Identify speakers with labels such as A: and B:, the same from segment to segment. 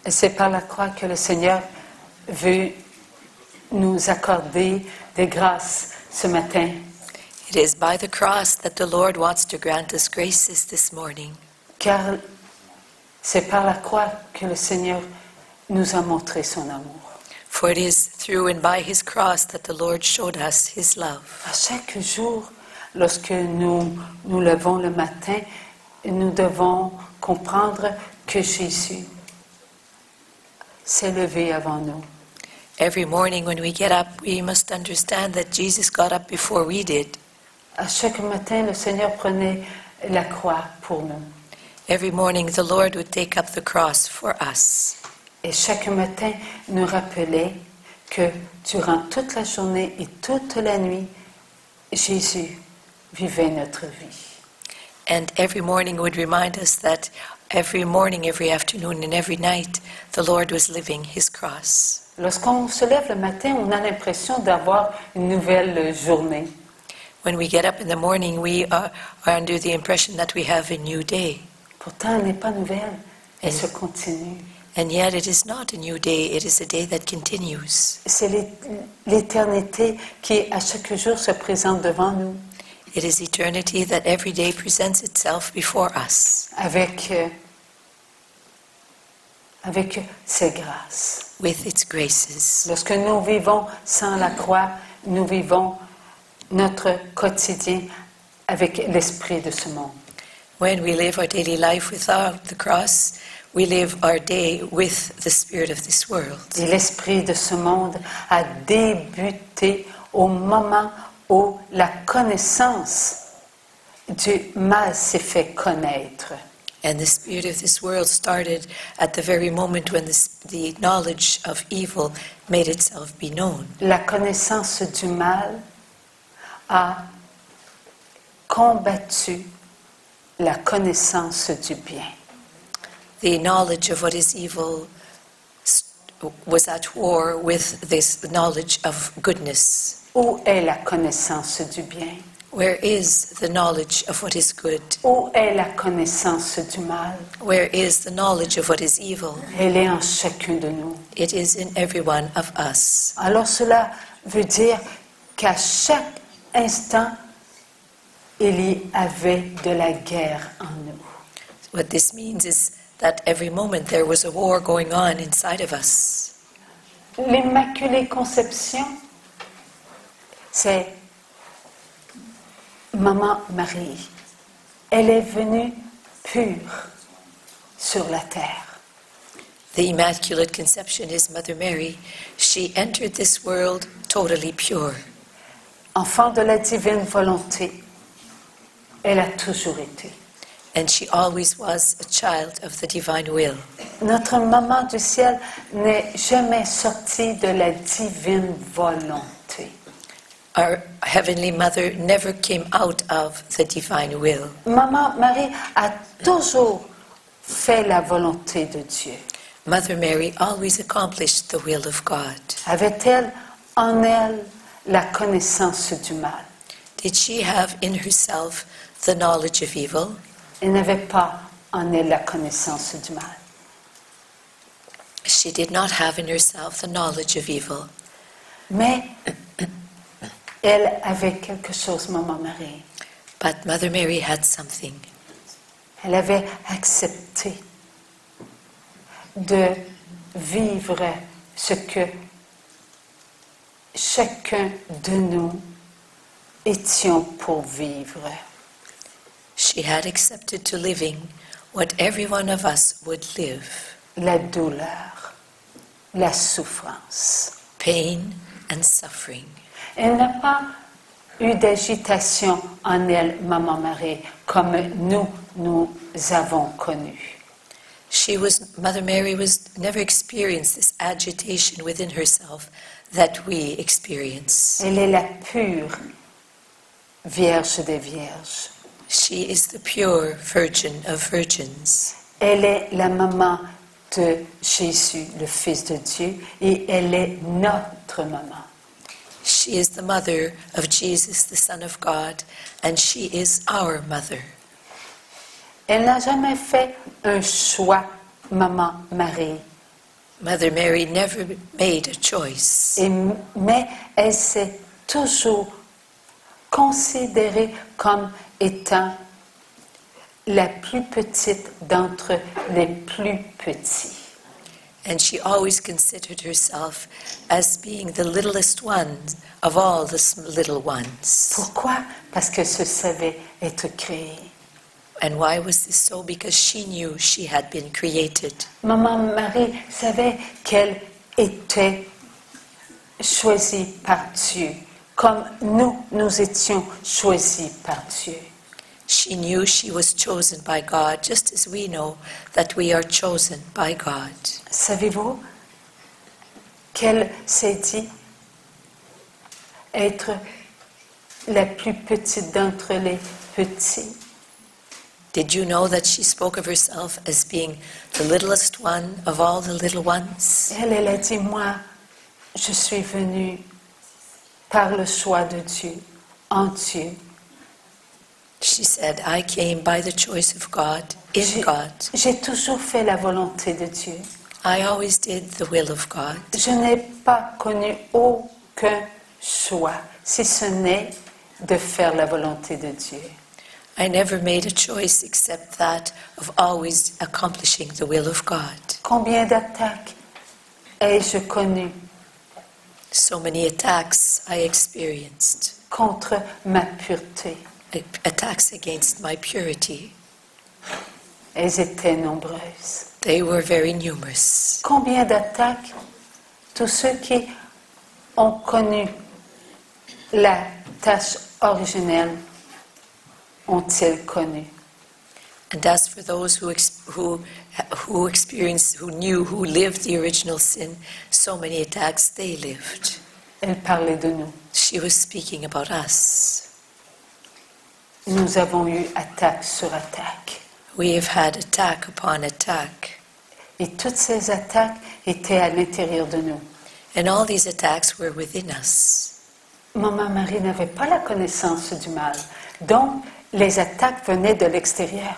A: C'est par la croix que le Seigneur veut nous accorder des grâces ce matin.
B: It is by the cross that the Lord wants to grant us graces this morning.
A: Car c'est par la croix que le Seigneur nous a montré son amour.
B: For it is through and by his cross that the Lord showed us his love.
A: À chaque jour, lorsque nous nous levons le matin, nous devons comprendre que Jésus s'est levé avant nous.
B: Every morning when we get up, we must understand that Jesus got up before we did.
A: À chaque matin, le Seigneur prenait la croix pour nous.
B: Every morning the Lord would take up the cross for us.
A: Et chaque matin nous rappelait que durant toute la journée et toute la nuit, Jésus vivait notre vie.
B: And every morning would remind us that every morning, every afternoon, and every night, the Lord was living his cross.
A: Lorsqu'on se lève le matin, on a l'impression d'avoir une nouvelle journée.
B: When we get up in the morning, we are under the impression that we have a new day.
A: Pourtant, elle n'est pas nouvelle, elle se continue.
B: And yet it is not a new day, it is a day that continues.
A: C'est l'éternité qui, à chaque jour, se présente devant nous.
B: It is eternity that every day presents itself before us.
A: Avec ses grâces.
B: With its graces.
A: Lorsque nous vivons sans la croix, nous vivons notre quotidien avec l'esprit de ce monde.
B: When we live our daily life without the cross, we live our day with the spirit of this world.
A: Et l'esprit de ce monde a débuté au moment où la connaissance du mal s'est fait connaître.
B: And the spirit of this world started at the very moment when the knowledge of evil made itself be known.
A: La connaissance du mal a combattu la connaissance du bien.
B: The knowledge of what is evil was at war with this knowledge of goodness.
A: Où est la connaissance du bien?
B: Where is the knowledge of what is good?
A: Où est la connaissance du mal?
B: Where is the knowledge of what is evil?
A: Elle est en chacun de nous.
B: It is in every one of us.
A: Alors cela veut dire qu'à chaque instant, il y avait de la guerre en nous.
B: What this means is that every moment there was a war going on inside of us.
A: L'Immaculée Conception, c'est Maman Marie. Elle est venue pure sur la terre.
B: The Immaculate Conception is Mother Mary. She entered this world totally pure.
A: Enfant de la divine volonté, elle a toujours été.
B: And she always was a child of the divine will.
A: Notre maman du ciel n'est jamais sortie de la divine volonté.
B: Our Heavenly Mother never came out of the divine will.
A: Maman Marie a toujours fait la volonté de Dieu.
B: Mother Mary always accomplished the will of God.
A: Avait-elle en elle la connaissance du mal?
B: Did she have in herself the knowledge of evil?
A: Elle n'avait pas en elle la connaissance du mal.
B: She did not have in herself the knowledge of evil.
A: Mais elle avait quelque chose, Maman Marie.
B: But Mother Mary had something.
A: Elle avait accepté de vivre ce que chacun de nous étions pour vivre.
B: She had accepted to living what every one of us would live.
A: La douleur, la souffrance.
B: Pain and suffering.
A: Elle n'a pas eu d'agitation en elle, Maman Marie, comme nous avons connu.
B: Mother Mary never experienced this agitation within herself that we experience.
A: Elle est la pure Vierge des Vierges.
B: She is the pure Virgin of Virgins.
A: Elle est la maman de Jésus, le Fils de Dieu, et elle est notre maman.
B: She is the mother of Jesus, the Son of God, and she is our mother.
A: Elle n'a jamais fait un choix, Maman Marie,
B: Mother Mary never made a choice.
A: Mais elle s'est toujours considérée comme étant la plus petite d'entre les plus petits.
B: And she always considered herself as being the littlest one of all the little ones.
A: Pourquoi? Parce qu'elle se savait être créée.
B: And why was this so? Because she knew she had been created.
A: Maman Marie savait qu'elle était choisie par Dieu, comme nous étions choisis par Dieu.
B: She knew she was chosen by God, just as we know that we are chosen by God.
A: Savez-vous qu'elle s'est dit être la plus petite d'entre les petits?
B: Did you know that she spoke of herself as being the littlest one of all the little ones?
A: Elle a dit, moi, je suis venue par le choix de Dieu, en Dieu.
B: She said, I came by the choice of God, in God.
A: J'ai toujours fait la volonté de Dieu.
B: I always did the will of God.
A: Je n'ai pas connu aucun choix, si ce n'est de faire la volonté de Dieu.
B: I never made a choice except that of always accomplishing the will of God.
A: Combien d'attaques ai-je connues
B: So many attacks I experienced,
A: contre ma pureté?
B: attacks against my purity.
A: Elles étaient nombreuses.
B: They were very numerous.
A: Combien d'attaques tous ceux qui ont connu la tâche originelle ont-ils connu?
B: And as for those who experienced, who knew, who lived the original sin, so many attacks they lived.
A: Elle parlait de nous.
B: She was speaking about us.
A: Nous avons eu attaque sur attaque.
B: We have had attack upon attack.
A: Et toutes ces attaques étaient à l'intérieur de nous.
B: And all these attacks were within us.
A: Maman Marie n'avait pas la connaissance du mal. Donc, les attaques venaient de l'extérieur.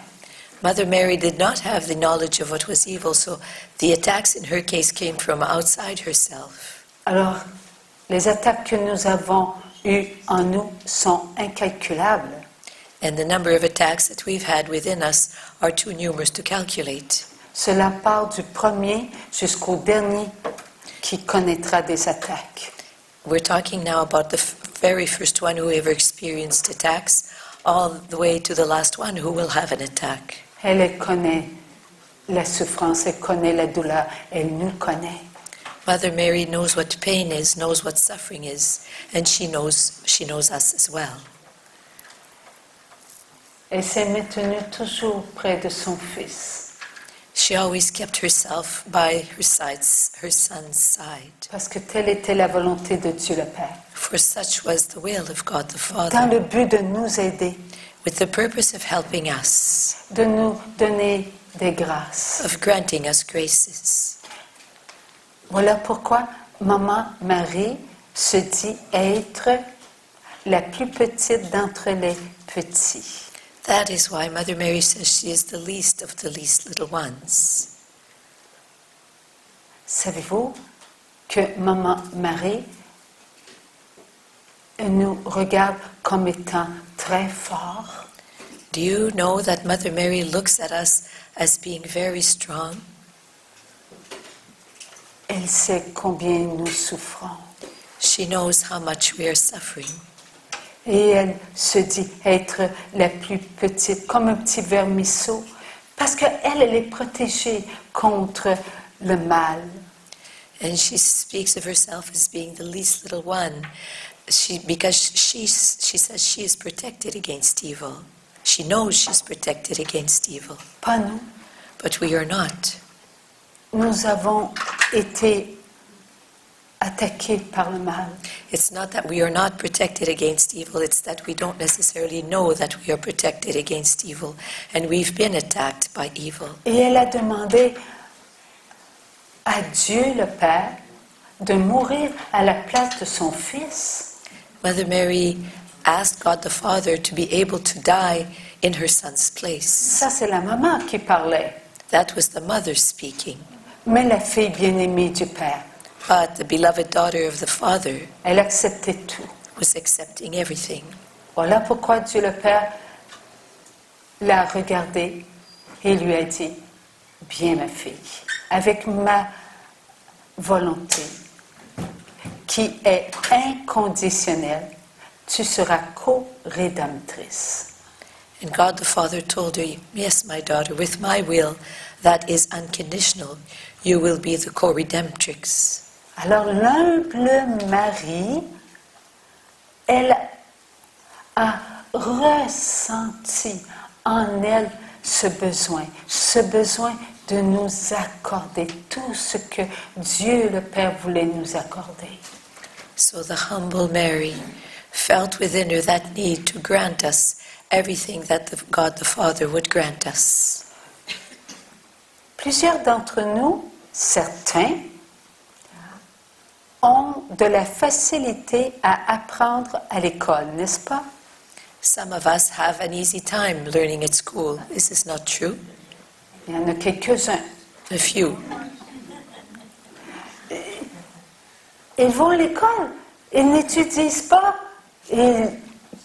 B: Mother Mary did not have the knowledge of what was evil, so the attacks in her case came from outside herself.
A: Alors, les attaques que nous avons eues en nous sont incalculables.
B: And the number of attacks that we've had within us are too numerous to calculate.
A: Cela part du premier jusqu'au dernier qui connaîtra des attaques.
B: We're talking now about the very first one who ever experienced attacks, all the way to the last one who will have an attack.
A: Elle connaît la souffrance, elle connaît la douleur, elle nous connaît.
B: Mother Mary knows what pain is, knows what suffering is, and she knows us as well.
A: Elle s'est maintenue toujours près de son fils.
B: She always kept herself by her son's side.
A: Parce que telle était la volonté de Dieu le Père.
B: For such was the will of God the
A: Dans
B: Father,
A: le but de nous aider,
B: with the purpose of helping us,
A: de nous donner des grâces.
B: of granting us graces.
A: Voilà pourquoi Maman Marie se dit être la plus petite d'entre les petits.
B: That is why Mother Mary says she is the least of the least little ones.
A: Savez-vous que Maman Marie nous regarde comme étant très forts?
B: Do you know that Mother Mary looks at us as being very strong?
A: Elle sait combien nous souffrons.
B: She knows how much we are suffering.
A: Et elle se dit être la plus petite, comme un petit vermisseau, parce qu'elle est protégée contre le mal.
B: And she speaks of herself as being the least little one, because she says she is protected against evil. She knows she's protected against evil.
A: Pas nous.
B: But we are not.
A: Nous avons été attaqués par le mal.
B: It's not that we are not protected against evil, it's that we don't necessarily know that we are protected against evil, and we've been attacked by evil.
A: Et elle a demandé à Dieu le Père de mourir à la place de son fils.
B: Mother Mary asked God the Father to be able to die in her son's place.
A: Ça, c'est la maman qui parlait.
B: That was the mother speaking.
A: Mais la fille bien-aimée du Père,
B: But the beloved daughter of the Father
A: elle acceptait tout.
B: was accepting everything.
A: Voilà pourquoi Dieu le Père l'a regardée et lui a dit, bien ma fille, avec ma volonté qui est inconditionnelle, tu seras co-rédemptrice.
B: And God the Father told her, yes, my daughter, with my will that is unconditional, you will be the co-redemptrix.
A: Alors l'humble Marie, elle a ressenti en elle ce besoin de nous accorder tout ce que Dieu le Père voulait nous accorder.
B: So the humble Mary felt within her that need to grant us everything that God the Father would grant us.
A: Plusieurs d'entre nous, certains, ont de la facilité à apprendre à l'école, n'est-ce pas?
B: Some of us have an easy time learning at school. Is this not true?
A: Il y en a quelques-uns.
B: A few.
A: Ils vont à l'école, ils n'étudient pas, et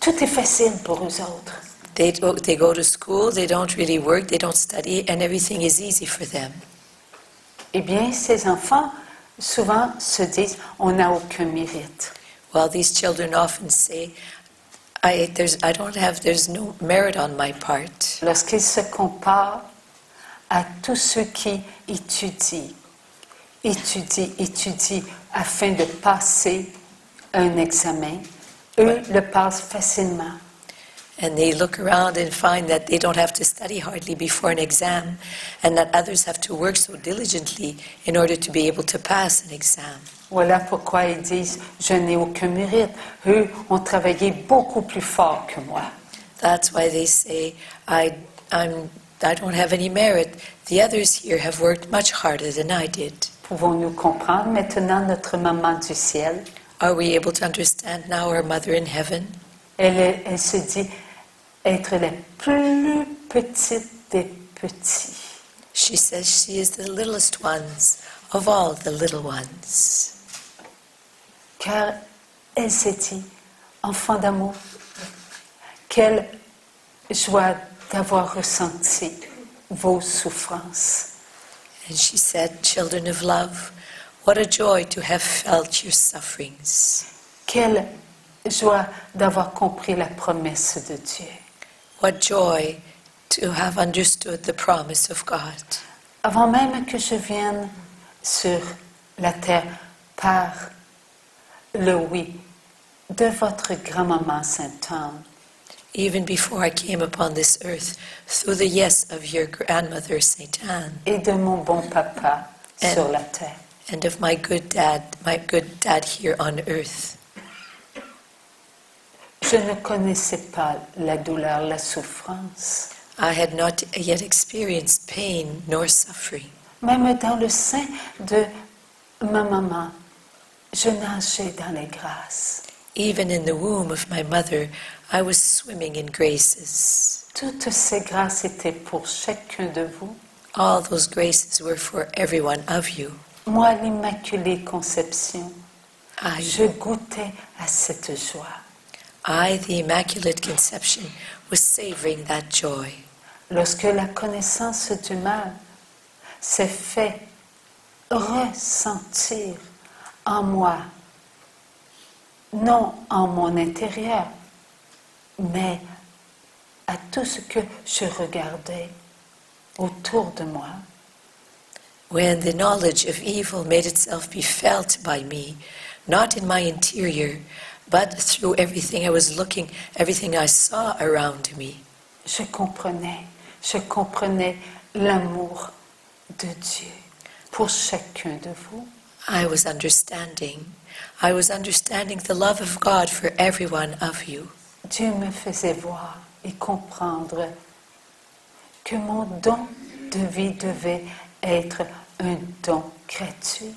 A: tout est facile pour eux autres.
B: They go to school, they don't really work, they don't study, and everything is easy for them.
A: Eh bien, ces enfants, souvent, se disent, on n'a aucun mérite.
B: Well, these children often say, there's no merit on my part.
A: Lorsqu'ils se comparent à tous ceux qui étudient afin de passer un examen, eux le passent facilement.
B: And they look around and find that they don't have to study hardly before an exam, and that others have to work so diligently in order to be able to pass an exam.
A: Voilà pourquoi ils disent, je n'ai aucun mérite. Eux ont travaillé beaucoup plus fort que moi.
B: That's why they say, I don't have any merit. The others here have worked much harder than I did.
A: Pouvons-nous comprendre maintenant notre maman du ciel?
B: Are we able to understand now our Mother in Heaven?
A: Elle se dit être la plus petite des petits.
B: She says she is the littlest ones of all the little ones.
A: Car elle s'est dit, enfant d'amour, quelle joie d'avoir ressenti vos souffrances.
B: And she said, children of love, what a joy to have felt your sufferings.
A: Quelle joie d'avoir compris la promesse de Dieu.
B: What joy to have understood the promise of God.
A: Avant même que je vienne sur la terre par le oui de votre grand-maman Sainte Anne,
B: Even before I came upon this earth, through the yes of your grandmother, Saint Anne,
A: et de mon bon papa sur la terre.
B: and of my good dad here on earth.
A: Je ne connaissais pas la douleur, la souffrance.
B: I had not yet experienced pain nor suffering.
A: Même dans le sein de ma maman, je nageais dans les grâces.
B: Even in the womb of my mother, I was swimming in graces.
A: Toutes ces grâces étaient pour chacun de vous.
B: All those graces were for every one of you.
A: Moi, l'Immaculée Conception,
B: I,
A: je goûtais à cette joie.
B: the Immaculate Conception, was savoring that joy.
A: Lorsque la connaissance du mal s'est fait ressentir en moi, non en mon intérieur, mais à tout ce que je regardais autour de moi.
B: When the knowledge of evil made itself be felt by me, not in my interior, but through everything I was looking, everything I saw around me,
A: Je comprenais l'amour de Dieu pour chacun de vous.
B: I was understanding the love of God for every one of you.
A: Dieu me faisait voir et comprendre que mon don de vie devait être un don gratuit.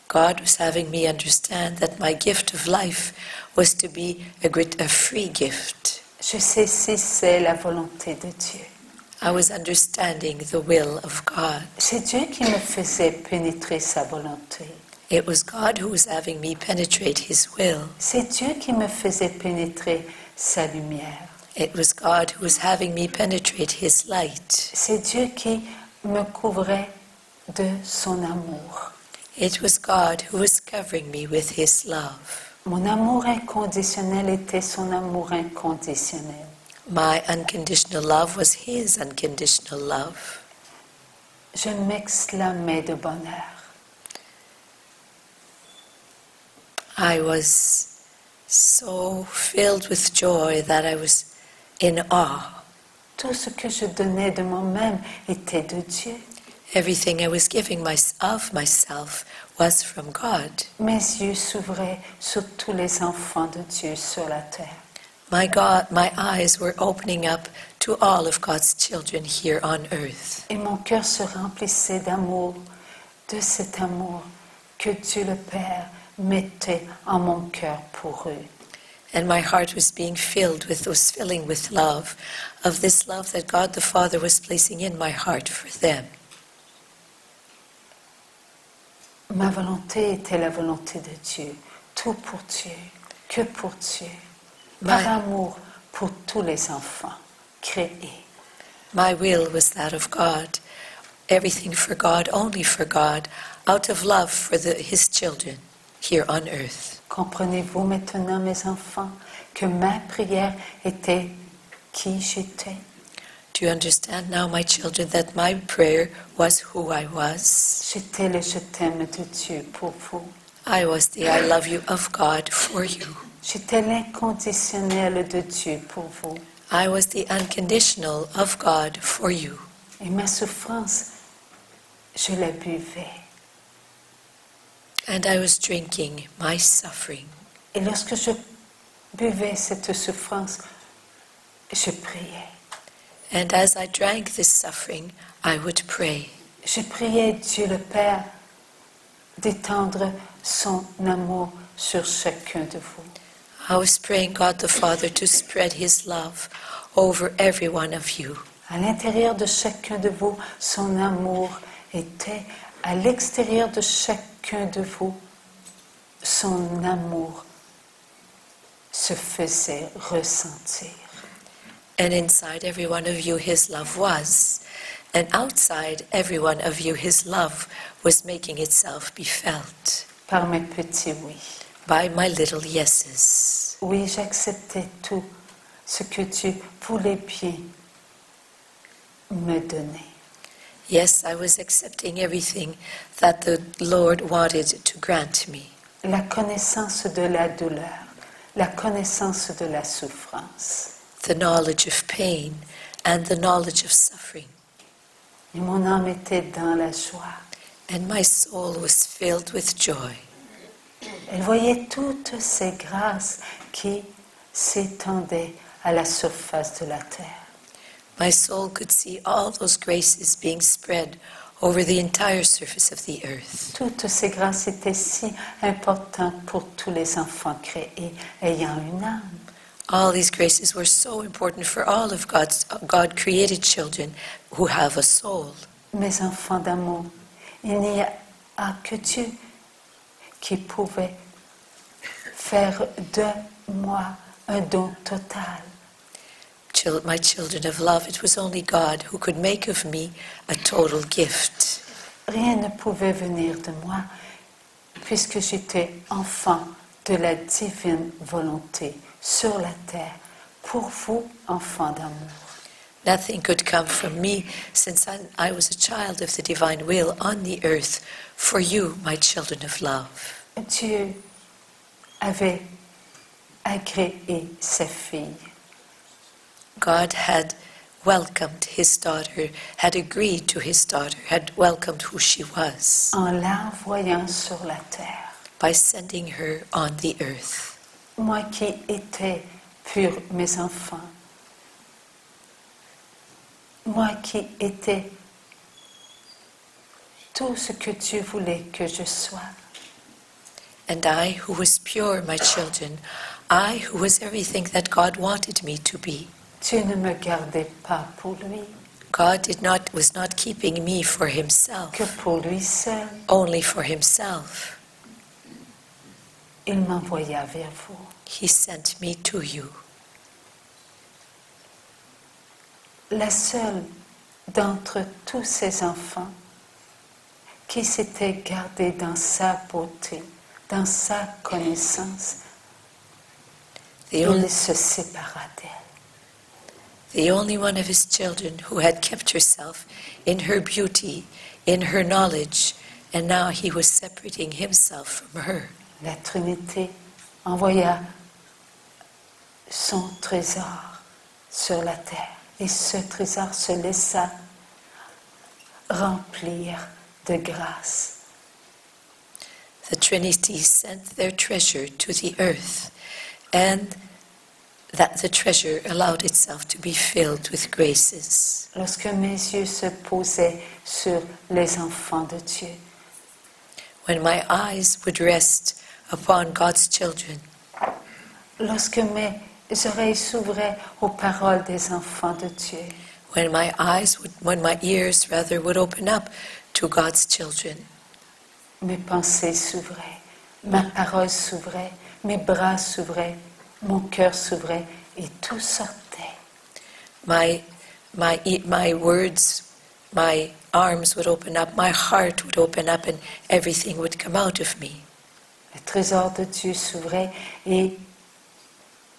B: God was having me understand that my gift of life was to be a free gift.
A: Je sais si c'est la volonté de Dieu.
B: I was understanding the will of God.
A: C'est Dieu qui me faisait pénétrer sa volonté.
B: It was God who was having me penetrate His will.
A: C'est Dieu qui me faisait pénétrer sa lumière.
B: It was God who was having me penetrate His light.
A: C'est Dieu qui me couvrait de son amour.
B: It was God who was covering me with His love.
A: Mon amour inconditionnel était son amour inconditionnel.
B: My unconditional love was His unconditional love.
A: Je m'exclamais de bonheur.
B: I was so filled with joy that I was in awe.
A: Tout ce que je donnais de moi-même était de Dieu.
B: Everything I was giving of myself was from God.
A: Mes yeux s'ouvraient sur tous les enfants de Dieu sur la terre.
B: My eyes were opening up to all of God's children here on earth.
A: Et mon cœur se remplissait d'amour, de cet amour que Dieu le Père mettait en mon cœur pour eux.
B: And my heart was filling with love, of this love that God the Father was placing in my heart for them.
A: Ma volonté était la volonté de Dieu, tout pour Dieu, que pour Dieu, par amour pour tous les enfants créés.
B: My will was that of God, everything for God, only for God, out of love for His children here on earth.
A: Comprenez-vous maintenant, mes enfants, que ma prière était qui j'étais?
B: Do you understand now, my children, that my prayer was who I was?
A: J'étais le je t'aime de Dieu pour vous.
B: I was the I love you of God for you.
A: J'étais l'inconditionnel de Dieu pour vous.
B: I was the unconditional of God for you.
A: Et ma souffrance, je la buvais.
B: And I was drinking my suffering.
A: Et lorsque je buvais cette souffrance, je priais.
B: And as I drank this suffering, I would pray.
A: Je priais Dieu le Père d'étendre son amour sur chacun de vous.
B: I was praying God the Father to spread His love over every one of you.
A: À l'intérieur de chacun de vous, son amour était. À l'extérieur de chacun de vous, son amour se faisait ressentir.
B: And inside every one of you His love was. And outside every one of you His love was making itself be felt.
A: Par mes petits oui.
B: By my little yeses.
A: Oui, j'acceptais tout ce que Dieu voulait bien me donner.
B: Yes, I was accepting everything that the Lord wanted to grant me.
A: La connaissance de la douleur, la connaissance de la souffrance.
B: The knowledge of pain and the knowledge of suffering.
A: Et mon âme était dans la joie.
B: And my soul was filled with joy.
A: Elle voyait toutes ces grâces qui s'étendaient à la surface de la terre.
B: My soul could see all those graces being spread over the entire surface of the earth.
A: Toutes ces grâces étaient si importantes pour tous les enfants créés ayant une âme.
B: All these graces were so important for all of God-created children who have a soul.
A: Mes enfants d'amour, il n'y a que Dieu qui pouvait faire de moi un don total.
B: My children of love, it was only God who could make of me a total gift.
A: Rien ne pouvait venir de moi puisque j'étais enfant de la divine volonté sur la terre pour vous, enfants d'amour.
B: Nothing could come from me since I was a child of the divine will on the earth for you, my children of love.
A: Dieu avait agréé sa fille.
B: God had welcomed His daughter, had agreed to His daughter, had welcomed who she was.
A: En l'envoyant sur la terre.
B: By sending her on the earth.
A: Moi qui étais pur, mes enfants. Moi qui étais tout ce que Dieu voulait que je sois.
B: And I who was pure, my children, I who was everything that God wanted me to be.
A: Dieu ne me gardait pas pour lui.
B: God was not keeping me for himself,
A: que pour lui seul.
B: only for himself.
A: Il m'envoya vers vous.
B: He sent me to you.
A: La seule d'entre tous ces enfants qui s'était gardée dans sa beauté, dans sa connaissance, il se sépara d'elle.
B: The only one of his children who had kept herself in her beauty, in her knowledge, and now he was separating himself from her.
A: La Trinité envoya son trésor sur la terre et ce trésor se laissa remplir de grâce.
B: The Trinity sent their treasure to the earth, and that the treasure allowed itself to be filled with graces.
A: Lorsque mes yeux se posaient sur les enfants de Dieu,
B: When my eyes would rest upon God's children,
A: lorsque mes oreilles s'ouvraient aux paroles des enfants de Dieu,
B: when my ears would open up to God's children,
A: mes pensées s'ouvraient, ma parole s'ouvrait, mes bras s'ouvraient, mon cœur s'ouvrait et tout sortait.
B: my words, my arms would open up, my heart would open up, and everything would come out of me.
A: Le trésor de Dieu s'ouvrait et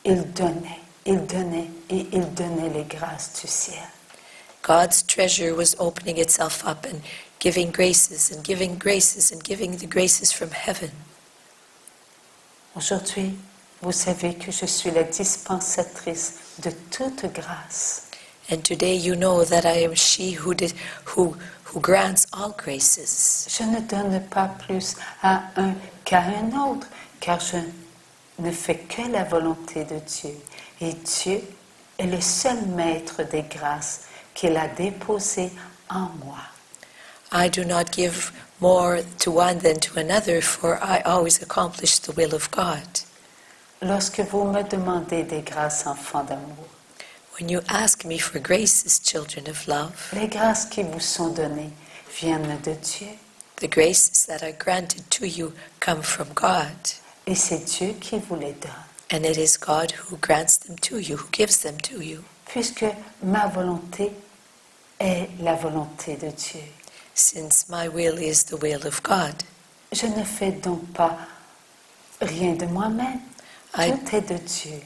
A: il donnait et il donnait les grâces du ciel.
B: God's treasure was opening itself up and giving graces and giving graces and giving the graces from heaven.
A: Aujourd'hui, vous savez que je suis la dispensatrice de toute grâce.
B: And today you know that I am she who grants all graces.
A: Je ne donne pas plus à un qu'à un autre, car je ne fais que la volonté de Dieu. Et Dieu est le seul maître des grâces qu'il a déposées en moi.
B: I do not give more to one than to another, for I always accomplish the will of God.
A: Lorsque vous me demandez des grâces, enfants d'amour,
B: When you ask me for graces, children of love,
A: les grâces qui vous sont données viennent de Dieu.
B: the graces that are granted to you come from God.
A: Et c'est Dieu qui vous les donne.
B: And it is God who grants them to you, who gives them to you.
A: Puisque ma volonté est la volonté de Dieu.
B: Since my will is the will of God.
A: Je ne fais donc pas rien de moi-même. Tout est de Dieu.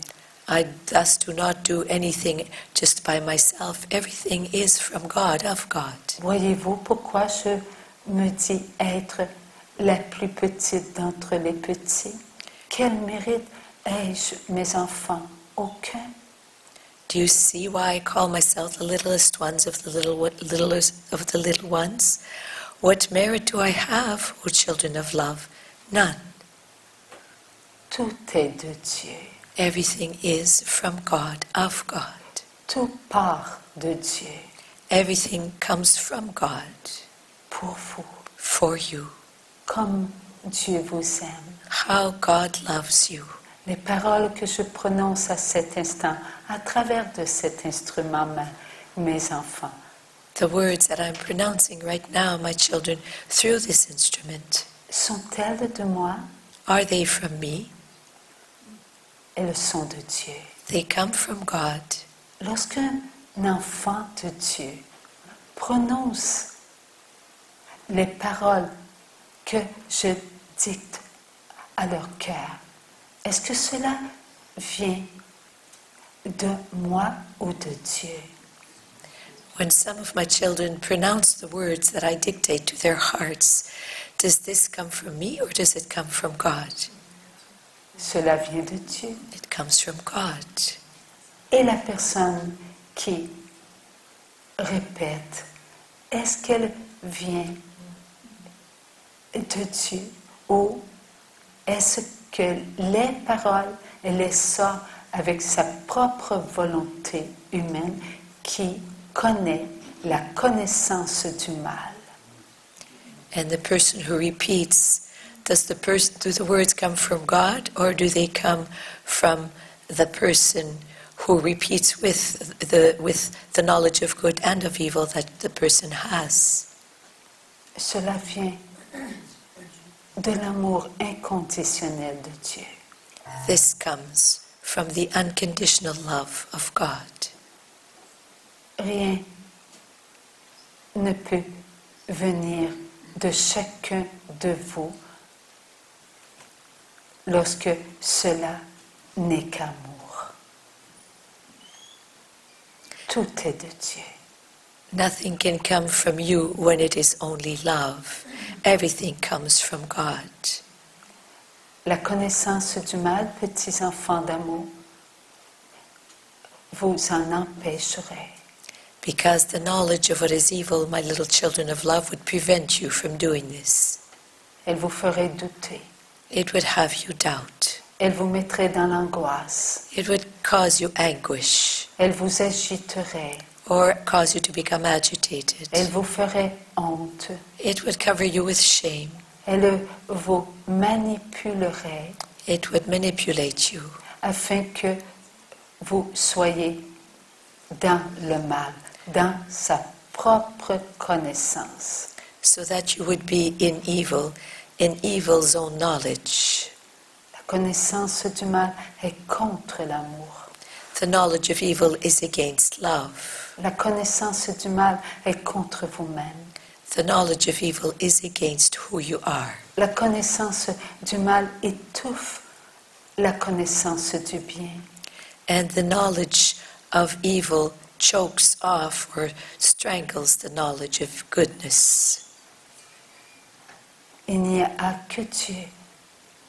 B: I thus do not do anything just by myself. Everything is from God, of God.
A: Voyez-vous pourquoi je me dis être la plus petite d'entre les petits? Quel mérite ai-je, mes enfants? Aucun.
B: Do you see why I call myself the littlest ones of the little ones? What merit do I have, O children of love? None.
A: Tout est de Dieu.
B: Everything is from God, of God.
A: Tout part de Dieu.
B: Everything comes from God.
A: Pour vous.
B: For you.
A: Comme Dieu vous aime.
B: How God loves you.
A: Les paroles que je prononce à cet instant, à travers de cet instrument, mes enfants,
B: The words that I'm pronouncing right now, my children, through this instrument,
A: sont-elles de moi?
B: are they from me?
A: Elles sont de Dieu.
B: They come from God.
A: Lorsqu'un enfant de Dieu prononce les paroles que je dicte à leur cœur, est-ce que cela vient de moi ou de Dieu?
B: When some of my children pronounce the words that I dictate to their hearts, does this come from me or does it come from God?
A: Cela vient de Dieu.
B: It comes from God.
A: Et la personne qui répète, est-ce qu'elle vient de Dieu ou est-ce que les paroles, elle les sort avec sa propre volonté humaine qui connaît la connaissance du mal?
B: And the person who repeats, do the words come from God or do they come from the person who repeats with the knowledge of good and of evil that the person has.
A: Cela vient de l'amour inconditionnel de Dieu.
B: This comes from the unconditional love of God.
A: Rien ne peut venir de chacun de vous lorsque cela n'est qu'amour. Tout est de Dieu.
B: Nothing can come from you when it is only love. Everything comes from God.
A: La connaissance du mal, petits enfants d'amour, vous en empêcherait.
B: Because the knowledge of what is evil, my little children of love, would prevent you from doing this.
A: Elle vous ferait douter.
B: It would have you doubt.
A: Elle vous mettrait dans l'angoisse.
B: It would cause you anguish.
A: Elle vous agiterait.
B: Or cause you to become agitated.
A: Elle vous ferait honte.
B: It would cover you with shame.
A: Elle vous manipulerait.
B: It would manipulate you.
A: Afin que vous soyez dans le mal, dans sa propre connaissance.
B: So that you would be in evil's own knowledge.
A: La connaissance du mal est contre l'amour.
B: The knowledge of evil is against love.
A: La connaissance du mal est contre vous-même.
B: The knowledge of evil is against who you are.
A: La connaissance du mal étouffe la connaissance du bien.
B: And the knowledge of evil chokes off or strangles the knowledge of goodness.
A: Il n'y a que Dieu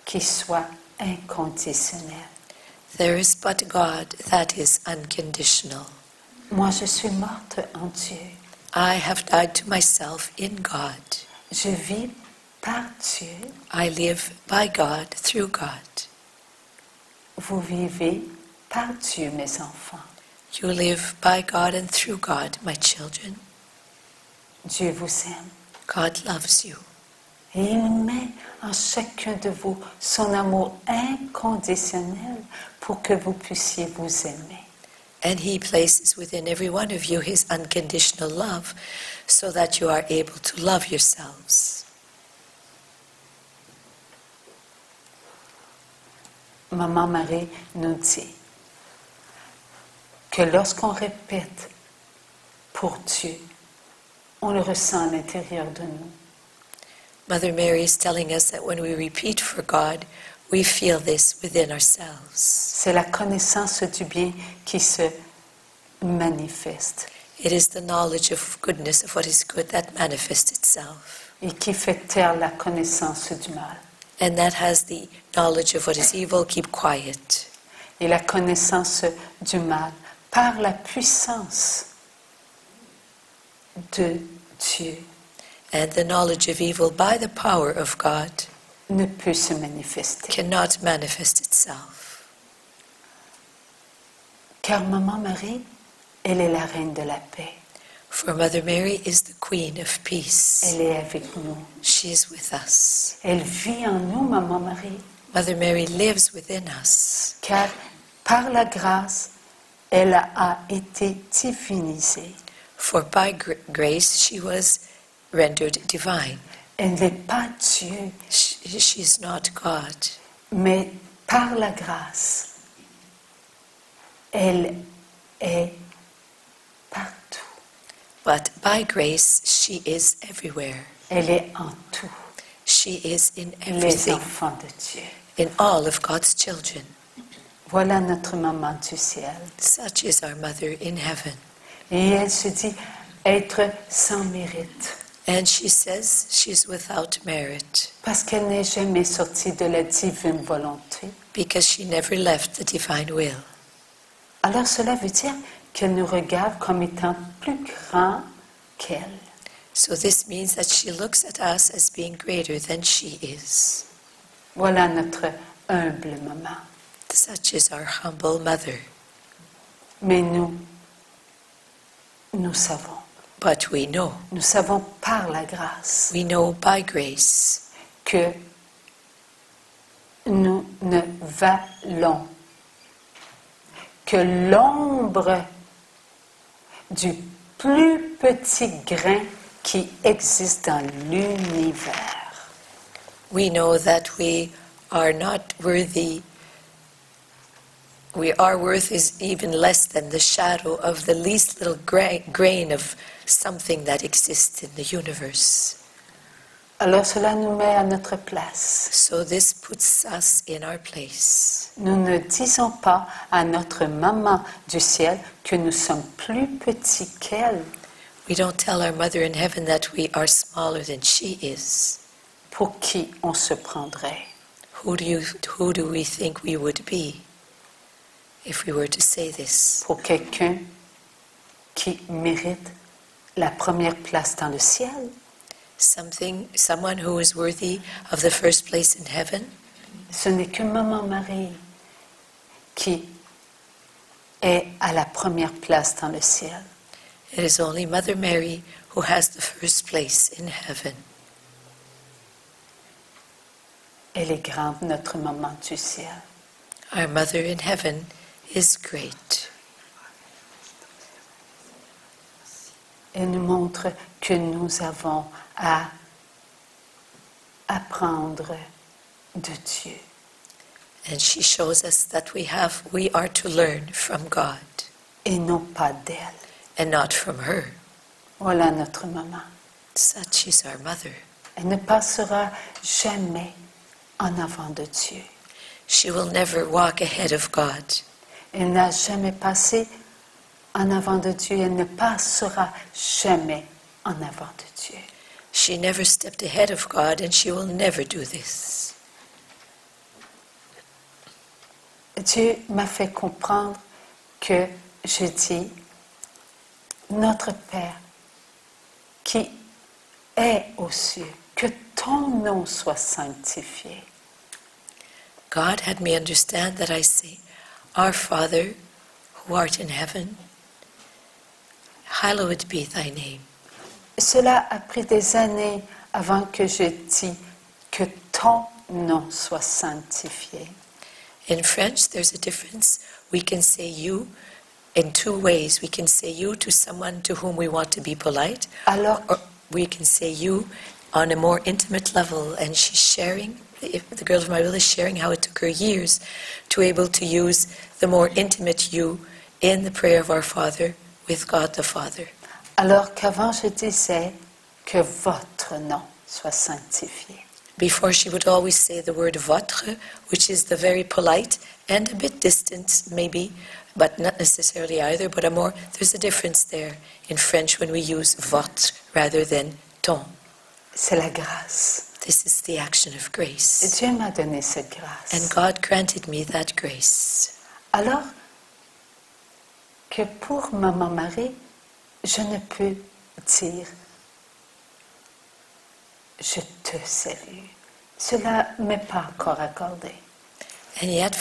A: qui soit inconditionnel.
B: There is but God that is unconditional.
A: Moi, je suis morte en Dieu.
B: I have died to myself in God.
A: Je vis par Dieu.
B: I live by God, through God.
A: Vous vivez par Dieu, mes enfants.
B: You live by God and through God, my children.
A: Dieu vous aime.
B: God loves you.
A: Et il met en chacun de vous son amour inconditionnel pour que vous puissiez vous aimer.
B: And He places within every one of you His unconditional love so that you are able to love yourselves.
A: Maman Marie nous dit que lorsqu'on répète pour Dieu, on le ressent à l'intérieur de nous.
B: Mother Mary is telling us that when we repeat for God, we feel this within ourselves.
A: C'est la connaissance du bien qui se manifeste
B: It is the knowledge of goodness, of what is good, that manifests itself.
A: et qui fait taire la connaissance du mal.
B: And that has the knowledge of what is evil, keep quiet.
A: Et la connaissance du mal par la puissance de Dieu
B: And the knowledge of evil by the power of God
A: ne peut se manifester.
B: cannot manifest itself.
A: Car Maman Marie, elle est la reine de la paix.
B: For Mother Mary is the Queen of Peace.
A: Elle est avec nous.
B: She is with us.
A: Elle vit en nous, Maman Marie.
B: Mother Mary lives within us.
A: Car par la grâce, elle a été divinisée.
B: For by grace she was rendered divine.
A: Elle n'est pas Dieu,
B: She is not God.
A: mais par la grâce, elle est partout.
B: But by grace she is everywhere.
A: Elle est en tout.
B: She is in
A: Les
B: everything,
A: enfants de Dieu.
B: in all of God's children.
A: Voilà notre maman du ciel.
B: Such is our Mother in heaven.
A: Et elle se dit être sans mérite.
B: And she says she's without merit
A: Parce qu'elle n'est jamais sortie de la divine volonté.
B: because she never left the divine will.
A: Alors cela veut dire qu'elle nous regarde comme étant plus grand qu'elle.
B: So this means that she looks at us as being greater than she is.
A: Voilà notre humble maman.
B: Such is our humble mother.
A: Mais nous savons.
B: But we know
A: Par la grâce
B: by grace
A: que nous ne valons que l'ombre du plus petit grain qui existe dans l'univers.
B: We know that we are not worthy. Our worth is even less than the shadow of the least little grain of something that exists in the universe.
A: Alors cela nous met à notre place.
B: So this puts us in our place.
A: Nous ne disons pas à notre maman du ciel que nous sommes plus petits qu'elle.
B: We don't tell our mother in heaven that we are smaller than she is.
A: Pour qui on se prendrait?
B: Who do we think we would be if we were to say this?
A: Pour quelqu'un qui mérite la première place dans le ciel?
B: Someone who is worthy of the first place in heaven?
A: Ce n'est que Maman Marie qui est à la première place dans le ciel.
B: It is only Mother Mary who has the first place in heaven.
A: Elle est grande, notre maman du ciel.
B: Our Mother in heaven is great.
A: Elle nous montre que nous avons à apprendre de Dieu.
B: And she shows us that we are to learn from God.
A: Et non pas d'elle.
B: And not from her.
A: Voilà notre maman.
B: Such is our mother.
A: Elle ne passera jamais en avant de Dieu.
B: She will never walk ahead of God.
A: Elle n'a jamais passé en avant de Dieu. Elle ne passera jamais en avant de Dieu.
B: She never stepped ahead of God, and she will never do this.
A: Dieu m'a fait comprendre que je dis, notre Père qui est aux cieux, que ton nom soit sanctifié.
B: God had me understand that I say, Our Father, who art in heaven, hallowed be thy name.
A: Cela a pris des années avant que je dise que ton nom soit sanctifié.
B: In French, there's a difference. We can say you in two ways. We can say you to someone to whom we want to be polite,
A: Alors,
B: or we can say you on a more intimate level. And she's sharing, the girl of my will is sharing how it took her years to be able to use the more intimate you in the prayer of our Father with God the Father.
A: alors qu'avant je disais que votre nom soit sanctifié.
B: Before she would always say the word votre, which is the very polite and a bit distant maybe, but not necessarily either, but there's a difference there in French when we use votre rather than ton.
A: C'est la grâce.
B: This is the action of grace.
A: Dieu m'a donné cette grâce.
B: And God granted me that grace.
A: Alors que pour Maman Marie, je ne peux dire je te salue. Cela ne m'est pas encore accordé.
B: And yet,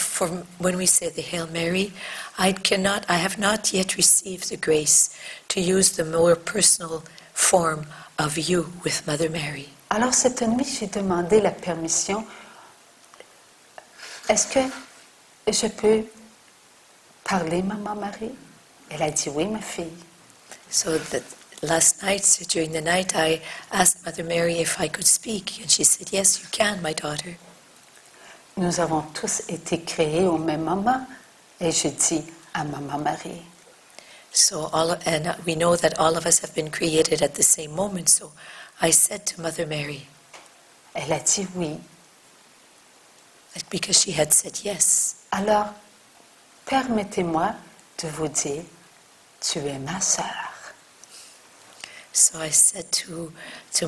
B: when we say the Hail Mary, I have not yet received the grace to use the more personal form of you with Mother Mary.
A: Alors cette nuit, j'ai demandé la permission. Est-ce que je peux parler, Maman Marie? Elle a dit oui, ma fille.
B: So last night, during the night, I asked Mother Mary if I could speak, and she said, "Yes, you can, my daughter."
A: Nous avons tous été créés au même moment, et je dis à Maman Marie.
B: So we know that all of us have been created at the same moment. So I said to Mother Mary,
A: Elle a dit oui.
B: Because she had said yes.
A: Alors, permettez-moi de vous dire, tu es ma sœur.
B: So I said to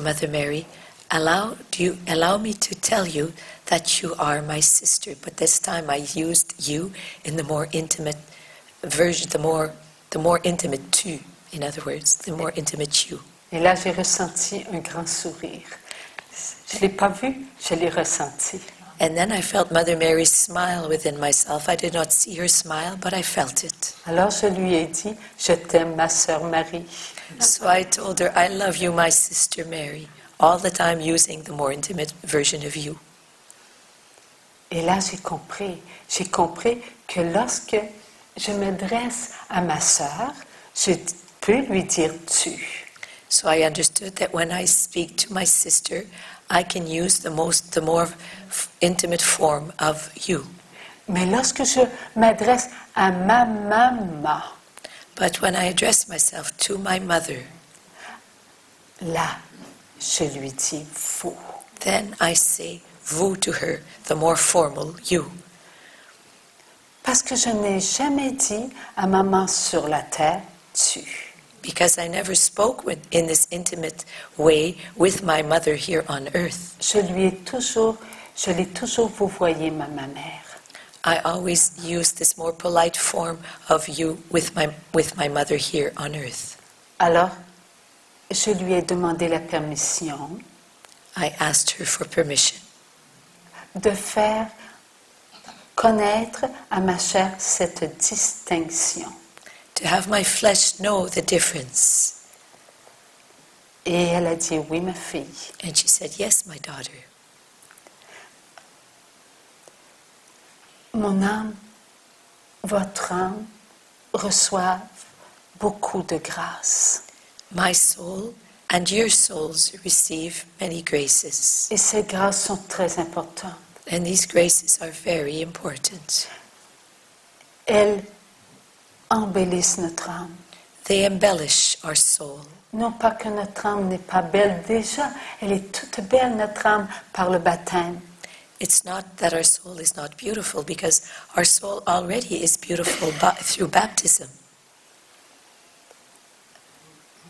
B: Mother Mary, allow me to tell you that you are my sister. But this time I used you in the more intimate version, the more intimate tu, in other words, the more intimate you.
A: Et là, j'ai ressenti un grand sourire. Je ne l'ai pas vu, je l'ai ressenti.
B: And then I felt Mother Mary's smile within myself. I did not see her smile, but I felt it.
A: Alors je lui ai dit, je t'aime, ma sœur Marie.
B: So I told her, I love you, my sister Mary, all the time using the more intimate version of you.
A: Et là, j'ai compris que lorsque je m'adresse à ma sœur, je peux lui dire tu.
B: So I understood that when I speak to my sister, I can use the more intimate form of you.
A: Mais lorsque je m'adresse à ma maman,
B: But when I address myself to my mother,
A: là, je lui dis vous.
B: then I say vous to her, the more formal you.
A: Parce que je n'ai jamais dit à maman sur la terre tu.
B: Because I never spoke in this intimate way with my mother here on earth.
A: Je l'ai toujours vous voyez ma mère.
B: I always use this more polite form of you with my mother here on earth.
A: Alors, je lui ai demandé la permission
B: I asked her for permission
A: de faire connaître à ma chair cette distinction.
B: to have my flesh know the difference.
A: Et elle a dit oui, ma fille.
B: And she said, yes, my daughter.
A: Mon âme, votre âme reçoivent beaucoup de grâces.
B: My soul and your souls receive many graces.
A: Et ces grâces sont très importantes.
B: And these graces are very important.
A: Elles embellissent notre âme.
B: They embellish our soul.
A: Non pas que notre âme n'est pas belle déjà, elle est toute belle, notre âme, par le baptême.
B: It's not that our soul is not beautiful, because our soul already is beautiful through baptism.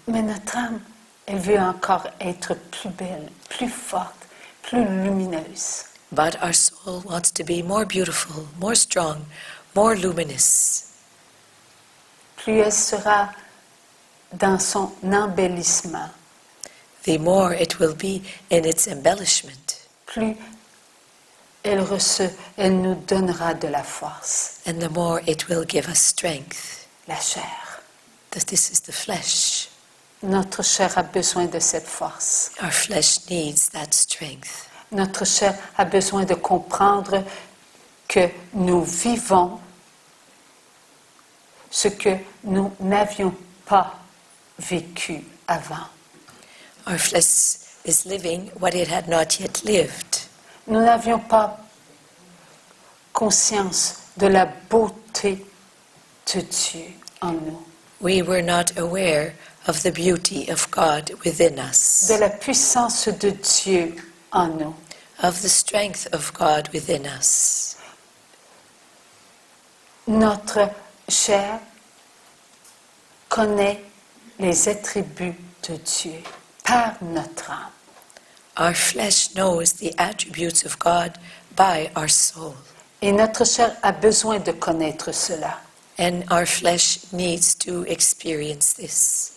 A: Mais notre âme, elle veut encore être plus belle, plus forte, plus lumineuse.
B: But our soul wants to be more beautiful, more strong, more luminous.
A: Plus elle sera dans son embellissement,
B: The more it will be in its embellishment.
A: plus elle nous donnera de la force,
B: And the more it will give us strength.
A: la chair.
B: That this is the flesh.
A: Notre chair a besoin de cette force.
B: Our flesh needs that strength.
A: Notre chair a besoin de comprendre que nous vivons ce que nous n'avions pas vécu avant.
B: Our flesh is living what it had not yet lived.
A: Nous n'avions pas conscience de la beauté de Dieu en nous,
B: We were not aware of the beauty of God within us,
A: de la puissance de Dieu en nous.
B: of the strength of God within us.
A: Notre chair connaît les attributs de Dieu par notre âme.
B: Our flesh knows the attributes of God by our soul.
A: Et notre chair a besoin de connaître cela.
B: And our flesh needs to experience this.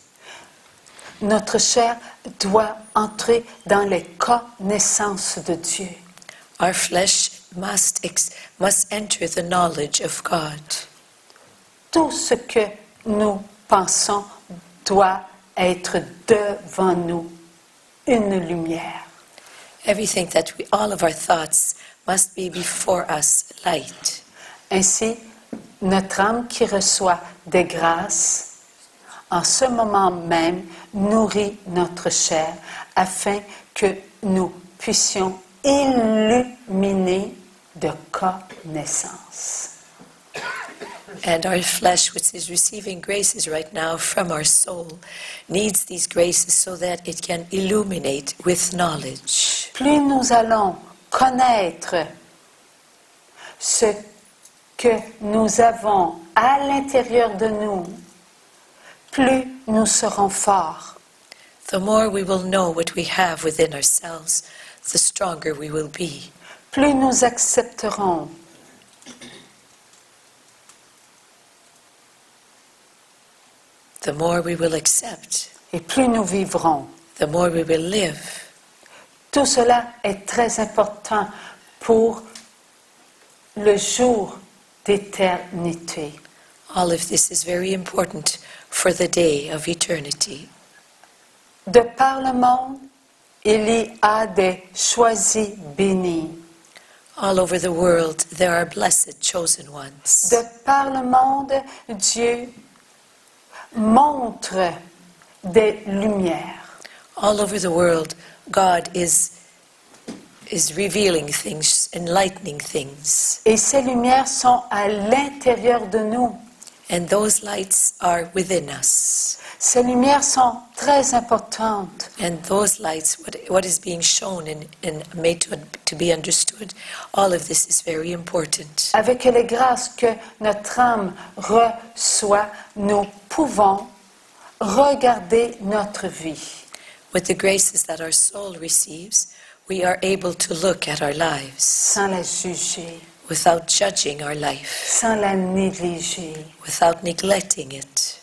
A: Notre chair doit entrer dans les connaissances de Dieu.
B: Our flesh must enter the knowledge of God.
A: Tout ce que nous pensons doit être devant nous une lumière.
B: Everything that all of our thoughts must be before us light.
A: Ainsi, notre âme qui reçoit des grâces, en ce moment même, nourrit notre chair afin que nous puissions illuminer de connaissance.
B: And our flesh, which is receiving graces right now from our soul, needs these graces so that it can illuminate with knowledge.
A: Plus nous allons connaître ce que nous avons à l'intérieur de nous, plus nous serons forts.
B: The more we will know what we have within ourselves, the stronger we will be.
A: Plus nous accepterons
B: The more we will accept,
A: et plus nous vivrons.
B: the more we will live.
A: Tout cela est très important pour le jour d'éternité.
B: All of this is very important for the day of eternity.
A: De par le monde, il y a des choisis bénis.
B: All over the world, there are blessed chosen ones.
A: De par le monde, Dieu montre des lumières.
B: All over the world, God is revealing things, enlightening things.
A: Et ces lumières sont à l'intérieur de nous.
B: And those lights are within us.
A: Ces lumières sont très importantes.
B: And those lights, what is being shown and made to be understood, all of this is very important.
A: Avec les grâces que notre âme reçoit, nous pouvons regarder notre vie.
B: With the graces that our soul receives, we are able to look at our lives
A: Sans la juger,
B: without judging our life,
A: sans la négliger.
B: without neglecting it.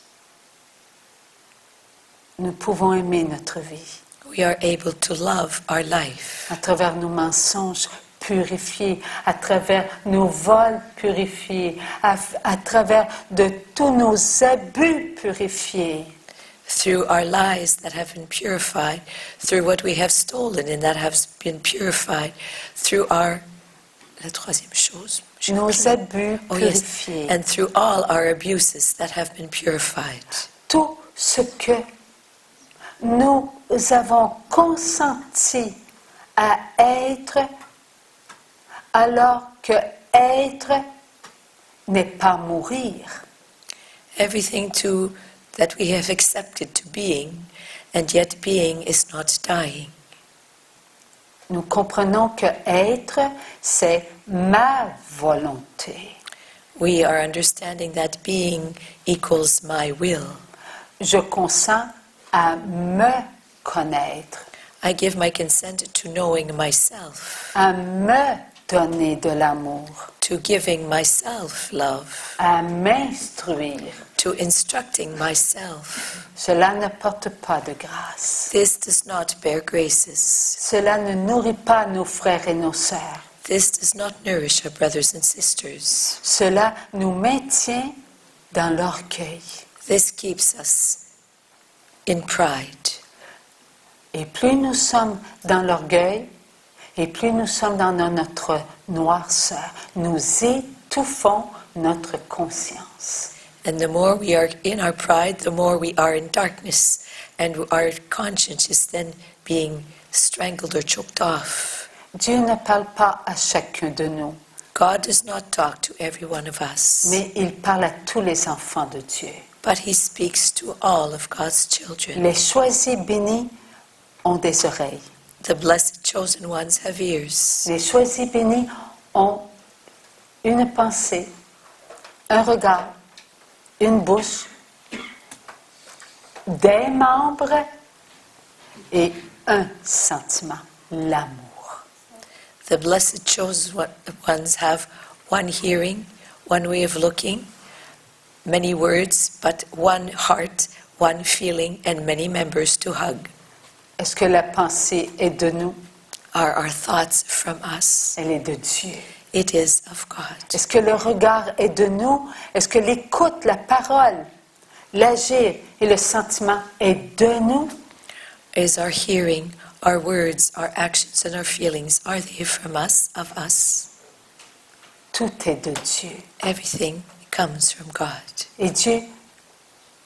A: Nous pouvons aimer notre vie
B: We are able to love our life
A: à travers nos mensonges purifiés, à travers nos vols purifiés, à travers de tous nos abus purifiés.
B: through our lies that have been purified, through what we have stolen and that has been purified, through our... La troisième chose.
A: Nos abus
B: Oh yes,
A: purifiés.
B: and through all our abuses that have been purified.
A: Tout ce que nous avons consenti à être alors que être n'est pas mourir.
B: Everything that we have accepted to being, and yet being is not dying.
A: Nous comprenons que être, c'est ma volonté.
B: We are understanding that being equals my will.
A: Je consens à me connaître,
B: I give my consent to knowing myself,
A: à me donner de l'amour,
B: to giving myself love,
A: à m'instruire.
B: to instructing myself.
A: Cela ne porte pas de grâce.
B: This does not bear graces.
A: Cela ne nourrit pas nos frères et nos sœurs.
B: This does not nourish our brothers and sisters.
A: Cela nous maintient dans l'orgueil.
B: This keeps us in pride.
A: Et plus nous sommes dans l'orgueil, et plus nous sommes dans notre noirceur, nous étouffons notre conscience.
B: And the more we are in our pride, the more we are in darkness, and our conscience is then being strangled or choked off.
A: Dieu ne parle pas à chacun de nous,
B: God does not talk to every one of us,
A: mais il parle à tous les enfants de Dieu.
B: but He speaks to all of God's children.
A: Les choisis bénis ont des oreilles.
B: The blessed chosen ones have ears.
A: Les choisis bénis ont une pensée, un regard, une bouche, des membres et un sentiment, l'amour.
B: The blessed chosen ones have one hearing, one way of looking, many words, but one heart, one feeling, and many members to hug.
A: Est-ce que la pensée est de nous?
B: Are our thoughts from us?
A: Elle est de Dieu.
B: It is of God.
A: Est-ce que le regard est de nous? Est-ce que l'écoute, la parole, l'agir et le sentiment est de nous?
B: Is our hearing, our words, our actions, and our feelings, are they from us, of us?
A: Tout est de Dieu.
B: Everything comes from God.
A: Et Dieu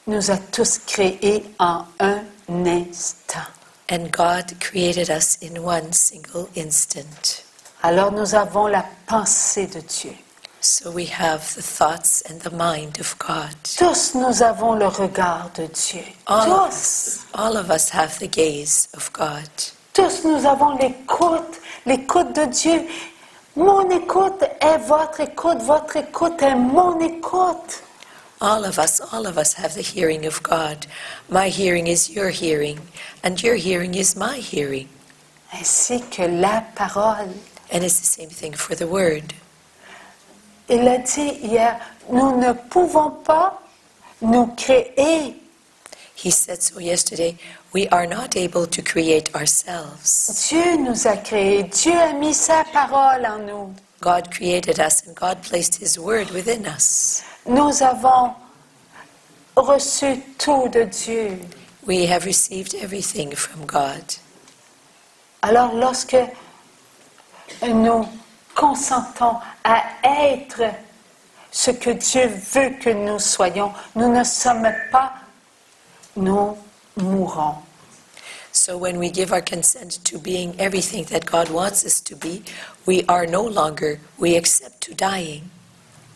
A: nous a tous créés en un instant.
B: And God created us in one single instant.
A: Alors nous avons la pensée de Dieu.
B: So we have the thoughts and the mind of God.
A: Tous nous avons le regard de Dieu. Tous.
B: All of us have the gaze of God.
A: Tous nous avons l'écoute de Dieu. Mon écoute est votre écoute est mon écoute.
B: All of us have the hearing of God. My hearing is your hearing, and your hearing is my hearing.
A: Ainsi que la parole.
B: And it's the same thing for the word.
A: Il a dit hier, nous ne pouvons pas nous créer.
B: He said so yesterday, we are not able to create ourselves.
A: Dieu nous a créés. Dieu a mis sa parole en nous.
B: God created us and God placed His word within us.
A: Nous avons reçu tout de Dieu.
B: We have received everything from God.
A: Alors lorsque nous consentons à être ce que Dieu veut que nous soyons, nous ne sommes pas, nous mourons.
B: So when we give our consent to being everything that God wants us to be, we are no longer, we accept to dying.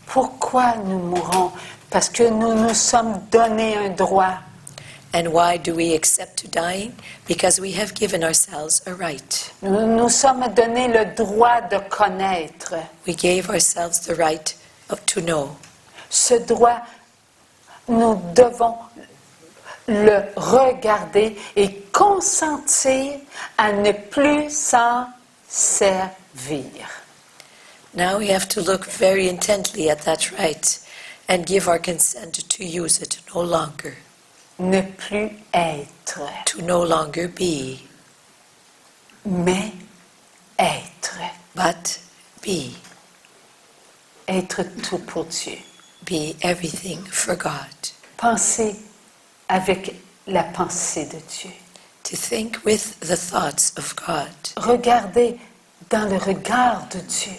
A: Pourquoi nous mourons? Parce que nous nous sommes donné un droit.
B: And why do we accept to dying? Because we have given ourselves a right.
A: Nous nous sommes donné le droit de connaître.
B: We gave ourselves the right to know.
A: Ce droit, nous devons le regarder et consentir à ne plus s'en servir.
B: Now we have to look very intently at that right and give our consent to use it no longer.
A: Ne plus être,
B: To no longer be,
A: mais être.
B: but be.
A: Être tout pour Dieu.
B: Be everything for God.
A: Penser avec la pensée de Dieu.
B: To think with the thoughts of God.
A: Regarder dans le regard de Dieu.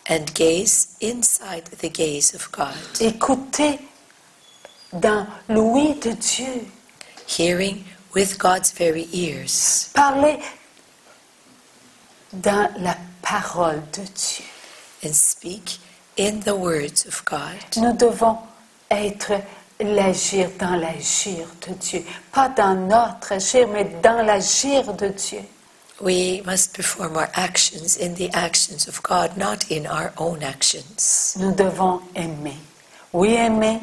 B: And gaze inside the gaze of God.
A: Écouter dans l'ouïe de Dieu.
B: Hearing with God's very ears.
A: Parler dans la parole de Dieu.
B: And speak in the words of God.
A: Nous devons être l'agir dans l'agir de Dieu. Pas dans notre agir, mais dans l'agir de Dieu.
B: We must perform our actions in the actions of God, not in our own actions.
A: Nous devons aimer. Oui, aimer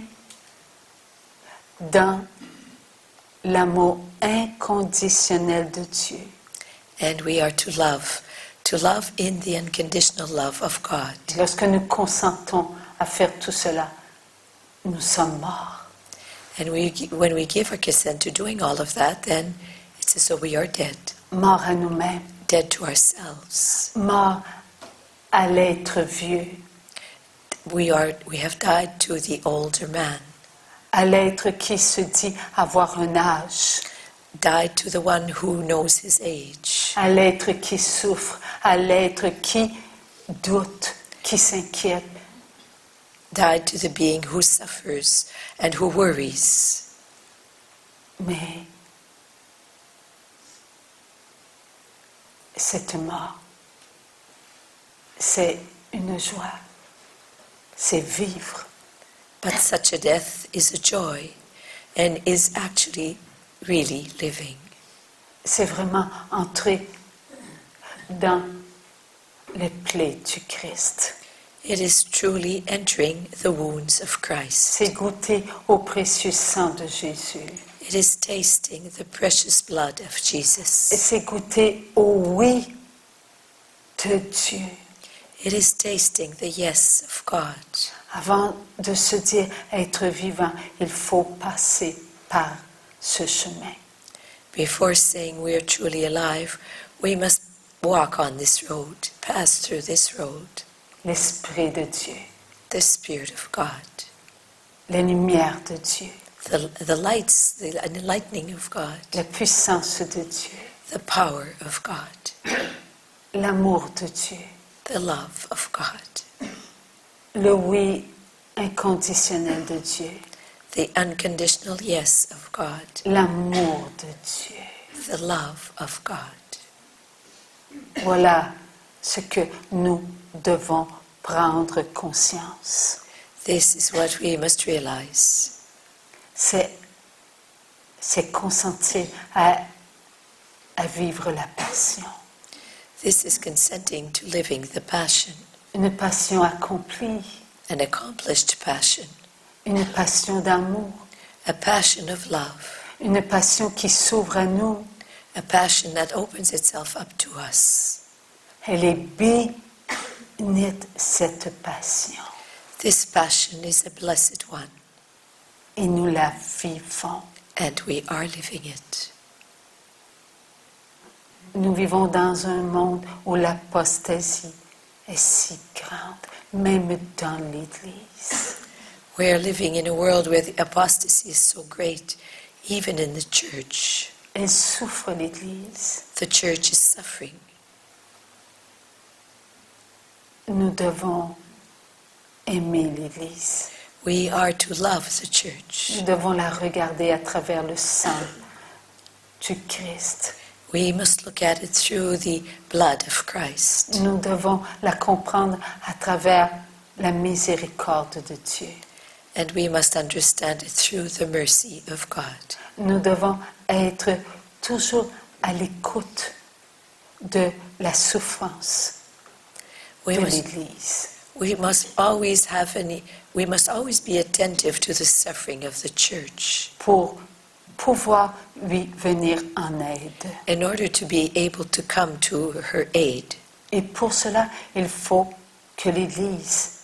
A: dans l'amour inconditionnel de Dieu.
B: And we are to love in the unconditional love of God.
A: Lorsque nous consentons à faire tout cela, nous sommes morts.
B: And when we give our consent to doing all of that, then it's as though we are dead.
A: Morts à nous-mêmes,
B: Dead to ourselves.
A: morts à l'être vieux,
B: We have died to the older man.
A: à l'être qui se dit avoir un âge,
B: Died to the one who knows his age.
A: à l'être qui souffre, à l'être qui doute, qui s'inquiète.
B: Died to the being who suffers and who worries.
A: Mais cette mort, c'est une joie, c'est vivre.
B: But such a death is a joy and is actually really living.
A: C'est vraiment entrer dans les plaies du Christ.
B: It is truly entering the wounds of Christ.
A: C'est goûter au précieux sang de Jésus.
B: It is tasting the precious blood of
A: Et
B: Jesus.
A: c'est goûter au oui de Dieu.
B: It is tasting the yes of God.
A: Avant de se dire être vivant, il faut passer par ce chemin.
B: Before saying we are truly alive, we must walk on this road, pass through this road.
A: L'Esprit de Dieu,
B: The Spirit of God,
A: la lumière de Dieu,
B: the lights, the enlightening of God,
A: la puissance de Dieu,
B: the power of God,
A: l'amour de Dieu,
B: the love of God,
A: le oui inconditionnel de Dieu,
B: the unconditional yes of God,
A: l'amour de Dieu.
B: the love of God.
A: Voilà ce que nous devons prendre conscience.
B: This is what we must realize.
A: C'est consentir à vivre la passion.
B: This is consenting to living the passion,
A: Une passion accomplie,
B: an accomplished passion,
A: une passion d'amour,
B: a passion of love,
A: une passion qui s'ouvre à nous.
B: a passion that opens itself up to us.
A: Elle est bénite, cette passion.
B: This passion is a blessed one,
A: Et nous la vivons.
B: and we are living it.
A: Nous vivons dans un monde où l'apostasie est si grande, même dans l'Église.
B: We are living in a world where the apostasy is so great, even in the church.
A: Elle souffre, l'Église.
B: The church is suffering.
A: Nous devons aimer l'Église.
B: We are to love the church.
A: Nous devons la regarder à travers le sang du Christ.
B: We must look at it through the blood of Christ.
A: Nous devons la comprendre à travers la miséricorde de Dieu.
B: And we must understand it through the mercy of God.
A: Nous devons être toujours à l'écoute de la souffrance de l'Église.
B: We must always be attentive to the suffering of the church
A: Pour pouvoir lui venir en aide.
B: in order to be able to come to her aid.
A: Et pour cela, il faut que l'Église,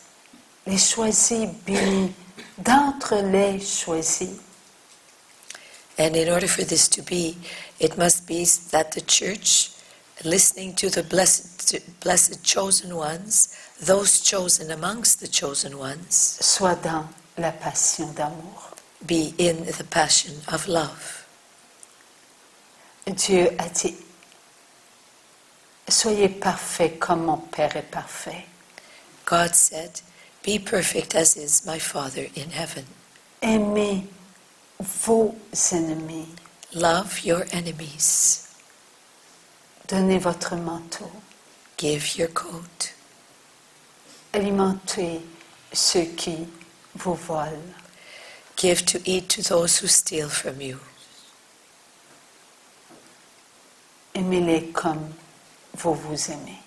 A: les choisis bénis, d'entre les choisis,
B: And in order for this to be, it must be that the church, listening to the blessed chosen ones, those chosen amongst the chosen ones,
A: soit dans la passion d'amour.
B: be in the passion of love.
A: Dieu a dit, soyez parfaits comme mon Père est parfait.
B: God said, "Be perfect as is my Father in heaven."
A: Aimez vos ennemis.
B: Love your enemies.
A: Donnez votre manteau.
B: Give your coat.
A: Alimentez ceux qui vous volent.
B: Give to eat to those who steal from you.
A: Aimez-les comme vous vous aimez.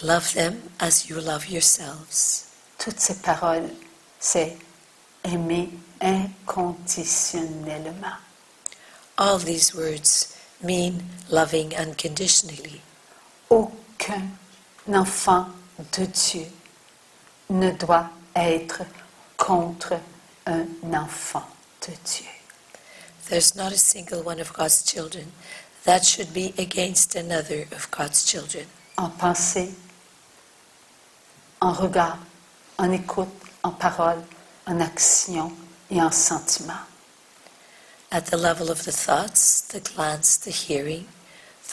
B: Love them as you love yourselves.
A: Toutes ces paroles, c'est aimer inconditionnellement.
B: All these words mean loving unconditionally.
A: Aucun enfant de Dieu ne doit être contre un enfant de Dieu.
B: There's not a single one of God's children that should be against another of God's children.
A: En pensée, en regard, en écoute, en parole, en action et en sentiment.
B: At the level of the thoughts, the glance, the hearing,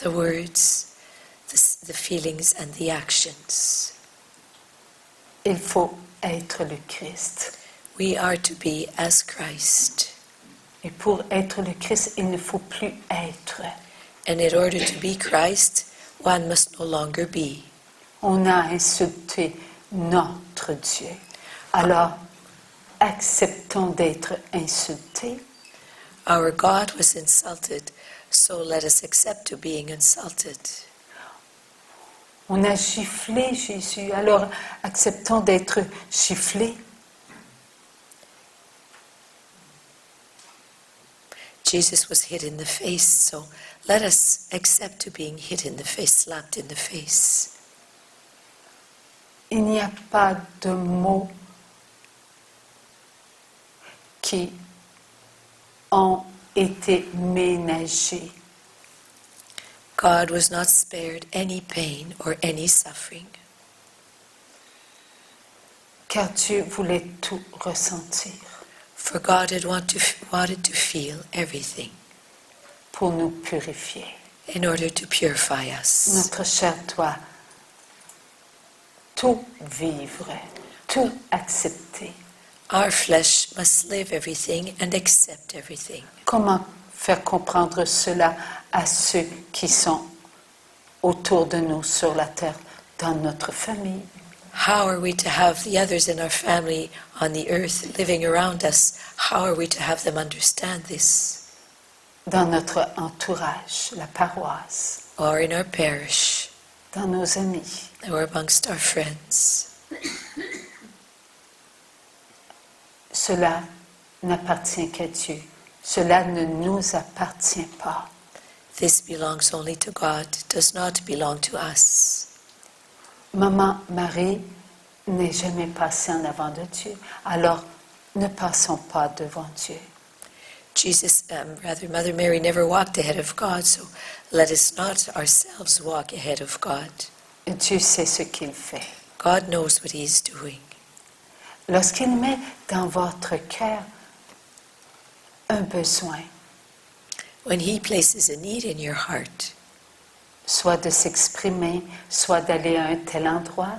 B: the words, the feelings and the actions.
A: Il faut être le Christ.
B: We are to be as Christ.
A: Et pour être le Christ, il ne faut plus être.
B: And in order to be Christ, one must no longer be.
A: On a insulté notre Dieu. Alors, acceptons d'être insultés.
B: Our God was insulted, so let us accept to being insulted.
A: On a giflé Jésus, alors acceptons d'être giflés.
B: Jesus was hit in the face, so let us accept to being hit in the face, slapped in the face.
A: Il n'y a pas de mots qui ont été ménagés.
B: God was not spared any pain or any suffering.
A: Car Dieu voulait tout ressentir
B: For God had wanted to feel everything
A: pour nous purifier.
B: in order to purify us.
A: Notre chair doit tout vivre, tout accepter.
B: Our flesh must live everything and accept everything.
A: Comment faire comprendre cela à ceux qui sont autour de nous sur la terre, dans notre famille?
B: How are we to have the others in our family on the earth living around us? How are we to have them understand this?
A: Dans notre entourage, la paroisse,
B: Or in our parish,
A: dans nos amis.
B: or amongst our friends.
A: Cela n'appartient qu'à Dieu. Cela ne nous appartient pas.
B: This belongs only to God, does not belong to us.
A: Maman Marie n'est jamais passée en avant de Dieu. Alors, ne passons pas devant Dieu.
B: Mother Mary never walked ahead of God, so let us not ourselves walk ahead of God.
A: Dieu sait ce qu'il fait.
B: God knows what He is doing.
A: Lorsqu'il met dans votre cœur un besoin,
B: When He places a need in your heart,
A: soit de s'exprimer, soit d'aller à un tel endroit,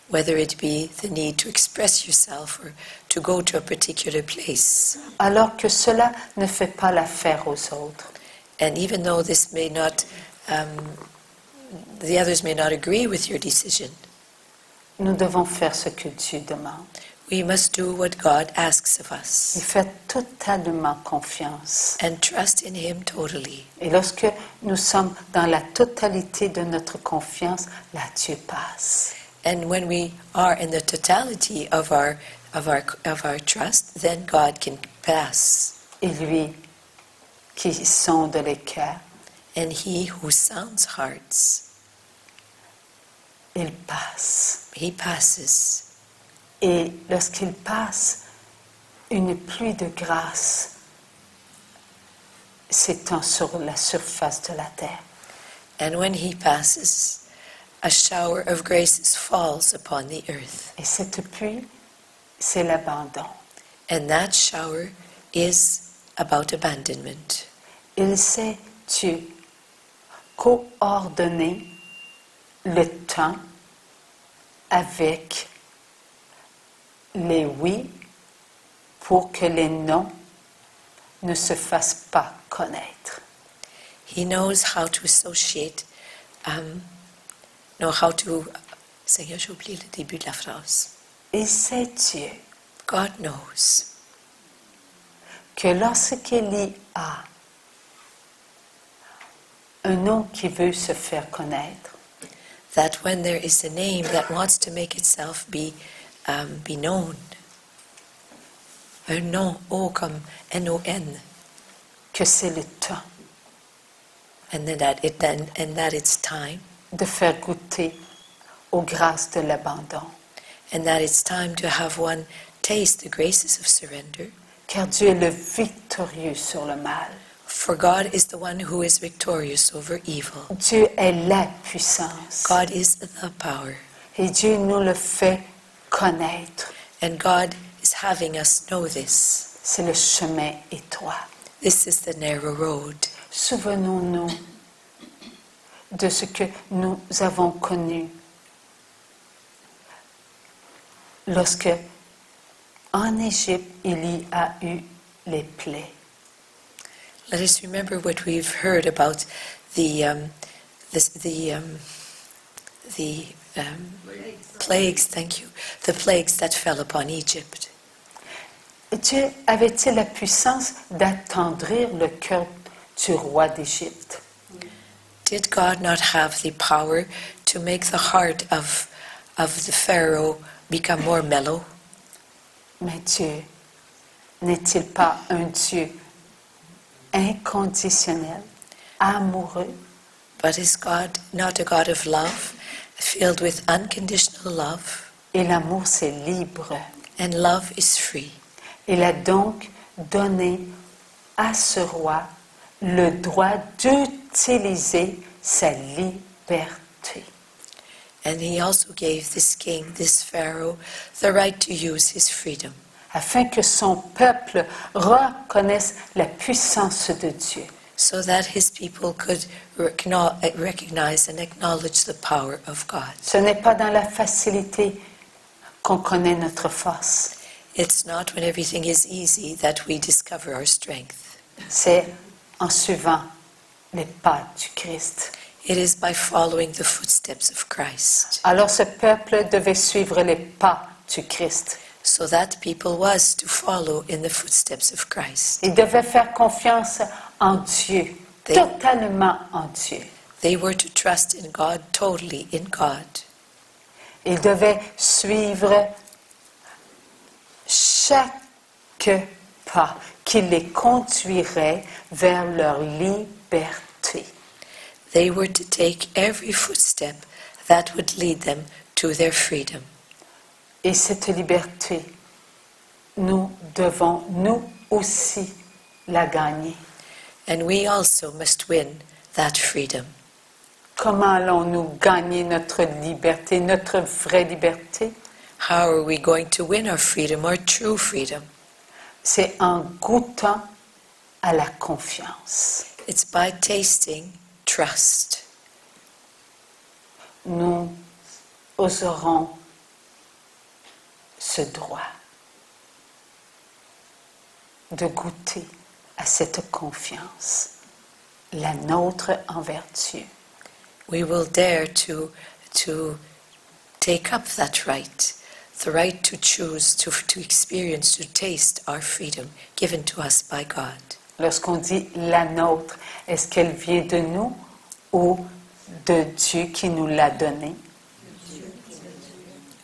B: whether it be the need to express yourself or to go to a particular place.
A: alors que cela ne fait pas l'affaire aux autres.
B: And even though this may not, the others may not agree with your decision,
A: Nous devons faire ce que Dieu demande.
B: we must do what God asks of
A: Il
B: us
A: fait totalement confiance.
B: and trust in Him totally.
A: Et lorsque nous sommes dans la totalité de notre confiance, là Dieu passe.
B: And when we are in the totality of our trust, then God can pass.
A: Et lui qui sonde les cœurs,
B: And He who sounds hearts,
A: il passe.
B: He passes.
A: Et lorsqu'il passe, une pluie de grâce s'étend sur la surface de la terre.
B: And when He passes, a shower of graces falls upon the earth.
A: Et cette pluie, c'est l'abandon.
B: And that shower is about abandonment.
A: Il sait, Dieu, coordonner le temps avec les oui pour que les non ne se fassent pas connaître.
B: He knows how to associate, Seigneur, j'ai oublié le début de la phrase.
A: Et c'est Dieu
B: God knows
A: que lorsqu'il y a un nom qui veut se faire connaître,
B: that when there is a name that wants to make itself be known, un nom, O comme N-O-N,
A: que c'est le temps
B: and that it's time,
A: de faire goûter aux grâces de l'abandon.
B: and that it's time to have one taste the graces of surrender.
A: Car Dieu est le victorieux sur le mal.
B: For God is the one who is victorious over evil.
A: Dieu est la puissance.
B: God is the power.
A: Et Dieu nous le fait connaître.
B: And God is having us know this.
A: C'est le chemin étroit.
B: This is the narrow road.
A: Souvenons-nous de ce que nous avons connu lorsque, en Égypte, il y a eu les plaies.
B: Let us remember what we've heard about the plagues. Thank you. The plagues that fell upon Egypt.
A: Dieu avait-il la puissance d'attendrir le cœur du roi d'Égypte?
B: Did God not have the power to make the heart of the Pharaoh become more mellow?
A: Mais Dieu n'est-il pas un Dieu inconditionnel, amoureux?
B: But is God not a God of love, filled with unconditional love?
A: Et l'amour, c'est libre.
B: And love is free.
A: Il a donc donné à ce roi le droit d'utiliser sa liberté.
B: And he also gave this king, this Pharaoh, the right to use his freedom,
A: Afin que son peuple reconnaisse la puissance de Dieu.
B: so that his people could recognize and acknowledge the power of God.
A: Ce n'est pas dans la facilité qu'on connaît notre force.
B: It's not when everything is easy that we discover our strength.
A: C'est en suivant les pas du Christ.
B: It is by following the footsteps of Christ.
A: Alors ce peuple devait suivre les pas du Christ.
B: So that people was to follow in the footsteps of Christ.
A: Il devait faire confiance en Dieu,
B: They-
A: totalement en Dieu.
B: They were to trust in God, totally in God.
A: Il devait suivre chaque pas qui les conduirait vers leur liberté.
B: They were to take every footstep that would lead them to their freedom.
A: Et cette liberté, nous devons nous aussi la gagner.
B: And we also must win that freedom.
A: Comment allons-nous gagner notre liberté, notre vraie liberté?
B: How are we going to win our freedom, our true freedom?
A: C'est en goûtant à la confiance.
B: It's by tasting trust.
A: Nous oserons ce droit de goûter à cette confiance, la nôtre envers Dieu.
B: We will dare to take up that right, the right to choose, to experience, to taste our freedom given to us by God.
A: Lorsqu'on dit la nôtre, est-ce qu'elle vient de nous ou de Dieu qui nous l'a donnée?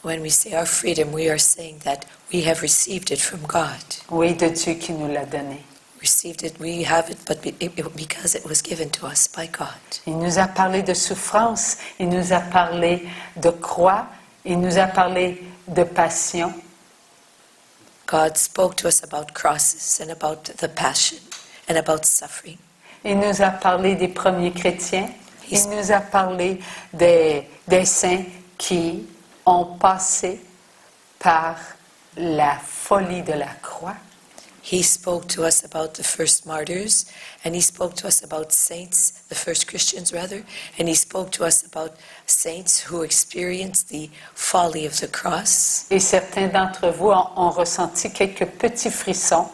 B: When we say our freedom, we are saying that we have received it from God.
A: Oui, de Dieu qui nous l'a donnée.
B: Received it, we have it, but because it was given to us by God.
A: Il nous a parlé de souffrance, il nous a parlé de croix, il nous a parlé de passion.
B: God spoke to us about crosses and about the passion and about suffering.
A: Il nous a parlé des premiers chrétiens. Il nous a parlé des saints qui ont passé par la folie de la croix.
B: He spoke to us about the first martyrs, and he spoke to us about saints, the first Christians rather, and he spoke to us about saints who experienced the folly of the cross.
A: Et certains d'entre vous ont ressenti quelques petits frissons.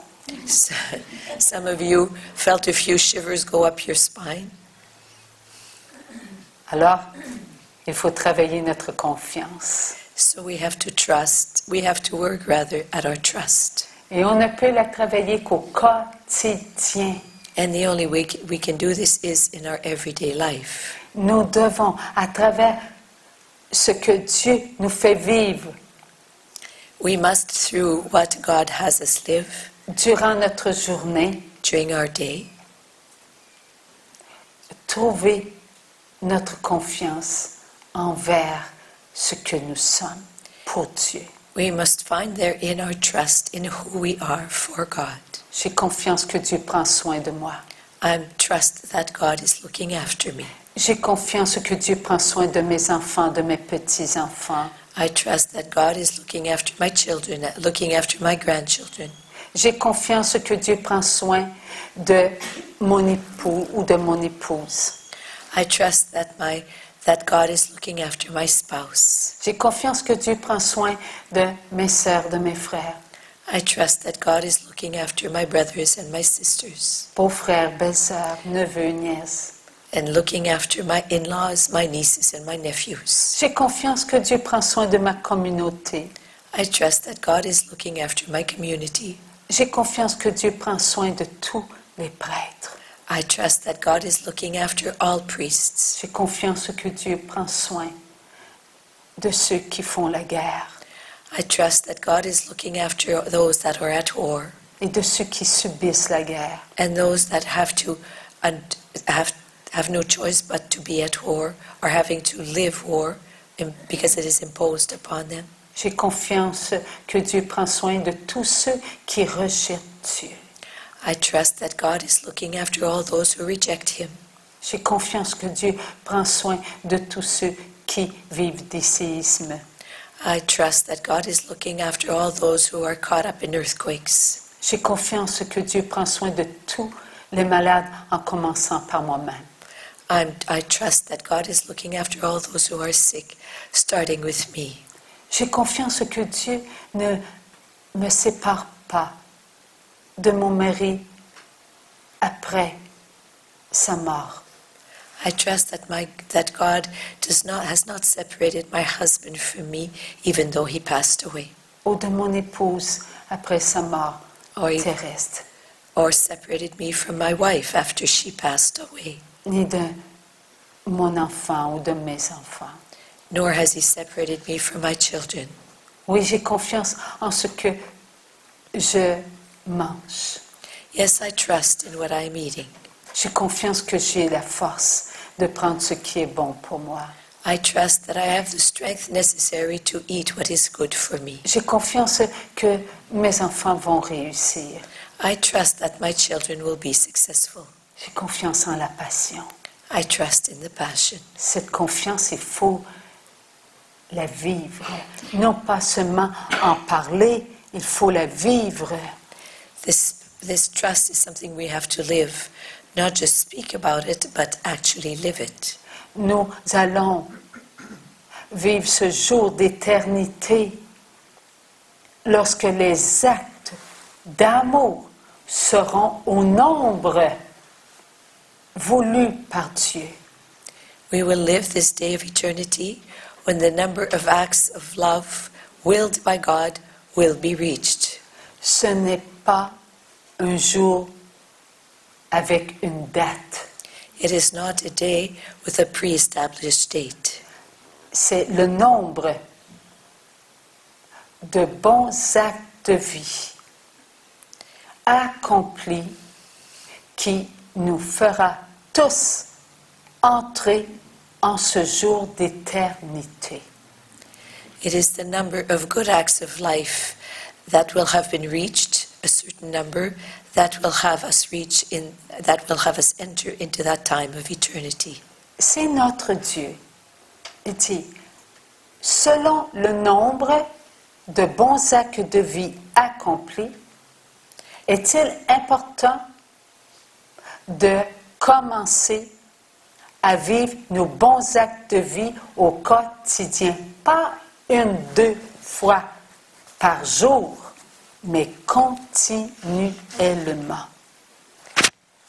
B: Some of you felt a few shivers go up your spine.
A: Alors, il faut travailler notre confiance.
B: So we have to trust, we have to work rather at our trust.
A: Et on ne peut la travailler qu'au quotidien.
B: And the only way we can do this is in our everyday life.
A: Nous devons, à travers ce que Dieu nous fait vivre,
B: We must, through what God has us live,
A: durant notre journée,
B: during our day,
A: trouver notre confiance envers ce que nous sommes pour Dieu.
B: we must find therein our trust in who we are for God.
A: J'ai confiance que Dieu prend soin de moi.
B: I trust that God is looking after me.
A: J'ai confiance que Dieu prend soin de mes enfants, de mes petits-enfants.
B: I trust that God is looking after my children, looking after my grandchildren.
A: J'ai confiance que Dieu prend soin de mon époux ou de mon épouse.
B: I trust that God is looking after my spouse.
A: J'ai confiance que Dieu prend soin de mes sœurs, de mes frères.
B: I trust that God is looking after my brothers and my sisters,
A: Beaux-frères, belles-sœurs, neveux, nièces.
B: and looking after my in-laws, my nieces, and my nephews.
A: J'ai confiance que Dieu prend soin de ma communauté.
B: I trust that God is looking after my community.
A: J'ai confiance que Dieu prend soin de tous les prêtres.
B: I trust that God is looking after all priests.
A: J'ai confiance que Dieu prend soin de ceux qui font la guerre
B: I trust that God is looking after those that are at war
A: et de ceux qui subissent la guerre.
B: and those that have to and have no choice but to be at war or having to live war because it is imposed upon them.
A: J'ai confiance que Dieu prend soin de tous ceux qui rejettent Dieu.
B: I trust that God is looking after all those who reject Him.
A: J'ai confiance que Dieu prend soin de tous ceux qui vivent des séismes.
B: I trust that God is looking after all those who are caught up in earthquakes.
A: J'ai confiance que Dieu prend soin de tous les malades en commençant par moi-même.
B: I trust that God is looking after all those who are sick, starting with me.
A: J'ai confiance que Dieu ne me sépare pas de mon mari après sa mort.
B: I trust that God has not separated my husband from me, even though he passed away,
A: Ou de mon épouse après sa mort
B: or
A: terrestre.
B: separated me from my wife after she passed away.
A: Ni de mon enfant ou de mes enfants.
B: Nor has he separated me from my children.
A: Oui, j'ai confiance en ce que je mange.
B: Yes, I trust in what I am eating.
A: J'ai confiance que j'ai la force de prendre ce qui est bon pour moi.
B: I trust that I have the strength necessary to eat what is good for me.
A: J'ai confiance que mes enfants vont réussir.
B: I trust that my children will be successful.
A: J'ai confiance en la passion.
B: I trust in the passion.
A: Cette confiance, il faut la vivre. Non pas seulement en parler, il faut la vivre.
B: This trust is something we have to live, not just speak about it, but actually live it.
A: Nous allons vivre ce jour d'éternité lorsque les actes d'amour seront au nombre voulu par Dieu.
B: We will live this day of eternity when the number of acts of love willed by God will be reached.
A: Ce n'est pas un jour avec une date.
B: It is not a day with a pre-established date.
A: C'est le nombre de bons actes de vie accomplis qui nous fera tous entrer en ce jour d'éternité.
B: It is the number of good acts of life that will have been reached, a certain number, that will have us enter into that time of eternity.
A: C'est notre Dieu. Il dit, selon le nombre de bons actes de vie accomplis, est-il important de commencer à vivre nos bons actes de vie au quotidien, pas 1-2 fois par jour, mais continuellement.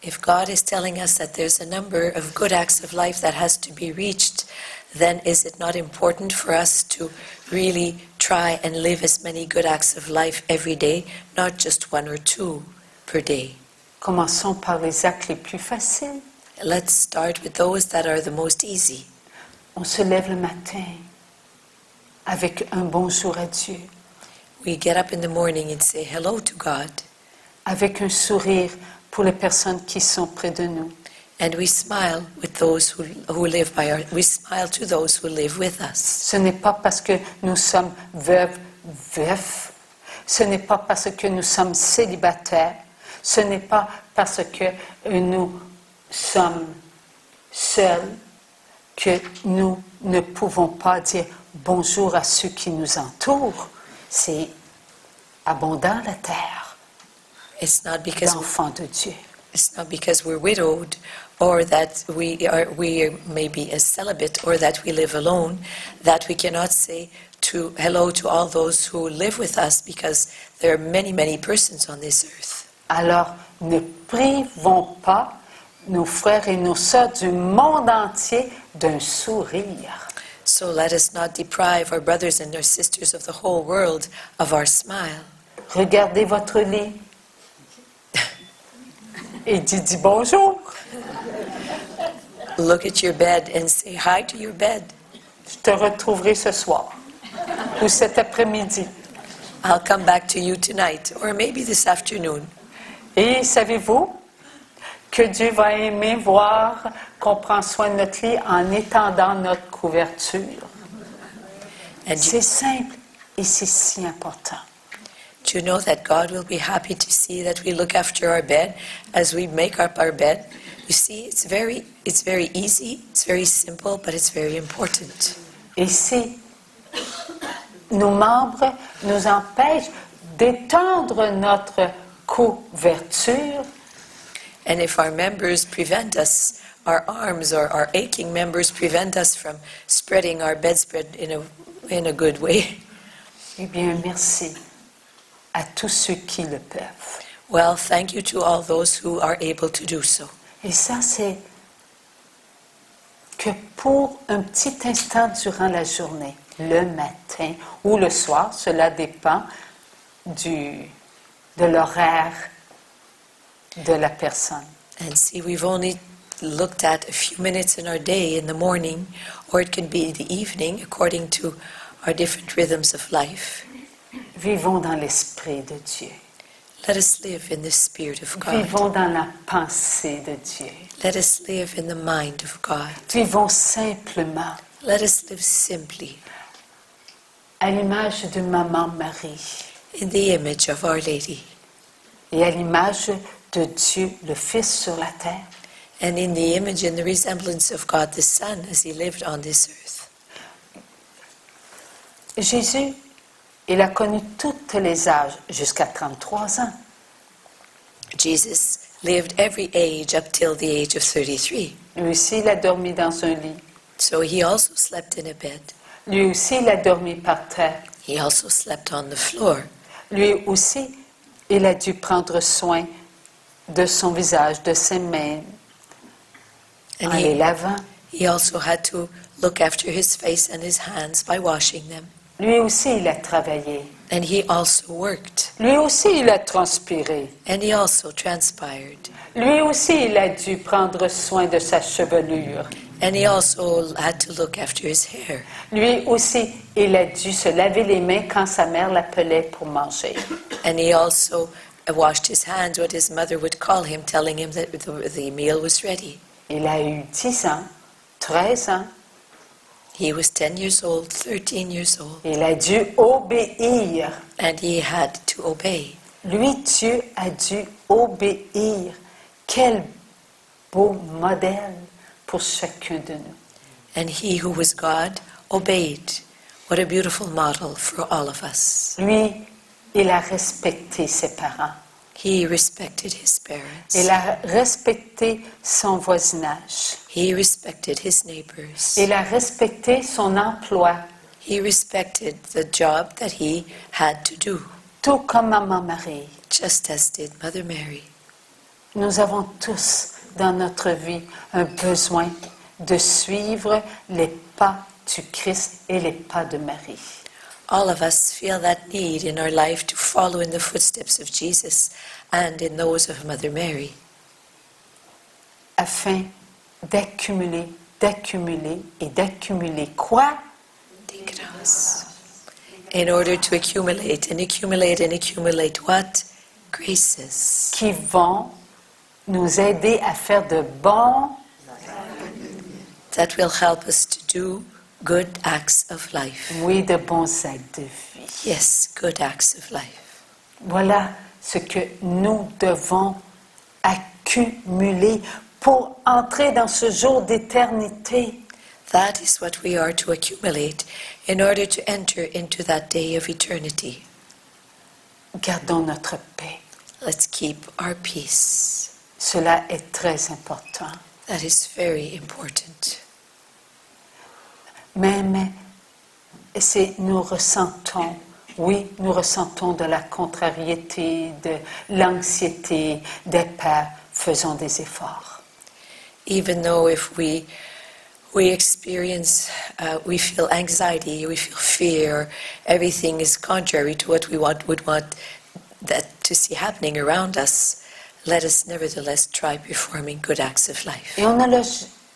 B: If God is telling us that there's a number of good acts of life that has to be reached, then is it not important for us to really try and live as many good acts of life every day, not just 1 or 2 per day?
A: Commençons par les actes les plus faciles.
B: Let's start with those that are the most easy.
A: On se lève le matin avec un bonjour à Dieu,
B: We get up in the morning and say hello to God,
A: avec un sourire pour les personnes qui sont près de nous.
B: and we smile with those who live by our. We smile to those who live with us.
A: Ce n'est pas parce que nous sommes veufs, ce n'est pas parce que nous sommes célibataires, ce n'est pas parce que nous sommes seuls que nous ne pouvons pas dire bonjour à ceux qui nous entourent. C'est abondant la terre d'enfants de Dieu.
B: It's not because we're widowed, or that we are maybe a celibate, or that we live alone, that we cannot say hello to all those who live with us, because there are many, many persons on this earth.
A: Alors, ne privons pas nos frères et nos sœurs du monde entier d'un sourire.
B: So let us not deprive our brothers and our sisters of the whole world of our smile.
A: Regardez votre lit et dis bonjour.
B: Look at your bed and say hi to your bed.
A: Je te retrouverai ce soir ou cet après-midi.
B: I'll come back to you tonight, or maybe this afternoon.
A: Et savez-vous que Dieu va aimer voir qu'on prend soin de notre lit en étendant notre couverture. C'est simple et c'est si important.
B: Do you know that God will be happy to see that we look after our bed as we make up our bed? You see, it's very easy, it's very simple, but it's very important.
A: Et si nos membres nous empêchent d'étendre notre couverture,
B: and if our members prevent us, our arms or our aching members prevent us from spreading our bedspread in a good way,
A: eh bien, merci à tous ceux qui le peuvent.
B: well, thank you to all those who are able to do so.
A: Et ça, c'est que pour un petit instant durant la journée, le matin ou le soir, cela dépend de l'horaire de la personne.
B: And see, we've only looked at a few minutes in our day in the morning, or it can be in the evening, according to our different rhythms of life.
A: Vivons dans l'esprit de Dieu.
B: Let us live in the Spirit of God.
A: Vivons dans la pensée de Dieu.
B: Let us live in the mind of God.
A: Vivons simplement
B: Let us live simply
A: à l'image de Maman Marie
B: in the image of Our Lady
A: et à l'image de Dieu le Fils sur la terre.
B: and in the image and the resemblance of God the Son as He lived on this earth.
A: Jésus, il a connu tous les âges jusqu'à 33 ans.
B: Jesus lived every age up till the age of 33.
A: Lui aussi, il a dormi dans un lit.
B: So He also slept in a bed.
A: Lui aussi, il a dormi par terre.
B: He also slept on the floor.
A: Lui aussi, il a dû prendre soin de son visage, de ses mains,
B: And
A: en les lavant.
B: he also had to look after his face and his hands by washing them.
A: Lui aussi, il a travaillé.
B: And he also worked.
A: Lui aussi, il a transpiré.
B: And he also transpired.
A: Lui aussi, il a dû prendre soin de sa chevelure.
B: And he also had to look after his hair.
A: Lui aussi, il a dû se laver les mains quand sa mère l'appelait pour manger.
B: And he also washed his hands when his mother would call him, telling him that the meal was ready.
A: Il a eu 10 ans, 13 ans.
B: He was 10 years old, 13 years old.
A: Il a dû obéir.
B: And he had to obey.
A: Lui, Dieu a dû obéir. Quel beau modèle pour chacun de nous.
B: And he who was God obeyed. What a beautiful model for all of us.
A: Lui, il a respecté ses parents.
B: He respected his parents.
A: Il a respecté son voisinage.
B: He respected his neighbors.
A: Il a respecté son emploi,
B: He respected the job that he had to do,
A: tout comme Maman Marie.
B: just as did Mother Mary.
A: Nous avons tous dans notre vie un besoin de suivre les pas du Christ et les pas de Marie.
B: All of us feel that need in our life to follow in the footsteps of Jesus and in those of Mother Mary,
A: Afin d'accumuler, d'accumuler et d'accumuler quoi?
B: des grâces. In order to accumulate and accumulate and accumulate what? Graces.
A: Qui vont nous aider à faire de bons
B: That will help us to do good acts of life.
A: oui, de bons actes de vie.
B: Yes, good acts of life.
A: Voilà ce que nous devons accumuler pour entrer dans ce jour d'éternité.
B: That is what we are to accumulate in order to enter into that day of eternity.
A: Gardons notre paix.
B: Let's keep our peace.
A: Cela est très important.
B: That is very important.
A: Même si nous ressentons, oui, nous ressentons de la contrariété, de l'anxiété, des peurs, faisons des efforts.
B: Even though if we experience, we feel anxiety, we feel fear, everything is contrary to what we would want that to see happening around us, let us nevertheless try performing good acts of life.
A: Et on ne le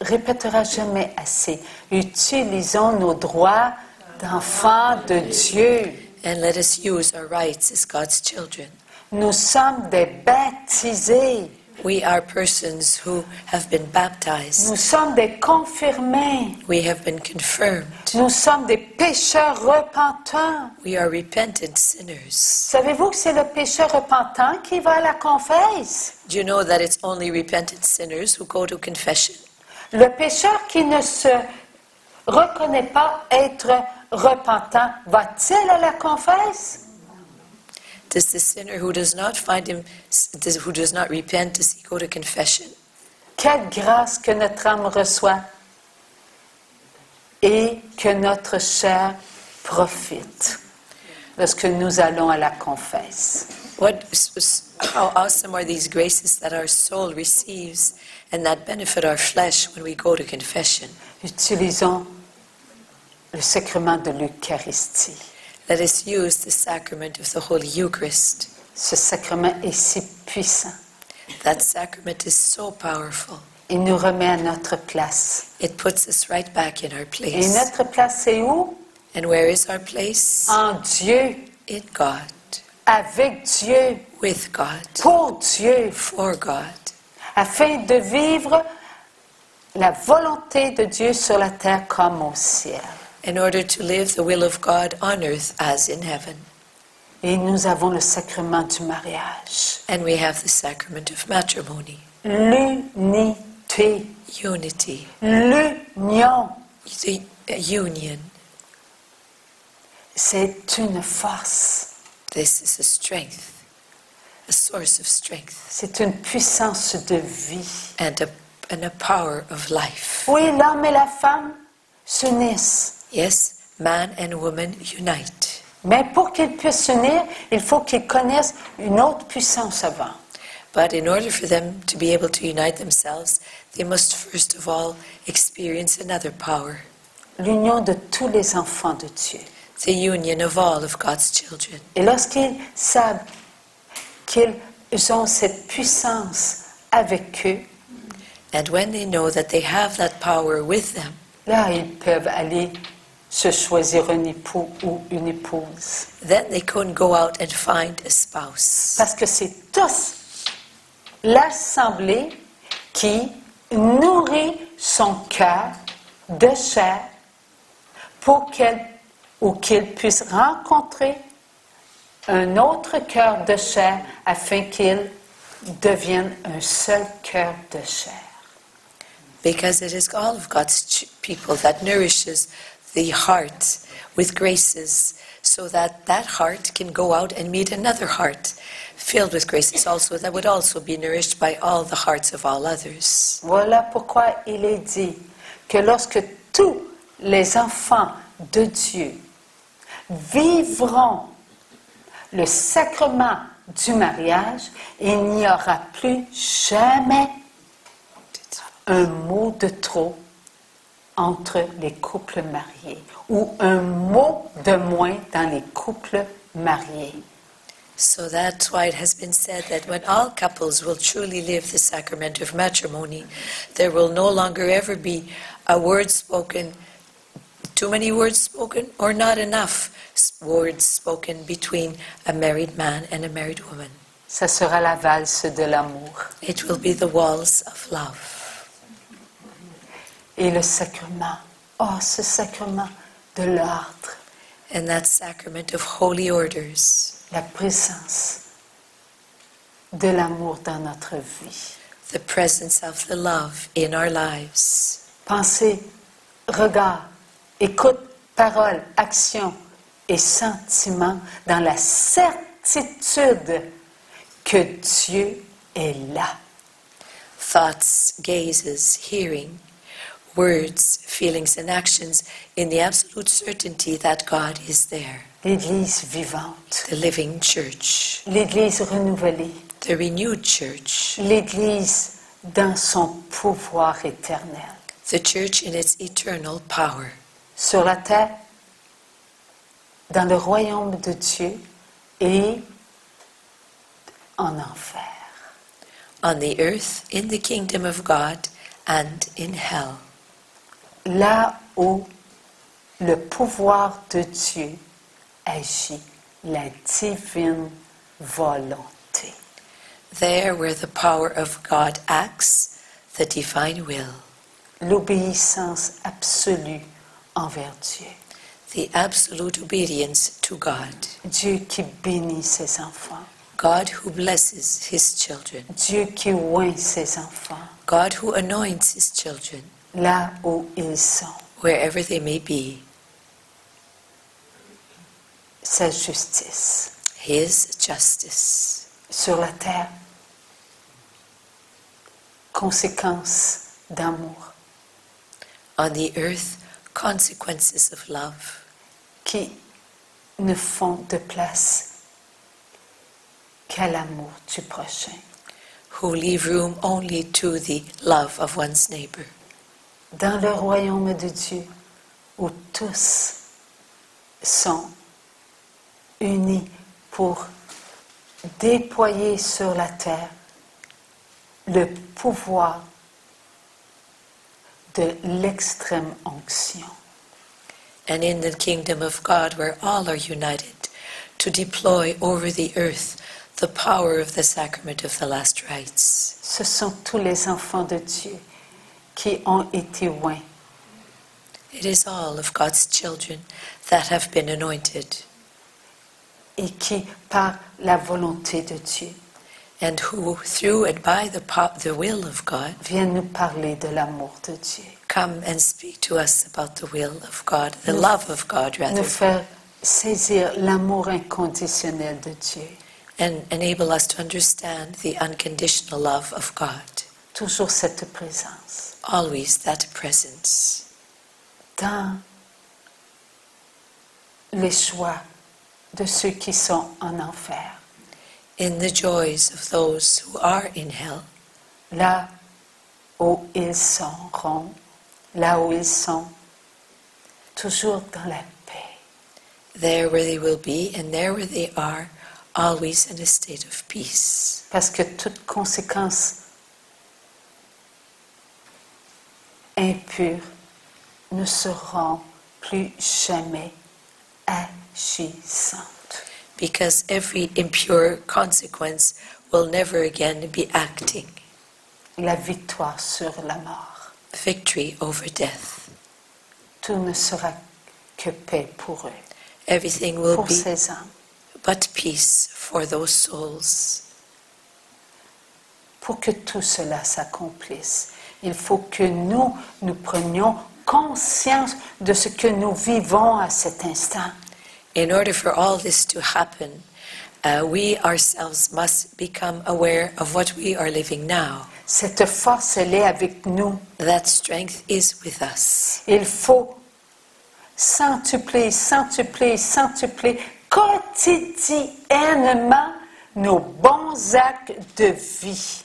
A: répétera jamais assez. Utilisons nos droits d'enfants de Dieu.
B: And let us use our rights as God's children.
A: Nous sommes des baptisés.
B: We are persons who have been baptized.
A: Nous sommes des confirmés.
B: We have been confirmed.
A: Nous sommes des pécheurs repentants.
B: We are repentant sinners.
A: Savez-vous que c'est le pécheur repentant qui va à la confesse?
B: Do you know that it's only repentant sinners who go to confession?
A: Le pécheur qui ne se reconnaît pas être repentant, va-t-il à la confesse?
B: Does the sinner who does not who does not repent, does he go to confession?
A: Quelle grâce que notre âme reçoit et que notre chair profite lorsque nous allons à la confesse.
B: How awesome are these graces that our soul receives and that benefit our flesh when we go to confession.
A: Utilisons le sacrement de l'Eucharistie.
B: Let us use the sacrament of the Holy Eucharist.
A: Ce sacrement est si puissant.
B: That sacrament is so powerful.
A: Il nous remet à notre place.
B: It puts us right back in our
A: Et
B: place.
A: notre place, c'est où?
B: And where is our place?
A: En Dieu,
B: In God,
A: avec Dieu,
B: with God,
A: pour Dieu,
B: for God,
A: afin de vivre la volonté de Dieu sur la terre comme au ciel.
B: in order to live the will of God on earth as in heaven.
A: Et nous avons le sacrement du mariage.
B: And we have the sacrament of matrimony,
A: L'unité,
B: unity,
A: l'union,
B: the union.
A: c'est une force,
B: This is a strength, a source of strength,
A: c'est une puissance de vie.
B: and a power of life.
A: Oui, l'homme et la femme s'unissent.
B: Yes, man and woman unite.
A: Mais pour qu'ils puissent s'unir, il faut qu'ils connaissent une autre puissance avant.
B: But in order for them to be able to unite themselves, they must first of all experience another power.
A: L'union de tous les enfants de Dieu.
B: The union of all of God's children.
A: Et lorsqu'ils savent qu'ils ont cette puissance avec eux,
B: And when they know that they have that power with them,
A: là, ils peuvent aller se choisir un époux ou une épouse.
B: then they can go out and find a spouse.
A: Parce que c'est tous l'assemblée qui nourrit son cœur de chair pour qu'il puisse rencontrer un autre cœur de chair afin qu'il devienne un seul cœur de chair.
B: Because it is all of God's people that nourishes the heart with graces, so that that heart can go out and meet another heart filled with graces also, that would also be nourished by all the hearts of all others.
A: Voilà pourquoi il est dit que lorsque tous les enfants de Dieu vivront le sacrement du mariage, il n'y aura plus jamais un mot de trop entre les couples mariés ou un mot de moins dans les couples mariés.
B: So that's why it has been said that when all couples will truly live the sacrament of matrimony, there will no longer ever be a word spoken, too many words spoken, or not enough words spoken between a married man and a married woman.
A: Ça sera la valse de l'amour.
B: It will be the waltz of love.
A: Et le sacrement, oh, ce sacrement de l'ordre,
B: And that sacrament of holy orders,
A: la présence de l'amour dans notre vie.
B: the presence of the love in our lives.
A: Pensée, regard, écoute, parole, action et sentiment dans la certitude que Dieu est là.
B: Thoughts, gazes, hearing, words, feelings, and actions in the absolute certainty that God is there.
A: L'Église vivante,
B: The living church,
A: l'Église renouvelée,
B: the renewed church,
A: l'Église dans son pouvoir éternel.
B: the church in its eternal power,
A: Sur la terre, dans le royaume de Dieu et en enfer.
B: on the earth, in the kingdom of God, and in hell.
A: Là où le pouvoir de Dieu agit, la divine volonté.
B: There where the power of God acts, the divine will,
A: L'obéissance absolue envers Dieu.
B: the absolute obedience to God,
A: Dieu qui bénit ses enfants.
B: God who blesses his children,
A: Dieu qui oint ses enfants
B: God who anoints his children,
A: là où ils sont.
B: wherever they may be,
A: Sa justice
B: his justice.
A: sur la terre. Conséquence d'amour
B: On the earth, consequences of love,
A: qui ne font de place qu'à l'amour du prochain.
B: who leave room only to the love of one's neighbor.
A: Dans le royaume de Dieu, où tous sont unis pour déployer sur la terre le pouvoir de l'extrême onction.
B: And in the kingdom of God, where all are united, to deploy over the earth the power of the sacrament of the last rites.
A: Ce sont tous les enfants de Dieu qui ont été oints.
B: It is all of God's children that have been anointed,
A: Et qui, par la volonté de Dieu,
B: and who, through and by the will of God,
A: viennent nous parler de l'amour de Dieu.
B: come and speak to us about the will of God, the love of God, rather,
A: Nous faire saisir l'amour inconditionnel de Dieu.
B: and enable us to understand the unconditional love of God.
A: Toujours cette présence.
B: Always that presence
A: Dans les choix de ceux qui sont en enfer.
B: In the joys of those who are in hell.
A: Là où ils seront, là où ils sont, toujours dans la paix.
B: There where they will be and there where they are, always in a state of peace.
A: Parce que toute conséquence impure ne seront plus jamais agissantes.
B: Because every impure consequence will never again be acting.
A: La victoire sur la mort.
B: Victory over death.
A: Tout ne sera que paix pour eux,
B: Everything will
A: pour
B: be
A: ces âmes.
B: but peace for those souls.
A: Pour que tout cela s'accomplisse, il faut que nous prenions conscience de ce que nous vivons à cet instant.
B: In order for all this to happen, we ourselves must become aware of what we are living now.
A: Cette force, elle est avec nous.
B: That strength is with us.
A: Il faut centupler quotidiennement nos bons actes de vie.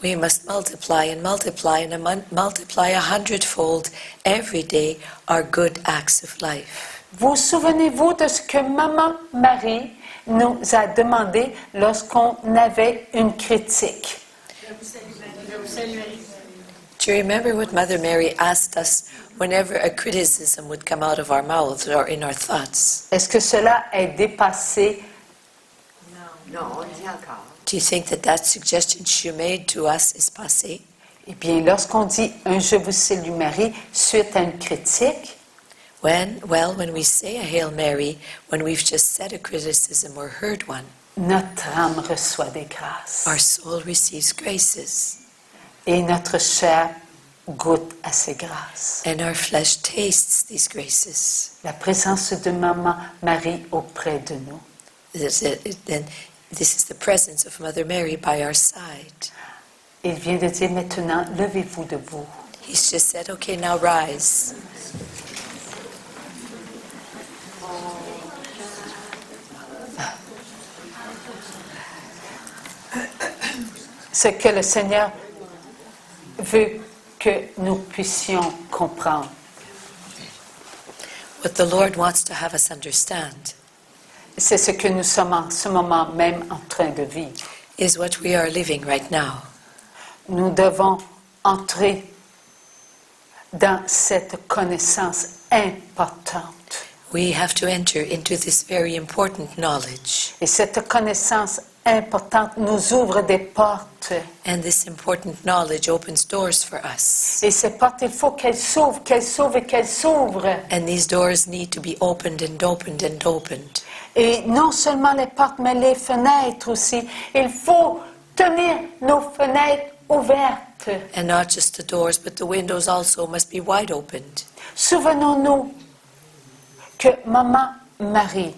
B: We must multiply and multiply and multiply 100-fold every day our good acts of life.
A: Vous souvenez-vous de ce que Maman Marie nous a demandé lorsqu'on avait une critique?
B: Do you remember what Mother Mary asked us whenever a criticism would come out of our mouths or in our thoughts?
A: Est-ce que cela est dépassé?
C: Non, on dit encore.
B: Do you think that suggestion she made to us is passé?
A: Eh bien, lorsqu'on dit un Je vous salue Marie suite à une critique,
B: When we say a Hail Mary, when we've just said a criticism or heard one,
A: notre âme reçoit des grâces
B: our soul receives graces
A: et notre chair goûte à ces grâces.
B: and our flesh tastes these graces.
A: La présence de Maman Marie auprès de nous.
B: Then this is the presence of Mother Mary by our side.
A: Il vient de dire maintenant, levez-vous debout.
B: He's just said, okay, now rise.
A: Ce que le Seigneur veut que nous puissions comprendre.
B: What the Lord wants to have us understand
A: C'est ce que nous sommes en ce moment même en train de vivre.
B: is what we are living right now.
A: Nous devons entrer dans cette connaissance importante.
B: We have to enter into this very important knowledge.
A: Et cette connaissance importante nous ouvre des portes.
B: And this important knowledge opens doors for us.
A: Et ces portes, il faut qu'elles s'ouvrent, qu'elles s'ouvrent et qu'elles s'ouvrent.
B: And these doors need to be opened and opened and opened.
A: Et non seulement les portes, mais les fenêtres aussi. Il faut tenir nos fenêtres ouvertes.
B: And not just the doors, but the windows also must be wide opened.
A: Souvenons-nous que Maman Marie,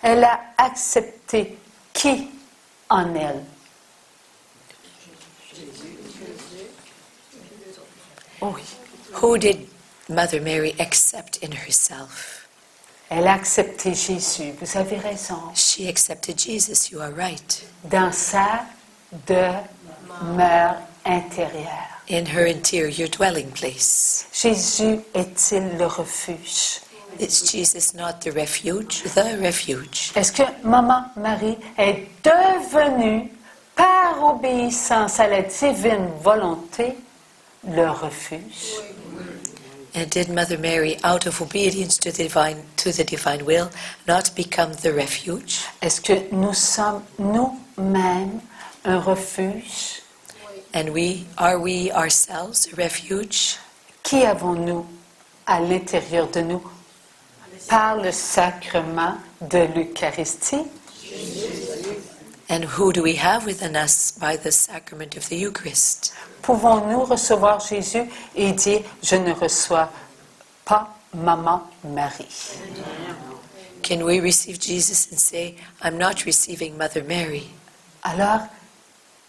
A: elle a accepté qui en elle? Oui.
B: Who did Mother Mary accept in herself?
A: Elle a accepté Jésus, vous avez raison,
B: She accepted Jesus, you are right,
A: dans sa demeure intérieure.
B: in her interior dwelling place.
A: Jésus est-il le refuge?
B: Is Jesus not the refuge? The refuge.
A: Est-ce que Maman Marie est devenue, par obéissance à la divine volonté, le refuge?
B: And did Mother Mary, out of obedience to the divine will, not become the refuge?
A: Est-ce que nous sommes nous-mêmes un refuge?
B: And are we ourselves a refuge?
A: Qui avons-nous à l'intérieur de nous par le sacrement de l'Eucharistie?
B: And who do we have within us by the sacrament of the Eucharist?
A: Pouvons-nous recevoir Jésus et dire « Je ne reçois pas Maman Marie ».
B: Can we receive Jesus and say, I'm not receiving Mother Mary?
A: Alors,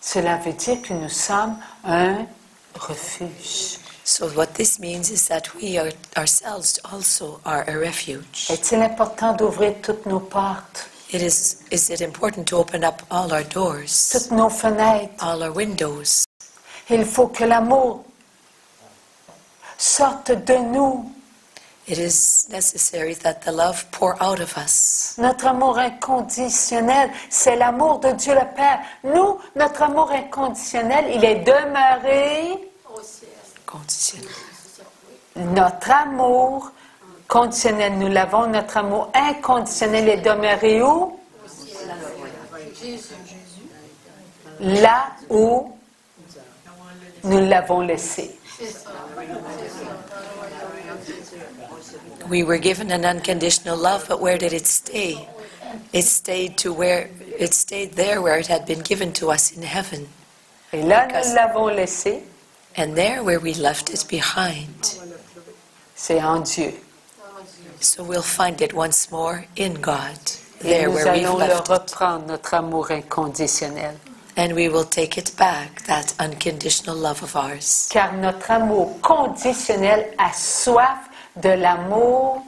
A: cela veut dire que nous sommes un refuge.
B: So what this means is that we are ourselves also are a refuge.
A: Est-il important d'ouvrir toutes nos portes,
B: Is it important to open up all our doors,
A: toutes nos fenêtres?
B: all our windows?
A: Il faut que l'amour sorte de nous.
B: It is necessary that the love pour out of us.
A: Notre amour inconditionnel, c'est l'amour de Dieu le Père. Nous, notre amour inconditionnel, il est demeuré.
B: Conditionnel.
A: Notre amour conditionnel, nous l'avons. Notre amour inconditionnel est demeuré où? Là où nous l'avons laissé.
B: We were given an unconditional love, but where did it stay? It stayed there where it had been given to us in heaven.
A: Et là, nous l'avons laissé.
B: And there where we left it behind.
A: C'est en Dieu.
B: So we'll find it once more in God.
A: Et
B: There
A: nous
B: where we've
A: allons le
B: left it.
A: reprendre, notre amour inconditionnel.
B: And we will take it back, that unconditional love of ours.
A: Car notre amour conditionnel a soif de l'amour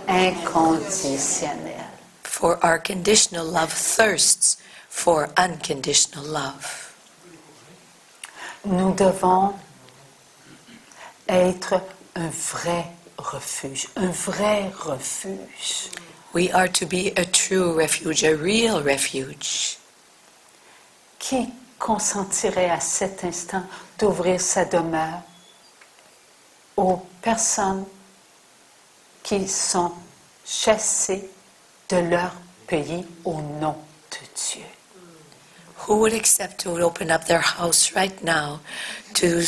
A: inconditionnel.
B: For our conditional love thirsts for unconditional love.
A: Nous devons être un vrai refuge, un vrai refuge.
B: We are to be a true refuge, a real refuge.
A: Qui consentirait à cet instant d'ouvrir sa demeure aux personnes qui sont chassées de leur pays au nom de Dieu?
B: Who would accept to open up their house right now to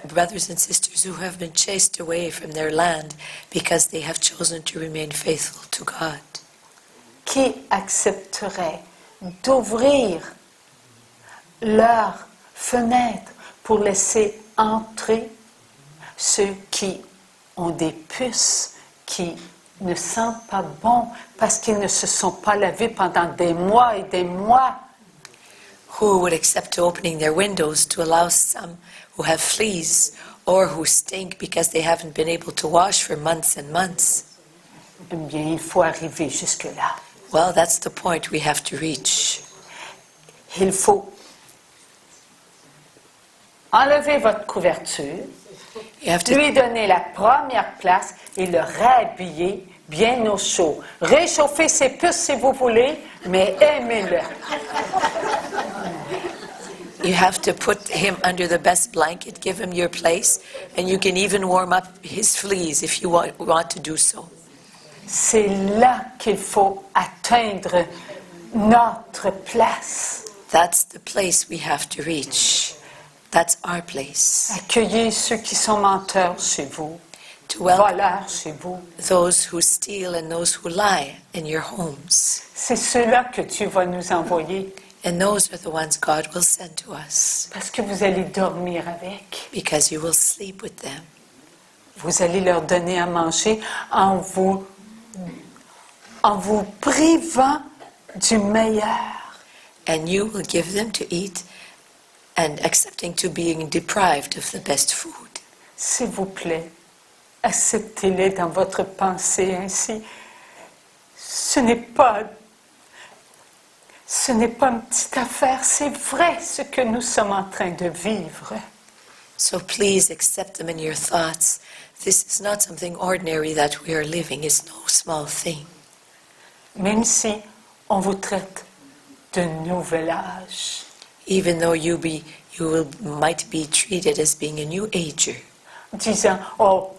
B: brothers and sisters who have been chased away from their land because they have chosen to remain faithful to God?
A: Qui accepterait d'ouvrir leurs fenêtres pour laisser entrer ceux qui ont des puces, qui ne sentent pas bon parce qu'ils ne se sont pas lavés pendant des mois et des mois?
B: Who would accept to opening their windows to allow some who have fleas or who stink because they haven't been able to wash for months and months?
A: Eh bien, il faut arriver jusque-là.
B: Well, that's the point we have to reach.
A: Il faut enlever votre couverture,
B: You have to,
A: lui donner la première place et le rhabiller bien au chaud. Réchauffez ses puces si vous voulez, mais aimez-le.
B: you have to put him under the best blanket, give him your place, and you can even warm up his fleas if you want to do so.
A: C'est là qu'il faut atteindre notre place.
B: That's the place we have to reach. That's our place.
A: Accueillez ceux qui sont menteurs chez vous,
B: To welcome
A: voleurs chez vous.
B: those who steal and those who lie in your homes.
A: C'est ceux-là que Dieu va nous envoyer
B: And those are the ones God will send to us
A: parce que vous allez dormir avec.
B: because you will sleep with them.
A: Vous allez leur donner à manger en vous privant du meilleur.
B: And you will give them to eat and accepting to being deprived of the best food.
A: S'il vous plaît, acceptez-les dans votre pensée ainsi. Ce n'est pas une petite affaire, c'est vrai ce que nous sommes en train de vivre.
B: So please accept them in your thoughts. This is not something ordinary that we are living. It's no small thing.
A: Même si on vous traite de nouvel âge.
B: Even though might be treated as being a new ager.
A: Disant, oh,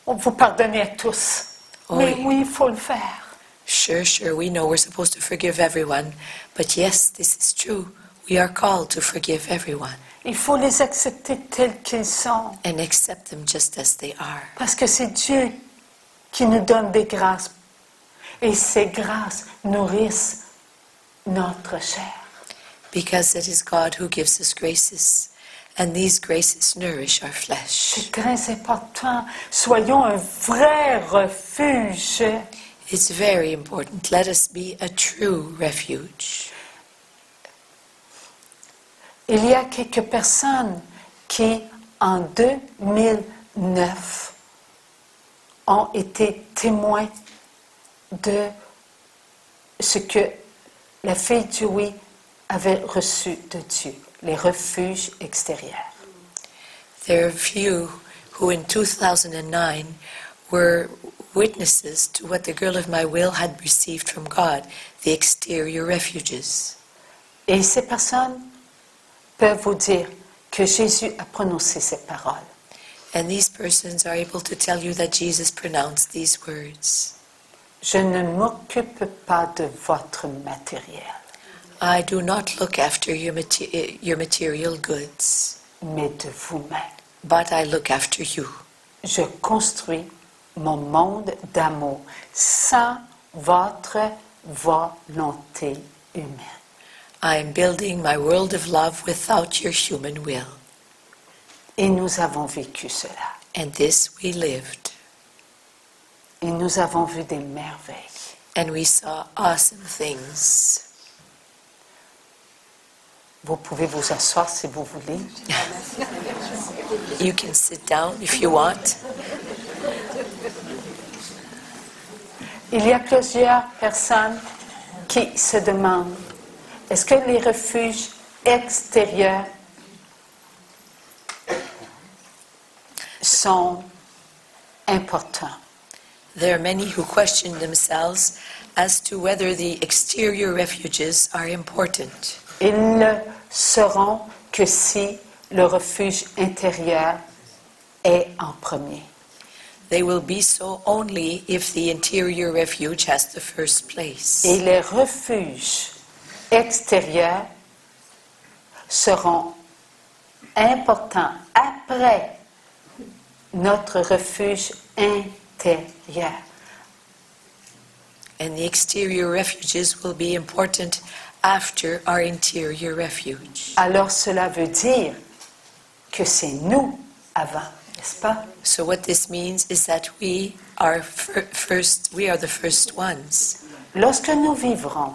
A: on vous pardonne à tous.
B: Oh,
A: Mais
B: oui.
A: oui, il faut le faire.
B: Sure, we know we're supposed to forgive everyone. But yes, this is true. We are called to forgive everyone
A: Il faut les accepter tels qu'ils sont.
B: and accept them just as they are.
A: Parce que c'est Dieu qui nous donne des grâces. Et ces grâces nourrissent notre chair.
B: Because it is God who gives us graces, and these graces nourish our flesh.
A: C'est très important. Soyons un vrai refuge.
B: It's very important. Let us be a true refuge.
A: Il y a quelques personnes qui en 2009 ont été témoins de ce que la fille Joey avait reçu de Dieu, les refuges extérieurs.
B: There are few who in 2009 were witnesses to what the girl of my will had received from God, the exterior refuges.
A: Et ces personnes peuvent vous dire que Jésus a prononcé ces paroles.
B: And these persons are able to tell you that Jesus pronounced these words.
A: Je ne m'occupe pas de votre matériel,
B: I do not look after your material goods,
A: mais de vous-même.
B: but I look after you.
A: Je construis mon monde d'amour sans votre volonté humaine.
B: I am building my world of love without your human will.
A: Et nous avons vécu cela.
B: And this we lived.
A: Et nous avons vu des merveilles.
B: And we saw awesome things.
A: Vous pouvez vous asseoir si vous voulez.
B: You can sit down if you want.
A: Il y a plusieurs personnes qui se demandent, est-ce que les refuges extérieurs sont importants?
B: There are many who question themselves as to whether the exterior refuges are important.
A: Ils ne seront que si le refuge intérieur est en premier.
B: They will be so only if the interior refuge has the first place.
A: Et les refuges extérieurs seront importants après notre refuge intérieur.
B: And the exterior refuges will be important after our interior refuge.
A: Alors cela veut dire que c'est nous avant, n'est-ce pas?
B: So what this means is that we are the first ones.
A: Lorsque nous vivrons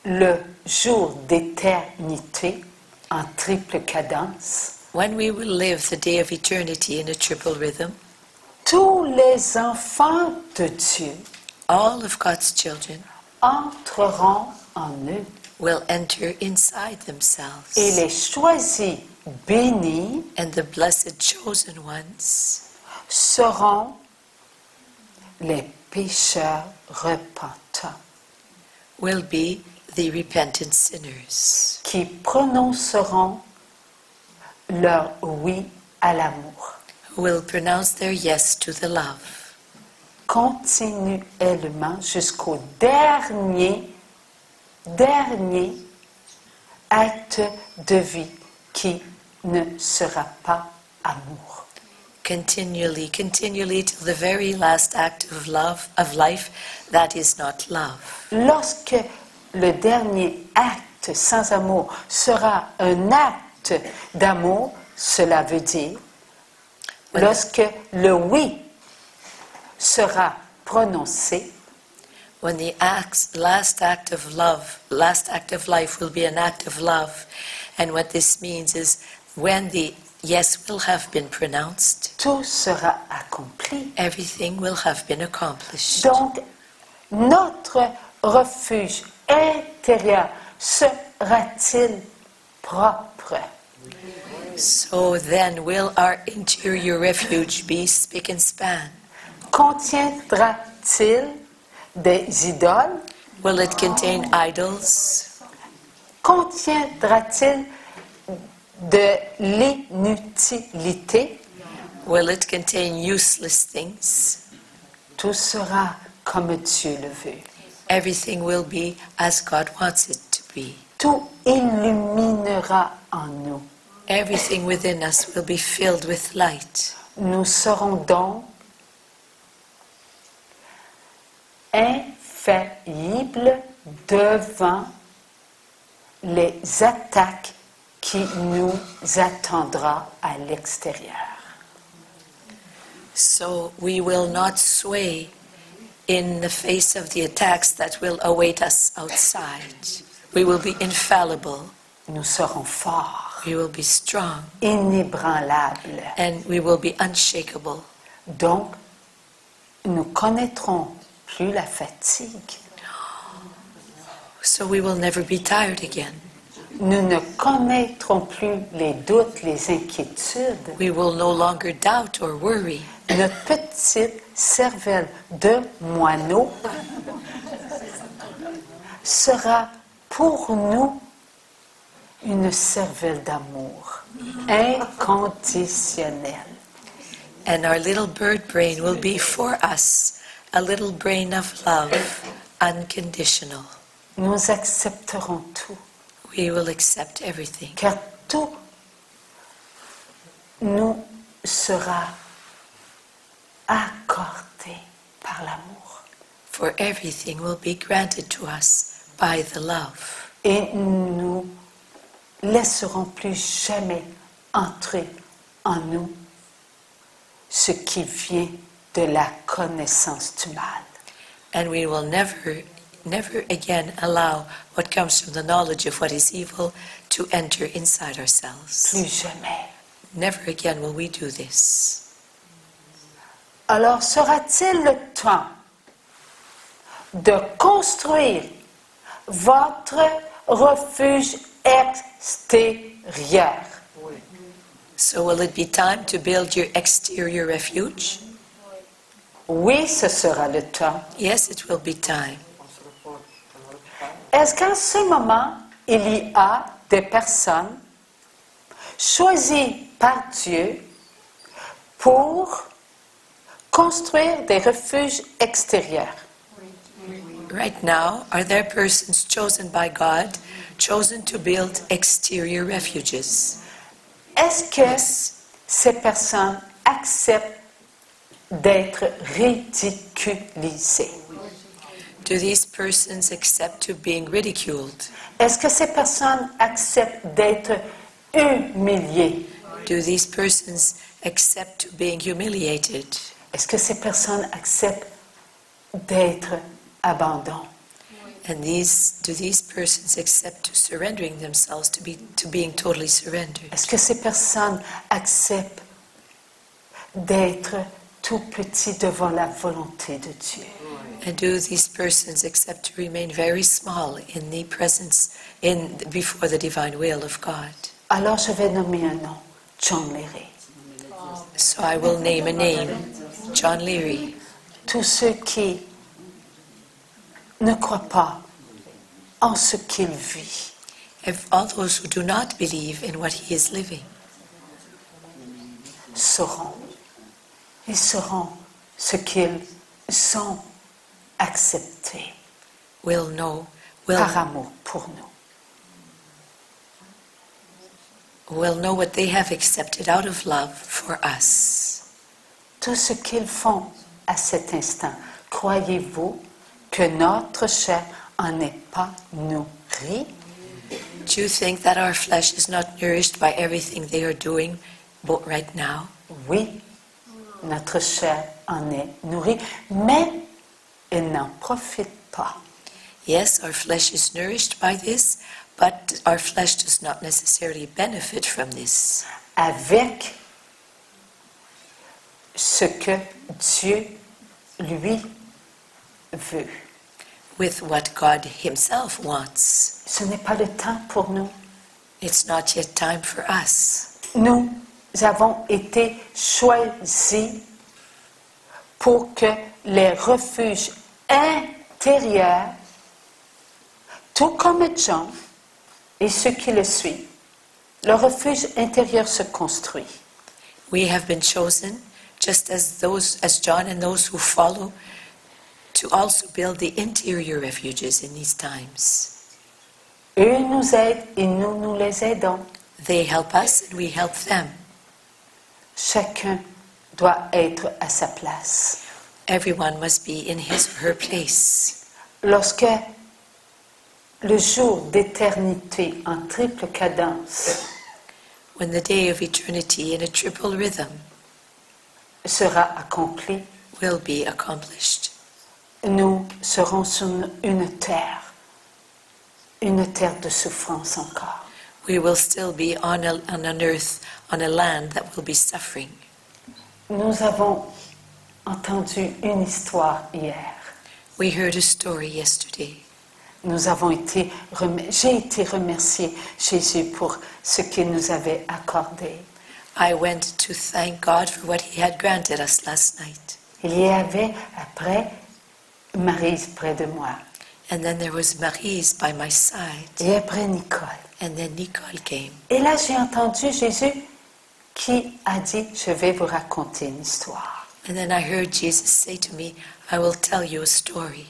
A: le jour d'éternité en triple cadence,
B: When we will live the day of eternity in a triple rhythm,
A: tous les enfants de Dieu
B: all of God's children
A: entreront en eux
B: will enter inside themselves.
A: et les choisis bénis
B: And the blessed chosen ones
A: seront les pécheurs repentants
B: will be the repentant sinners
A: qui prononceront leur oui à l'amour
B: who will pronounce their yes to the love
A: continuellement jusqu'au dernier acte de vie qui ne sera pas amour.
B: continually till the very last act of life that is not love.
A: Lorsque le dernier acte sans amour sera un acte d'amour, cela veut dire, lorsque le oui sera prononcé,
B: When the last act of life will be an act of love. And what this means is when the yes will have been pronounced,
A: tout sera accompli.
B: everything will have been accomplished.
A: Donc, notre refuge intérieur sera-t-il propre?
B: So then will our interior refuge be spick and span?
A: Contiendra-t-il des idoles?
B: Will it contain idols?
A: Contiendra-t-il de l'inutilité?
B: Will it contain useless things?
A: Tout sera comme Dieu le veut.
B: Everything will be as God wants it to be.
A: Tout illuminera en nous.
B: Everything within us will be filled with light.
A: Nous serons donc infaillibles devant les attaques qui nous attendra à l'extérieur.
B: So we will not sway in the face of the attacks that will await us outside. We will be infallible.
A: Nous serons forts.
B: We will be strong.
A: Inébranlables.
B: And we will be unshakable.
A: Donc, nous connaîtrons plus la fatigue.
B: So we will never be tired again.
A: Nous ne connaîtrons plus les doutes, les inquiétudes.
B: We will no longer doubt or worry.
A: Notre petite cervelle de moineau sera pour nous une cervelle d'amour inconditionnelle.
B: And our little bird brain will be for us a little brain of love, unconditional.
A: Nous accepterons tout,
B: We will accept everything.
A: car tout nous sera accordé par l'amour.
B: For everything will be granted to us by the love.
A: Et nous laisserons plus jamais entrer en nous ce qui vient de la connaissance du mal.
B: And we will never again allow what comes from the knowledge of what is evil to enter inside ourselves.
A: Plus jamais.
B: Never again will we do this.
A: Alors sera-t-il le temps de construire votre refuge extérieur?
B: So will it be time to build your exterior refuge?
A: Oui, ce sera le temps.
B: Yes, it will be time.
A: Est-ce qu'en ce moment, il y a des personnes choisies par Dieu pour construire des refuges extérieurs?
B: Right now, are there persons chosen by God, chosen to build exterior refuges?
A: Est-ce que ces personnes acceptent d'être ridiculisées?
B: Do these persons accept to being ridiculed?
A: Est-ce que ces personnes acceptent d'être humiliées?
B: Do these persons accept to being humiliated?
A: Est-ce que ces personnes acceptent d'être abandonnées?
B: And do these persons accept to surrendering themselves to being totally surrendered?
A: Est-ce que ces personnes acceptent d'être tout petits devant la volonté de Dieu?
B: And do these persons accept to remain very small in the presence, before the divine will of God?
A: Alors je vais nommer un nom, John Leary.
B: So I will name a name, John Leary.
A: Tous ceux qui ne croient pas en ce qu'il vit,
B: All those who do not believe in what he is living
A: sauront. Ils sauront ce qu'ils ont accepté
B: will know
A: par amour pour nous.
B: what they have accepted out of love for us.
A: Tout ce qu'ils font à cet instant, croyez-vous que notre chair en est pas nourrie?
B: Do you think that our flesh is not nourished by everything they are doing right now?
A: Oui, notre chair en est nourrie, mais elle n'en profite pas.
B: Yes, our flesh is nourished by this, but our flesh does not necessarily benefit from this.
A: Avec ce que Dieu lui veut.
B: With what God himself wants.
A: Ce n'est pas le temps pour nous.
B: It's not yet time for us.
A: Nous avons été choisis pour que les refuges intérieurs, tout comme John et ceux qui le suivent, le refuge intérieur se construit.
B: We have been chosen, just as John and those who follow, to also build the interior refuges in these times.
A: Eux nous aident et nous les aidons.
B: They help us and we help them.
A: Chacun doit être à sa place.
B: Everyone must be in his or her place.
A: Lorsque le jour d'éternité en triple cadence
B: When the day of eternity in a triple rhythm
A: sera accompli,
B: will be accomplished,
A: nous serons sur une terre de souffrance encore.
B: we will still be on an earth, on a land that will be suffering.
A: Nous avons entendu une histoire hier.
B: We heard a story yesterday.
A: J'ai été remercier Jésus pour ce qu'il nous avait accordé.
B: I went to thank God for what He had granted us last night.
A: Il y avait après Maryse près de moi.
B: And then there was Maryse by my side.
A: Et après Nicole.
B: And then Nicole came.
A: Et là, j'ai entendu Jésus qui a dit, je vais vous raconter une histoire.
B: And then I heard Jesus say to me, I will tell you a story.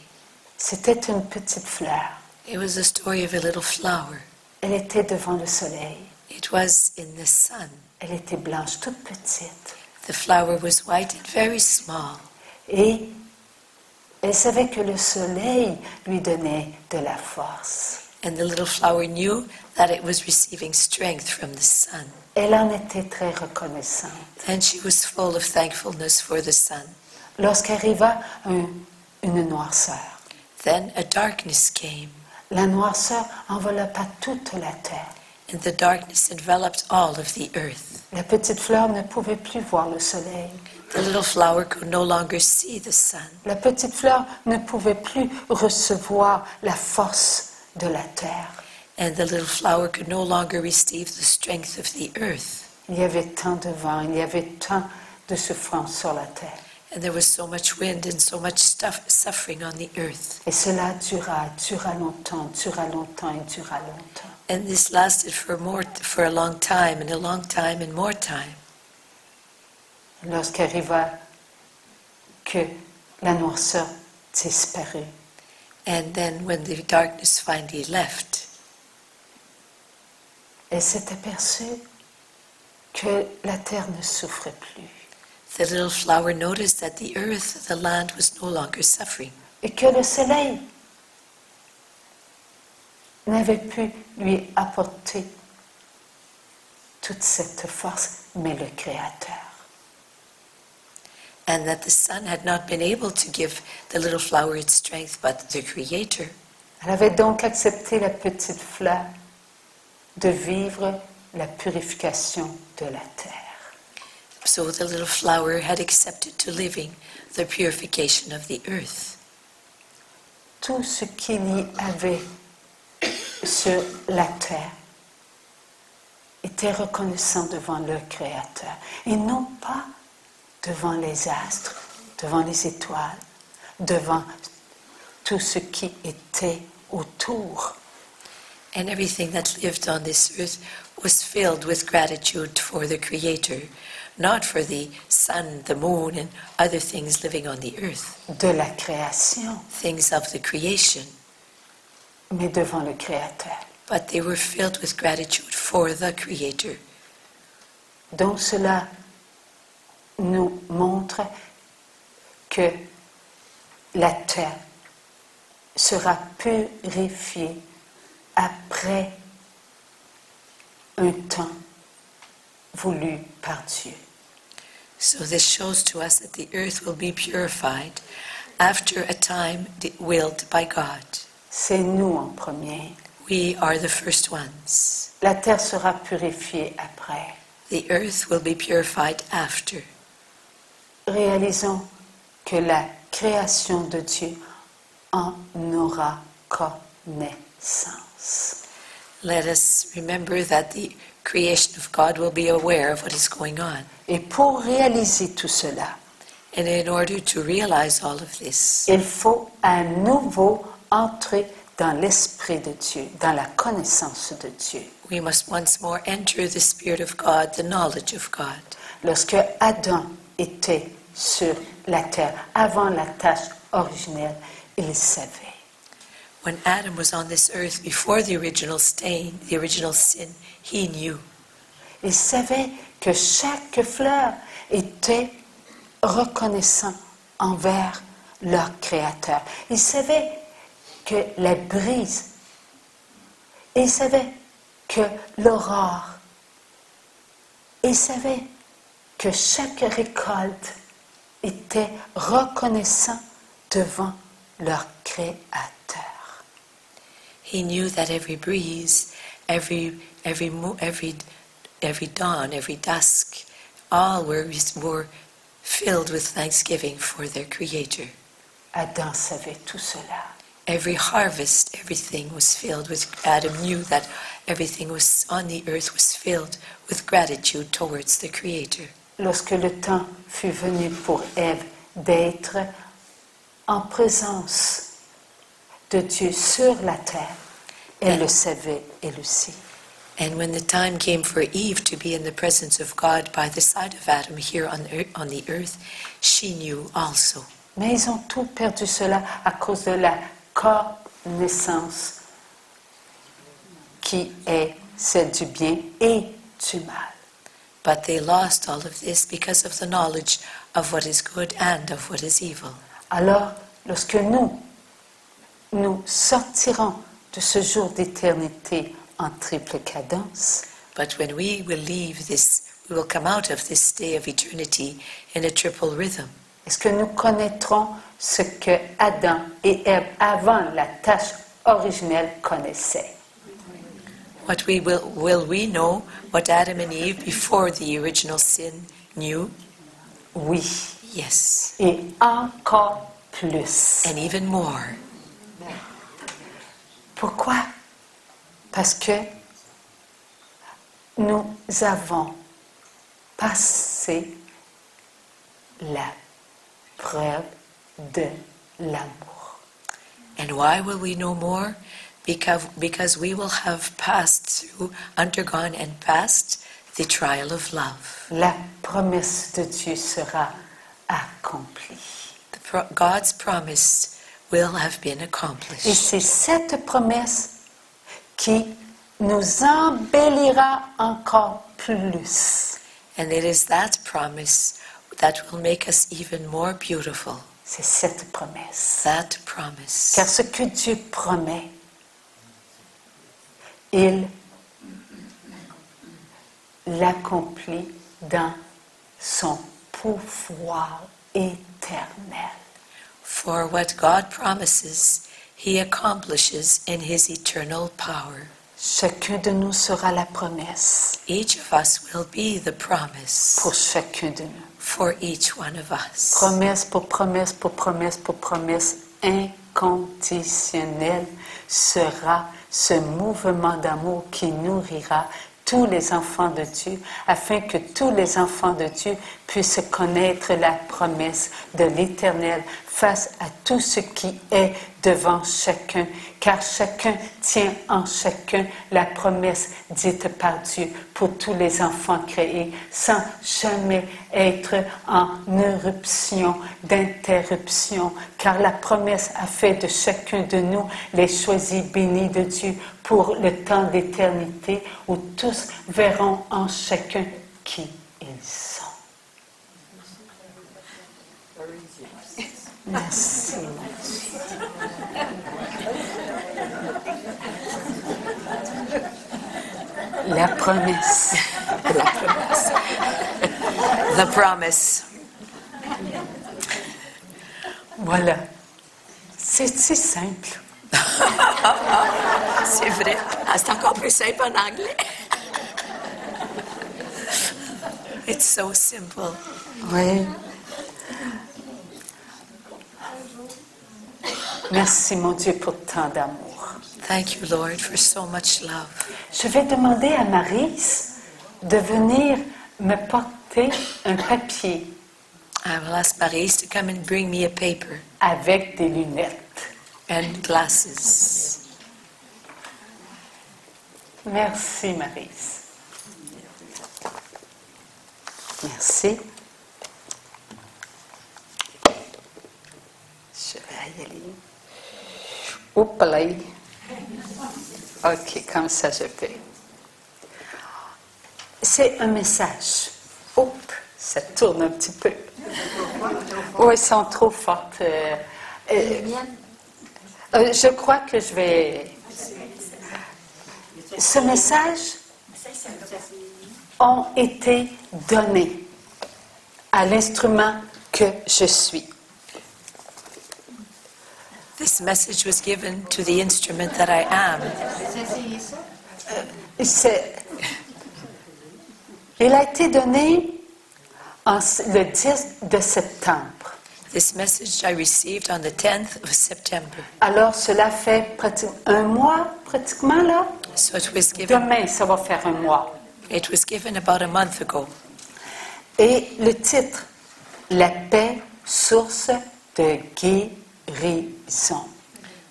A: C'était une petite fleur.
B: It was the story of a little flower.
A: Elle était devant le soleil.
B: It was in the sun.
A: Elle était blanche, toute petite.
B: The flower was white and very small.
A: Et elle savait que le soleil lui donnait de la force.
B: And the little flower knew that it was receiving strength from the sun.
A: Elle en était très reconnaissante.
B: And she was full of thankfulness for the sun.
A: Lorsqu'arriva une noirceur,
B: Then a darkness came,
A: la noirceur enveloppa toute la terre.
B: and the darkness enveloped all of the earth.
A: La petite fleur ne pouvait plus voir le soleil.
B: The little flower could no longer see the sun.
A: La petite fleur ne pouvait plus recevoir la force de la terre.
B: And the little flower could no longer receive the strength of the earth.
A: Il y avait tant de vent, il y avait tant de souffrance sur la terre.
B: And there was so much wind and so much suffering on the earth.
A: Et cela dura longtemps, dura longtemps et dura longtemps.
B: And this lasted for a long time and a long time and more time.
A: Lorsqu'arriva que la noirceur disparut,
B: And then when the darkness finally left,
A: elle s'est aperçue que la terre ne souffrait plus
B: the little flower noticed that the earth, the land, was no longer suffering.
A: et que le soleil n'avait pu lui apporter toute cette force, mais le Créateur.
B: And that the sun had not been able to give the little flower its strength, but the Creator.
A: Elle avait donc accepté la petite fleur de vivre la purification de la terre.
B: So the little flower had accepted to living the purification of the earth.
A: Tout ce qu'il y avait sur la terre était reconnaissant devant le Créateur et non pas devant les astres, devant les étoiles, devant tout ce qui était autour.
B: And everything that lived on this earth was filled with gratitude for the Creator, not for the sun, the moon, and other things living on the earth,
A: De la création,
B: things of the creation,
A: mais devant le Créateur.
B: but they were filled with gratitude for the Creator.
A: Donc cela nous montre que la terre sera purifiée après un temps voulu par Dieu.
B: So this shows to us that the earth will be purified after a time willed by God.
A: C'est nous en premier.
B: We are the first ones.
A: La terre sera purifiée après.
B: The earth will be purified after.
A: Réalisons que la création de Dieu en aura connaissance.
B: Let us remember that the creation of God will be aware of what is going on.
A: Et pour réaliser tout cela,
B: And in order to realize all of this,
A: il faut à nouveau entrer dans l'Esprit de Dieu, dans la connaissance de Dieu.
B: we must once more enter the Spirit of God, the knowledge of God.
A: Lorsque Adam était sur la terre, avant la tâche originelle, il savait.
B: When Adam was on this earth before the original stain, the original sin, he knew.
A: Il savait que chaque fleur était reconnaissant envers leur Créateur. Il savait que la brise, il savait que l'aurore, il savait que chaque récolte était reconnaissant devant leur Créateur.
B: He knew that every breeze, every every dawn, every dusk, all were filled with thanksgiving for their Creator.
A: Adam savait tout cela.
B: Every harvest, everything was filled with, Adam knew that everything was on the earth was filled with gratitude towards the Creator.
A: Lorsque le temps fut venu pour Ève d'être en présence de Dieu sur la terre, elle le savait elle aussi.
B: And when the time came for Eve to be in the presence of God by the side of Adam here on the earth, she knew also.
A: Mais ils ont tout perdu cela à cause de la connaissance qui est celle du bien et du mal.
B: But they lost all of this because of the knowledge of what is good and of what is evil.
A: Alors, lorsque nous sortirons de ce jour d'éternité en triple cadence,
B: But when we will leave this, we will come out of this day of eternity in a triple rhythm.
A: est-ce que nous connaîtrons ce que Adam et Ève, avant la tâche originelle, connaissaient?
B: What will we know what Adam and Eve before the original sin knew?
A: Oui,
B: Yes,
A: et encore plus.
B: and even more.
A: Pourquoi? Parce que nous avons passé la preuve de l'amour.
B: And why will we know more? Because we will have passed through, undergone and passed the trial of love.
A: La promesse de Dieu sera accomplie.
B: God's promise will have been
A: Et
B: accomplished.
A: c'est cette promesse qui nous embellira encore plus.
B: And it is that promise that will make us even more beautiful.
A: C'est cette promesse.
B: That promise.
A: Car ce que Dieu promet, il l'accomplit dans son pouvoir éternel.
B: For what God promises, He accomplishes in His eternal power.
A: Chacun de nous sera la promesse
B: Each of us will be the promise
A: pour chacun de nous.
B: for each one of us.
A: Promesse pour promesse pour promesse pour promesse inconditionnelle sera ce mouvement d'amour qui nourrira tous les enfants de Dieu, afin que tous les enfants de Dieu puissent connaître la promesse de l'Éternel face à tout ce qui est devant chacun, car chacun tient en chacun la promesse dite par Dieu pour tous les enfants créés, sans jamais être en éruption, d'interruption, car la promesse a fait de chacun de nous les choisis bénis de Dieu pour le temps d'éternité, où tous verront en chacun qui ils sont. Merci, mon Dieu. La promesse.
B: La promesse. The promise.
A: Voilà. C'est si simple.
B: C'est vrai. Ah, c'est encore plus simple en anglais. It's so simple.
A: Oui. Merci, mon Dieu, pour tant d'amour.
B: Thank you, Lord, for so much love.
A: Je vais demander à Maryse de venir me porter un papier
B: I will ask Maryse to come and bring me a paper
A: avec des lunettes.
B: and glasses.
A: Merci, Maryse. Merci. Je vais y aller. Oups là. OK, comme ça je fais. C'est un message. Oups, ça tourne un petit peu. Oh, elles sont trop fortes. Je crois que je vais... Ce message ont été donnés à l'instrument que je suis.
B: This message was given to the instrument that I am.
A: Il a été donné le 10 de septembre.
B: This message I received on the 10th of September.
A: Alors, cela fait un mois, pratiquement, là.
B: So it was given.
A: Demain, ça va faire un mois.
B: It was given about a month ago.
A: Et le titre, La paix, source de guérison.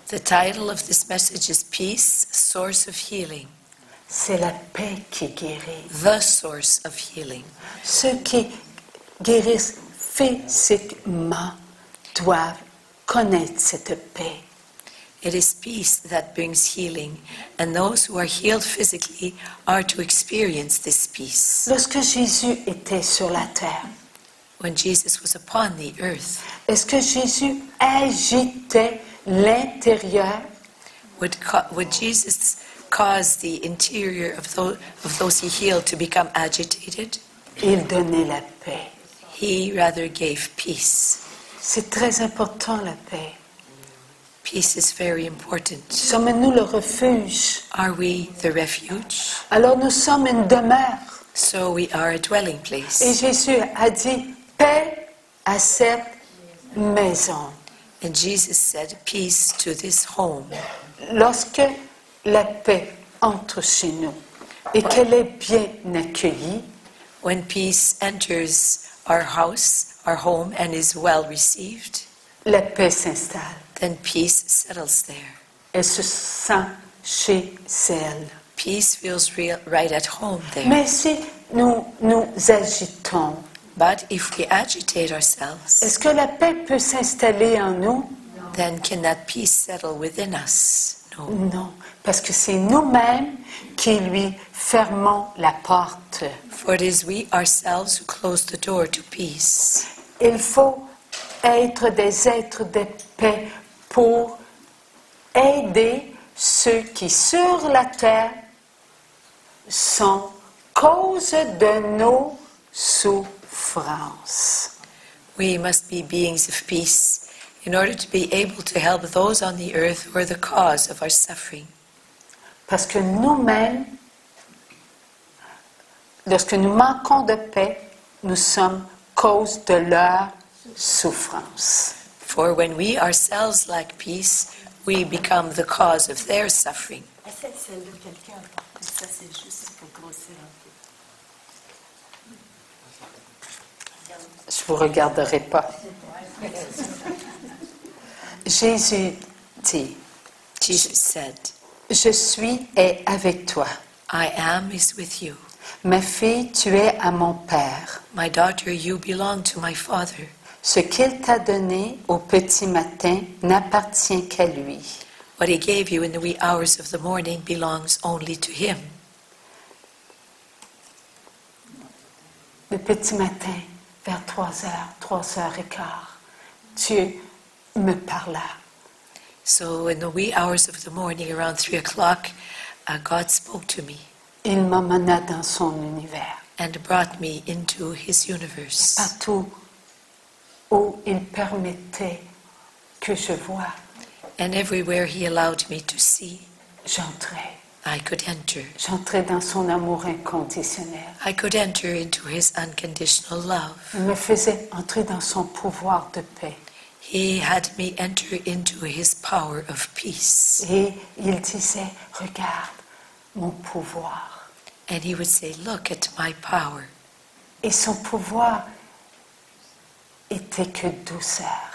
B: The title of this message is Peace, Source of Healing.
A: C'est la paix qui guérit.
B: The source of healing.
A: Ceux qui guérissent physiquement doivent connaître cette paix.
B: It is peace that brings healing, and those who are healed physically are to experience this peace.
A: Lorsque Jésus était sur la terre,
B: When Jesus was upon the earth,
A: est-ce que Jésus agitait l'intérieur?
B: would Jesus cause the interior of those he healed to become agitated?
A: Il donnait la paix.
B: He rather gave peace.
A: C'est très important, la paix.
B: Peace is very important.
A: Sommes-nous le refuge?
B: Are we the refuge?
A: Alors nous sommes une demeure.
B: So we are a dwelling
A: Et
B: place.
A: Jésus a dit, paix à cette maison.
B: And Jesus said, peace to this home.
A: Lorsque la paix entre chez nous et qu'elle est bien accueillie,
B: When peace enters our house, our home, and is well received,
A: la paix s'installe.
B: then peace settles there.
A: Elle se sent chez elle.
B: Peace feels right at home there.
A: Mais si nous nous agitons,
B: But if we agitate ourselves,
A: est-ce que la paix peut s'installer en nous?
B: then can that peace settle within us? No.
A: Non, parce que c'est nous-mêmes qui lui fermons la porte.
B: For it is we ourselves who close the door to peace.
A: Il faut être des êtres de paix pour aider ceux qui sur la terre sont cause de nos souffrances.
B: We must be beings of peace in order to be able to help those on the earth who are the cause of our suffering.
A: Parce que nous-mêmes, lorsque nous manquons de paix, nous sommes cause de leur souffrance.
B: For when we ourselves lack peace, we become the cause of their suffering.
C: Celle-là, quelqu'un, ça c'est juste pour grossir un peu.
A: Je vous regarderai pas. Jésus dit,
B: Jesus said,
A: je suis et avec toi.
B: I am is with you.
A: Ma fille, tu es à mon Père.
B: My daughter, you belong to my Father.
A: Ce qu'il t'a donné au petit matin n'appartient qu'à lui.
B: What he gave you in the wee hours of the morning belongs only to him.
A: Le petit matin, vers 3h15, Dieu me parla.
B: So in the wee hours of the morning, around 3 o'clock, God spoke to me
A: Il m'emmena dans son univers.
B: and brought me into his universe.
A: Partout où il permettait que je voie,
B: And everywhere he allowed me to see,
A: j'entrais.
B: I could enter.
A: J'entrais dans son amour inconditionnel.
B: I could enter into his unconditional love.
A: Il me faisait entrer dans son pouvoir de paix.
B: He had me enter into his power of peace.
A: Et il disait, regarde mon pouvoir.
B: And he would say, look at my power.
A: Et son pouvoir était que douceur.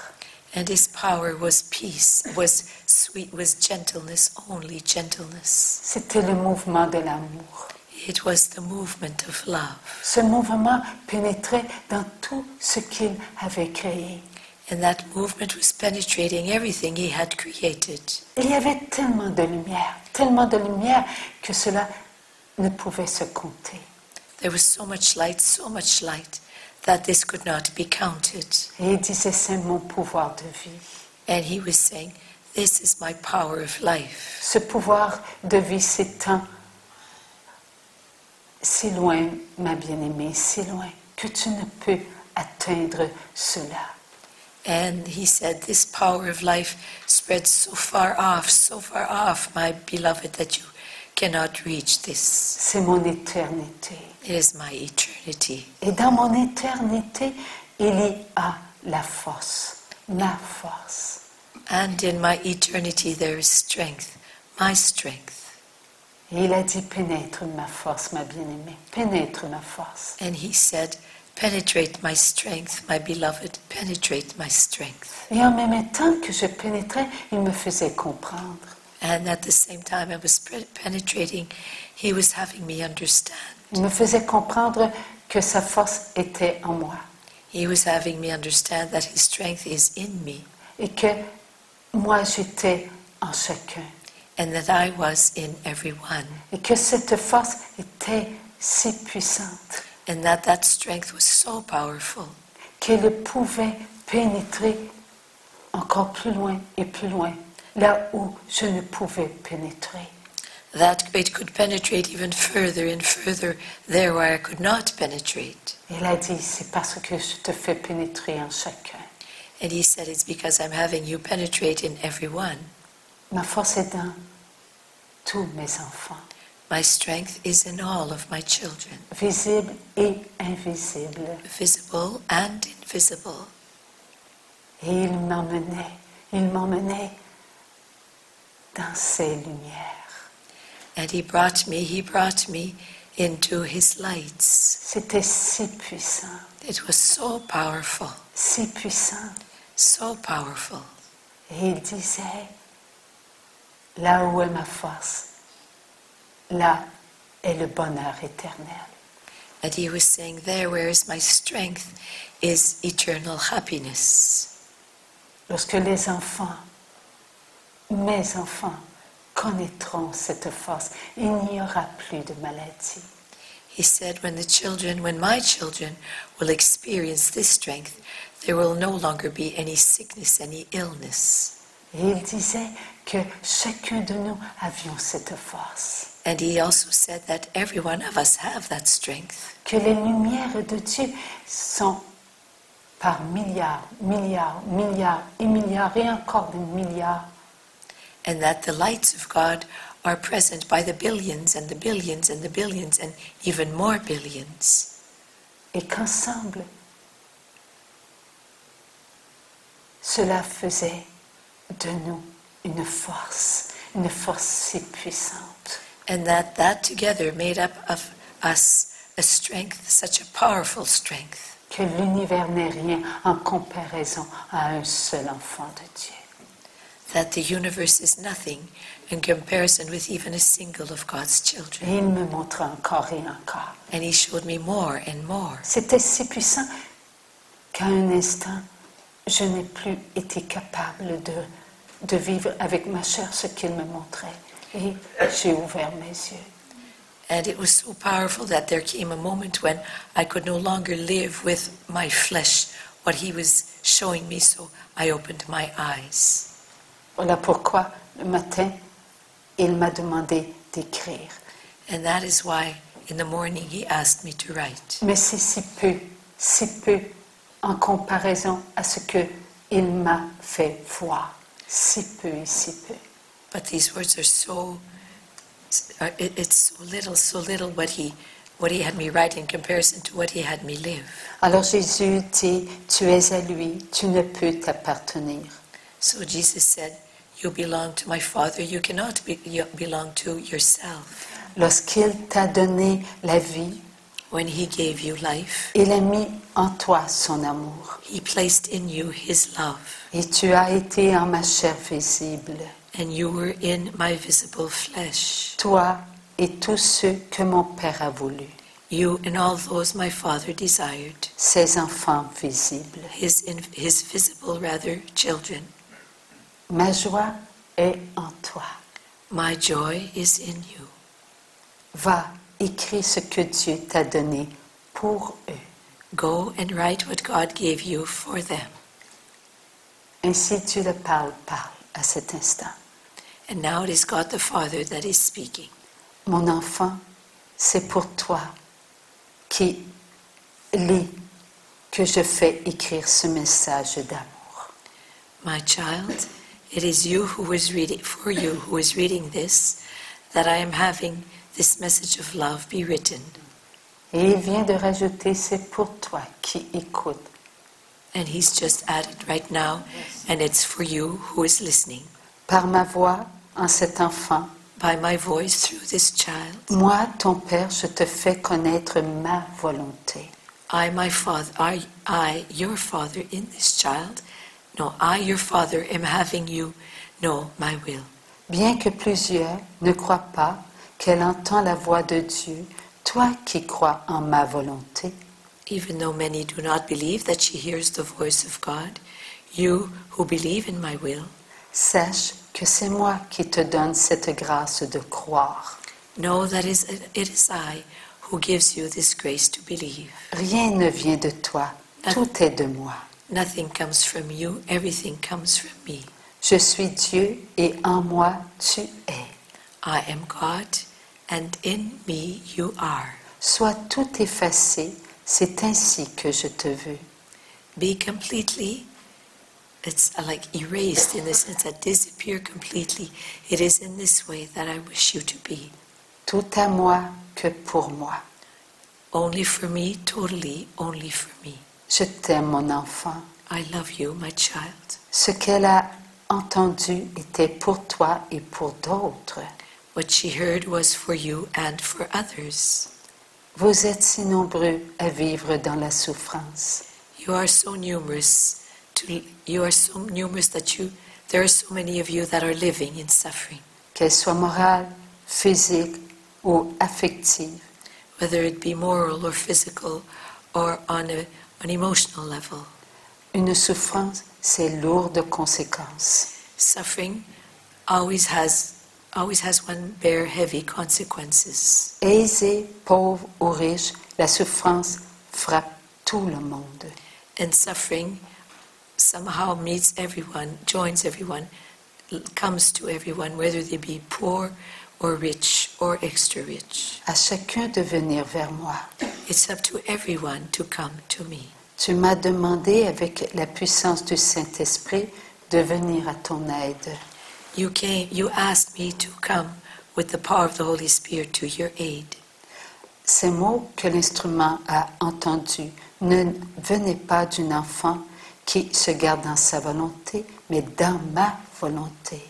B: And his power was peace, was sweet, was gentleness, only gentleness.
A: C'était le mouvement de l'amour.
B: It was the movement of love.
A: Ce mouvement pénétrait dans tout ce qu'il avait créé.
B: And that movement was penetrating everything he had created.
A: Il y avait tellement de lumière que cela ne pouvait se compter.
B: There was so much light, that this could not be counted.
A: Et il disait, c'est mon pouvoir de vie.
B: And he was saying, this is my power of life.
A: Ce pouvoir de vie s'étend si loin, ma bien-aimée, si loin, que tu ne peux atteindre cela.
B: And he said, this power of life spreads so far off, my beloved, that you cannot reach this.
A: C'est mon éternité.
B: It is my eternity.
A: Et dans mon éternité, il y a la force, ma force.
B: And in my eternity there is strength, my strength.
A: Et il a dit, pénètre ma force, ma bien-aimée, pénètre ma force.
B: And he said, penetrate my strength, my beloved, penetrate my strength.
A: Et en même temps que je pénétrais, il me faisait comprendre.
B: And at the same time I was penetrating, he was having me understand.
A: Il me faisait comprendre que sa force était en moi.
B: He was having me understand that his strength is in me.
A: Et que moi, j'étais en chacun.
B: And that I was in everyone.
A: Et que cette force était si puissante
B: And that strength was so powerful.
A: qu'elle pouvait pénétrer encore plus loin et plus loin, là où je ne pouvais pénétrer.
B: That it could penetrate even further and further there where I could not penetrate.
A: Il a dit, c'est parce que je te fais pénétrer en chacun.
B: And he said, it's because I'm having you penetrate in everyone.
A: Ma force est dans tous mes enfants,
B: My strength is in all of my children,
A: visibles et invisibles.
B: visible and invisible.
A: Et il m'emmenait dans ses lumières.
B: And he brought me into his lights.
A: C'était si puissant,
B: It was so powerful,
A: si puissant.
B: so powerful.
A: Et il disait, là où est ma force, là est le bonheur éternel.
B: And he was saying, there where is my strength is eternal happiness.
A: Lorsque les enfants, mes enfants, connaîtront cette force, il n'y aura plus de maladie.
B: He said, when my children will experience this strength, there will no longer be any sickness, any illness.
A: Et il disait que chacun de nous avions cette force.
B: And he also said that every one of us have that strength.
A: Que les lumières de Dieu sont par milliards, milliards, milliards et milliards et encore des milliards.
B: And that the lights of God are present by the billions and the billions and the billions and even more billions.
A: Et qu'ensemble, cela faisait de nous une force si puissante.
B: And that together made up of us a strength, such a powerful strength.
A: Que l'univers n'est rien en comparaison à un seul enfant de Dieu.
B: That the universe is nothing in comparison with even a single of God's children.
A: Et il me montra encore et encore.
B: And he showed me more and more.
A: C'était si puissant qu'à un instant, je n'ai plus été capable de vivre avec ma chair ce qu'il me montrait. Et j'ai ouvert mes yeux.
B: And it was so powerful that there came a moment when I could no longer live with my flesh, what he was showing me, so I opened my eyes.
A: Voilà pourquoi, le matin, il m'a demandé d'écrire.
B: And that is why in the morning he asked me to write.
A: Mais c'est si peu en comparaison à ce qu'il m'a fait voir. Si peu et si peu.
B: But these words are it's so little what he had me write in comparison to what he had me live.
A: Alors Jésus dit, tu es à lui, tu ne peux t'appartenir.
B: So Jesus said, you belong to my Father, you cannot belong to yourself.
A: Lorsqu'il t'a donné la vie,
B: When he gave you life,
A: il a mis en toi son amour.
B: he placed in you his love.
A: Et tu as été en ma chair visible.
B: And you were in my visible flesh.
A: Toi et tous ceux que mon Père a voulu.
B: You and all those my Father desired.
A: Ses enfants visibles.
B: His visible, children.
A: Ma joie est en toi.
B: My joy is in you.
A: Va, écris ce que Dieu t'a donné pour eux.
B: Go and write what God gave you for them.
A: Ainsi Dieu le parle à cet instant.
B: And now it is God the Father that is speaking.
A: Mon enfant, c'est pour toi qui lis que je fais écrire ce message d'amour.
B: My child, it is you who is reading, for you who is reading this, that I am having this message of love be written.
A: Et il vient de rajouter, c'est pour toi qui écoutes.
B: And he's just added right now, and it's for you who is listening.
A: Par ma voix, en cet enfant,
B: By my voice through this child,
A: moi, ton Père, je te fais connaître ma volonté.
B: I, my father, I, your father in this child, no, I, your father, am having you know my will.
A: Bien que plusieurs ne croient pas qu'elle entend la voix de Dieu, toi qui crois en ma volonté,
B: Even though many do not believe that she hears the voice of God, you who believe in my will,
A: sache que c'est moi qui te donne cette grâce de croire.
B: know that it is I who gives you this grace to believe.
A: Rien ne vient de toi, tout est de moi.
B: Nothing comes from you, everything comes from me.
A: Je suis Dieu et en moi tu es.
B: I am God, and in me you are.
A: Sois tout effacé, c'est ainsi que je te veux.
B: Be completely, it's like erased in the sense that disappear completely. It is in this way that I wish you to be.
A: Tout à moi que pour moi.
B: Only for me, totally only for me.
A: Je t'aime, mon enfant.
B: I love you, my child.
A: Ce qu'elle a entendu était pour toi et pour d'autres.
B: What she heard was for you and for others.
A: Vous êtes si nombreux à vivre dans la souffrance.
B: You are so numerous. There are so many of you that are living in suffering.
A: Qu'elle soit morale, physique ou affective.
B: Whether it be moral or physical or on an emotional level.
A: Une souffrance, c'est lourd de conséquences.
B: Suffering always has one bare heavy consequences.
A: Aisé, pauvre ou riche, la souffrance frappe tout le monde.
B: And suffering somehow meets everyone, joins everyone, comes to everyone, whether they be poor or rich or extra rich.
A: À chacun de venir vers moi.
B: It's up to everyone to come to me.
A: Tu m'as demandé avec la puissance du Saint-Esprit de venir à ton aide.
B: You asked me to come with the power of the Holy Spirit to your aid.
A: Ces mots que l'instrument a entendus ne venaient pas d'un enfant qui se garde dans sa volonté, mais dans ma volonté.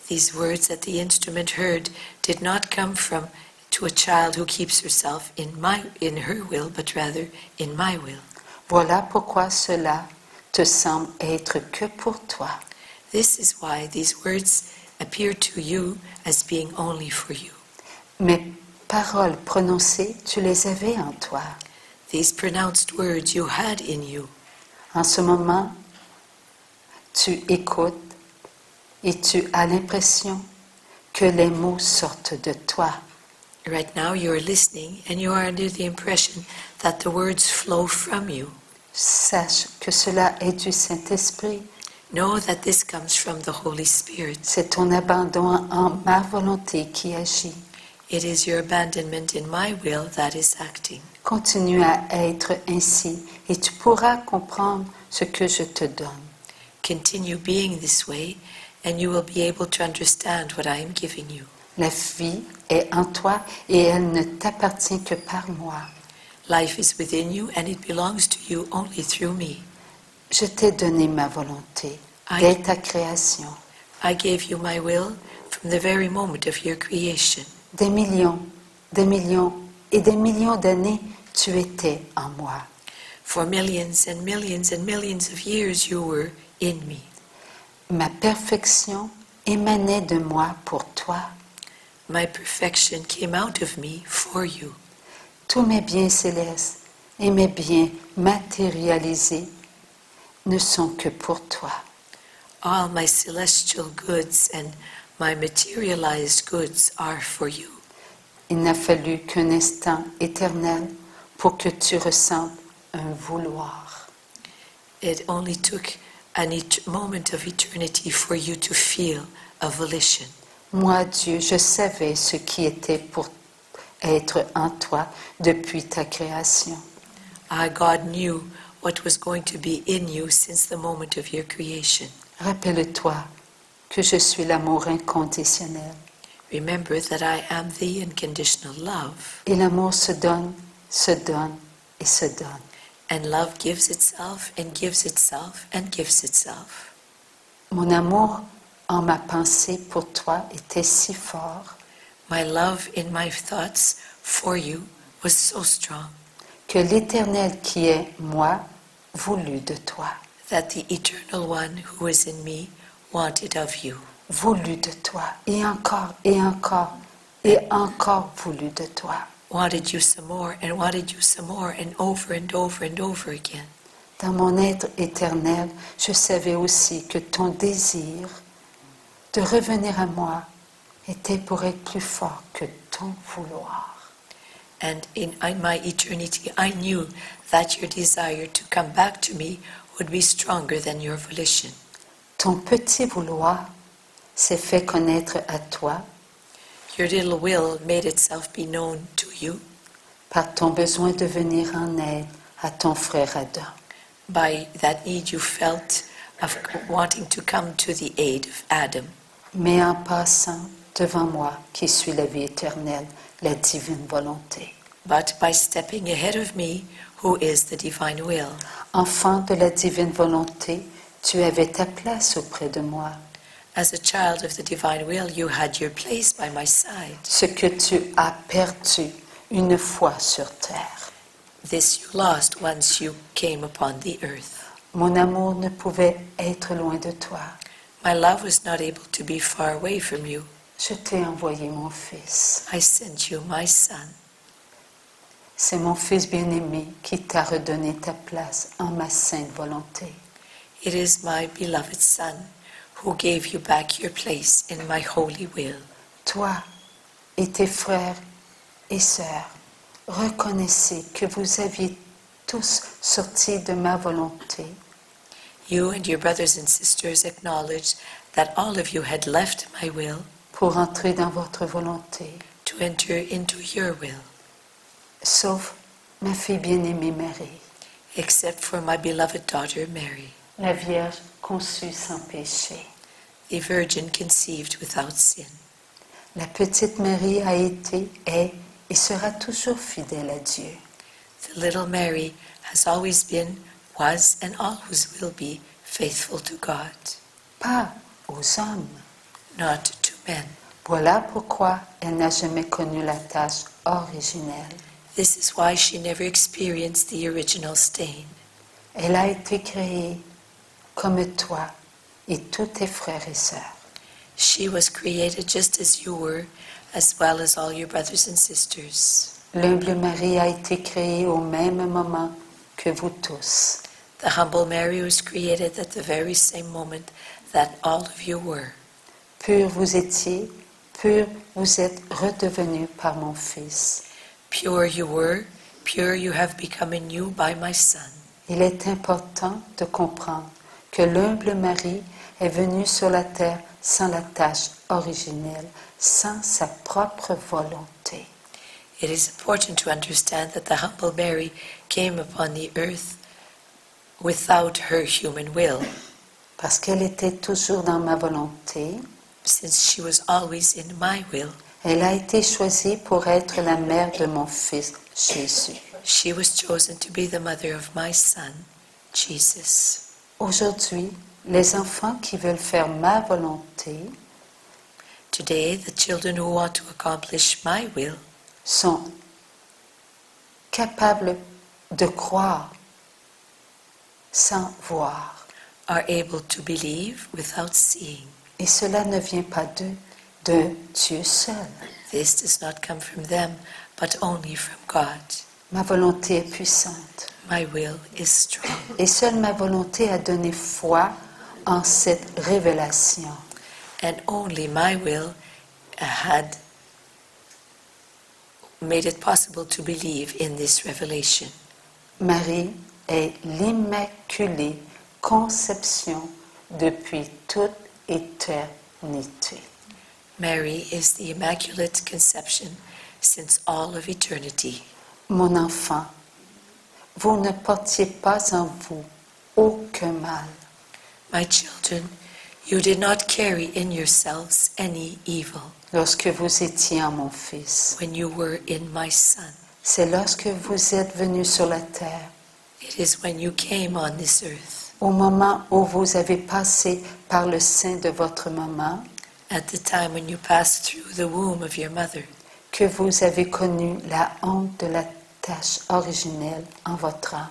B: These words that the instrument heard did not come to a child who keeps herself in her will, but rather in my will.
A: Voilà pourquoi cela te semble être que pour toi.
B: This is why these words appear to you as being only for you.
A: Mes paroles prononcées, tu les avais en toi.
B: These pronounced words you had in you.
A: En ce moment, tu écoutes et tu as l'impression que les mots sortent de toi.
B: Right now you are listening and you are under the impression that the words flow from you.
A: Sache que cela est du Saint-Esprit.
B: Know that this comes from the Holy Spirit.
A: C'est ton abandon en ma volonté qui agit.
B: It is your abandonment in my will that is acting.
A: Continue à être ainsi et tu pourras comprendre ce que je te donne.
B: Continue being this way and you will be able to understand what I am giving you.
A: La vie est en toi et elle ne t'appartient que par moi.
B: Life is within you and it belongs to you only through me.
A: Je t'ai donné ma volonté dès ta création.
B: I gave you my will from the very moment of your creation.
A: Des millions et des millions d'années, tu étais en moi.
B: For millions and millions and millions of years you were in me.
A: Ma perfection émanait de moi pour toi.
B: My perfection came out of me for you.
A: Tous mes biens célestes et mes biens matérialisés ne sont que pour toi.
B: All my celestial goods and my materialized goods are for you.
A: Il n'a fallu qu'un instant éternel pour que tu ressentes un vouloir.
B: It only took a moment of eternity for you to feel a volition.
A: Moi, Dieu, je savais ce qui était pour être en toi depuis ta création.
B: God knew what was going to be in you since the moment of your creation.
A: Rappelle-toi que je suis l'amour inconditionnel.
B: Remember that I am the unconditional love.
A: Et l'amour se donne et se donne.
B: And love gives itself and gives itself and gives itself.
A: Mon amour en ma pensée pour toi était si fort
B: My love in my thoughts for you was so strong
A: que l'Éternel qui est moi voulut de toi.
B: that the eternal one who is in me wanted of you.
A: Voulu de toi, et encore, et encore, et encore voulu de toi.
B: Wanted you some more, and wanted you some more, and over and over and over again.
A: Dans mon être éternel, je savais aussi que ton désir de revenir à moi était pour être plus fort que ton vouloir.
B: And in my eternity, I knew that your desire to come back to me would be stronger than your volition.
A: Ton petit vouloir s'est fait connaître à toi
B: Your little will made itself be known to you
A: par ton besoin de venir en aide à ton frère Adam.
B: by that need you felt of wanting to come to the aid of Adam.
A: Mais en passant devant moi, qui suis la vie éternelle, la divine volonté.
B: But by stepping ahead of me, who is the divine will.
A: Enfant de la divine volonté, tu avais ta place auprès de moi.
B: As a child of the divine will, you had your place by my side.
A: Ce que tu as perdu une fois sur terre.
B: This you lost once you came upon the earth.
A: Mon amour ne pouvait être loin de toi.
B: My love was not able to be far away from you.
A: Je t'ai envoyé mon fils.
B: I sent you my son.
A: C'est mon fils bien-aimé qui t'a redonné ta place en ma sainte volonté.
B: It is my beloved son who gave you back your place in my holy will.
A: Toi et tes frères et sœurs, reconnaissez que vous aviez tous sorti de ma volonté.
B: You and your brothers and sisters acknowledge that all of you had left my will
A: pour entrer dans votre volonté,
B: to enter into your will,
A: sauf ma fille bien-aimée Marie,
B: except for my beloved daughter Mary,
A: la Vierge conçue sans péché.
B: the virgin conceived without sin.
A: La petite Marie a été, est et sera toujours fidèle à Dieu.
B: The little Mary has always been, was, and always will be faithful to God,
A: Pas aux hommes.
B: not to men.
A: Voilà pourquoi elle n'a jamais connu la tâche originelle.
B: This is why she never experienced the original stain.
A: Elle a été créée comme toi et tous tes frères et sœurs.
B: She was created just as you were, as well as all your brothers and sisters.
A: L'humble Marie a été créée au même moment que vous tous.
B: The humble Mary was created at the very same moment that all of you were.
A: Pur vous étiez, pur vous êtes redevenus par mon Fils.
B: Pure you were, pure you have become in you by my Son.
A: Il est important de comprendre que l'humble Marie est venue sur la terre sans la tâche originelle, sans sa propre volonté.
B: It is important to understand that the humble Mary came upon the earth without her human will,
A: Parce qu'elle était toujours dans ma volonté,
B: since she was always in my will.
A: elle a été choisie pour être la mère de mon Fils Jésus.
B: She was chosen to be the mother of my Son, Jesus.
A: Aujourd'hui, les enfants qui veulent faire ma volonté
B: Today, the children who want to accomplish my will
A: sont capables de croire sans voir.
B: are able to believe without seeing.
A: Et cela ne vient pas de Dieu seul.
B: This does not come from them, but only from God.
A: Ma volonté est puissante.
B: My will is strong,
A: Et seule ma volonté a donné foi en cette révélation.
B: and only my will had made it possible to believe in this revelation.
A: Marie est l'immaculée conception depuis toute éternité.
B: Mary is the Immaculate Conception since all of eternity.
A: Mon enfant, vous ne portiez pas en vous aucun mal.
B: My children, You did not carry in yourselves any evil
A: lorsque vous étiez en mon Fils.
B: when you were in my Son.
A: C'est lorsque vous êtes venu sur la terre,
B: It is when you came on this earth,
A: au moment où vous avez passé par le sein de votre maman,
B: at the time when you passed through the womb of your mother,
A: que vous avez connu la honte de la tâche originelle en votre âme.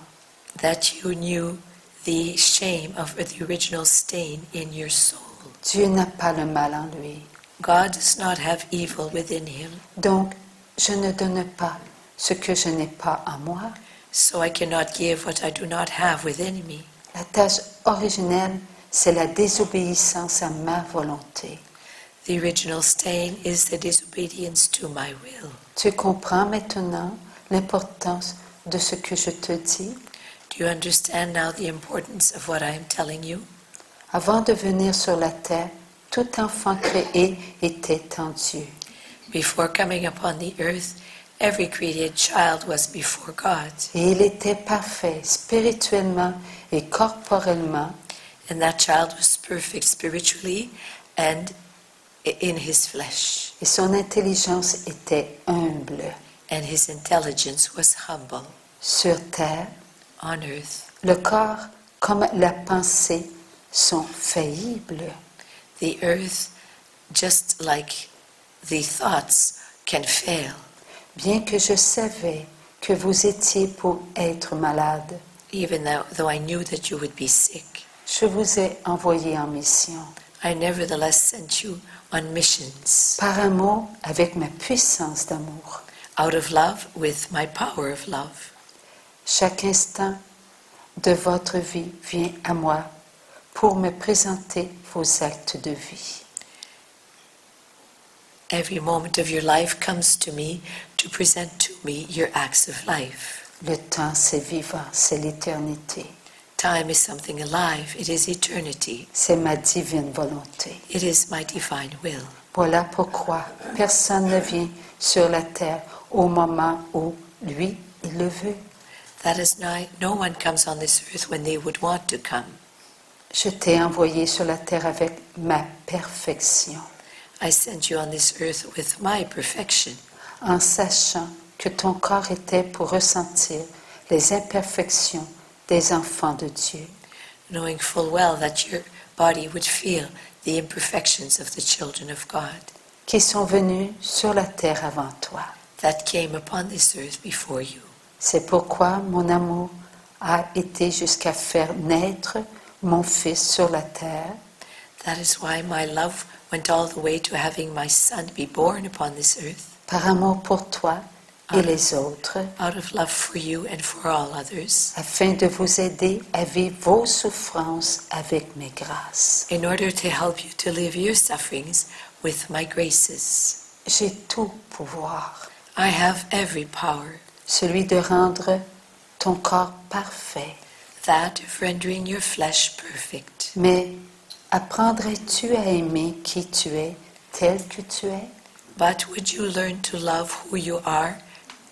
B: that you knew the shame of the original stain in your soul.
A: Dieu n'a pas le mal en lui.
B: God does not have evil within him,
A: Donc, je ne donne pas ce que je n'ai pas en moi.
B: so I cannot give what I do not have within me.
A: La tâche originelle, c'est la désobéissance à ma volonté.
B: The original stain is the disobedience to my will.
A: Tu comprends maintenant l'importance de ce que je te dis?
B: Do you understand now the importance of what I am telling you?
A: Avant de venir sur la terre, tout enfant créé était en Dieu.
B: Before coming upon the earth, every created child was before God,
A: Et il était parfait spirituellement et corporellement,
B: and that child was perfect spiritually and in his flesh,
A: et son intelligence était humble.
B: and his intelligence was humble.
A: Sur terre,
B: On earth,
A: le corps comme la pensée sont faillibles.
B: the earth, just like the thoughts, can fail.
A: Bien que je savais que vous étiez pour être malade,
B: Even though I knew that you would be sick,
A: je vous ai envoyé en mission.
B: I nevertheless sent you on missions,
A: Par amour, avec ma puissance d'amour.
B: out of love with my power of love.
A: Chaque instant de votre vie vient à moi pour me présenter vos actes de vie.
B: Every moment of your life comes to me to present to me your acts of life.
A: Le temps, c'est vivant, c'est l'éternité.
B: Time is something alive. It is eternity.
A: C'est ma divine volonté.
B: It is my divine will.
A: Voilà pourquoi personne ne vient sur la terre au moment où lui, il le veut.
B: That is why no one comes on this earth when they would want to come.
A: Je t'ai envoyé sur la terre avec ma perfection,
B: I sent you on this earth with my perfection,
A: en sachant que ton corps était pour ressentir les imperfections des enfants de Dieu.
B: knowing full well that your body would feel the imperfections of the children of God
A: qui sont venus sur la terre avant toi.
B: that came upon this earth before you.
A: C'est pourquoi mon amour a été jusqu'à faire naître mon Fils sur la terre,
B: That is why my love went all the way to having my Son be born upon this earth,
A: par amour pour toi et les autres,
B: out of love for you and for all others,
A: afin de vous aider à vivre vos souffrances avec mes grâces.
B: in order to help you to live your sufferings with my graces.
A: J'ai tout pouvoir,
B: I have every power,
A: celui de rendre ton corps parfait.
B: that of rendering your flesh perfect.
A: Mais apprendrais-tu à aimer qui tu es, tel que tu es?
B: But would you learn to love who you are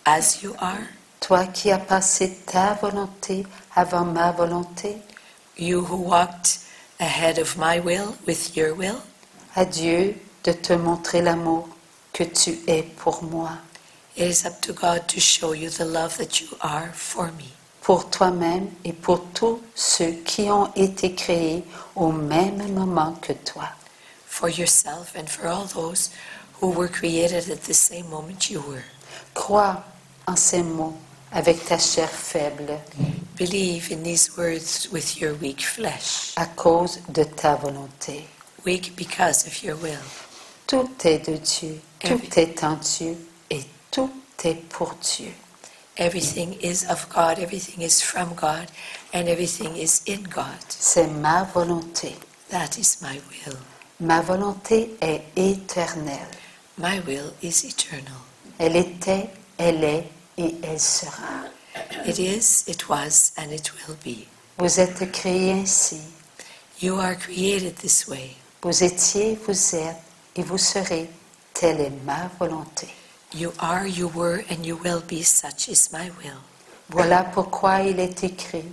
B: as you are?
A: Toi qui as passé ta volonté avant ma volonté,
B: You who walked ahead of my will with your will?
A: à Dieu de te montrer l'amour que tu es pour moi,
B: It is up to God to show you the love that you are for me,
A: pour toi-même et pour tous ceux qui ont été créés au même moment que toi.
B: for yourself and for all those who were created at the same moment you were.
A: Crois en ces mots avec ta chair faible
B: Believe in these words with your weak flesh,
A: à cause de ta volonté.
B: weak because of your will.
A: Tout est de Dieu, tout est en Dieu et tout est pour Dieu.
B: Everything is of God, everything is from God, and everything is in God.
A: C'est ma volonté.
B: That is my will.
A: Ma volonté est éternelle.
B: My will is eternal.
A: Elle était, elle est et elle sera.
B: It is, it was, and it will be.
A: Vous êtes créés ainsi.
B: You are created this way.
A: Vous étiez, vous êtes et vous serez. Telle est ma volonté.
B: You are, you were, and you will be. Such is my will.
A: Voilà pourquoi il est écrit,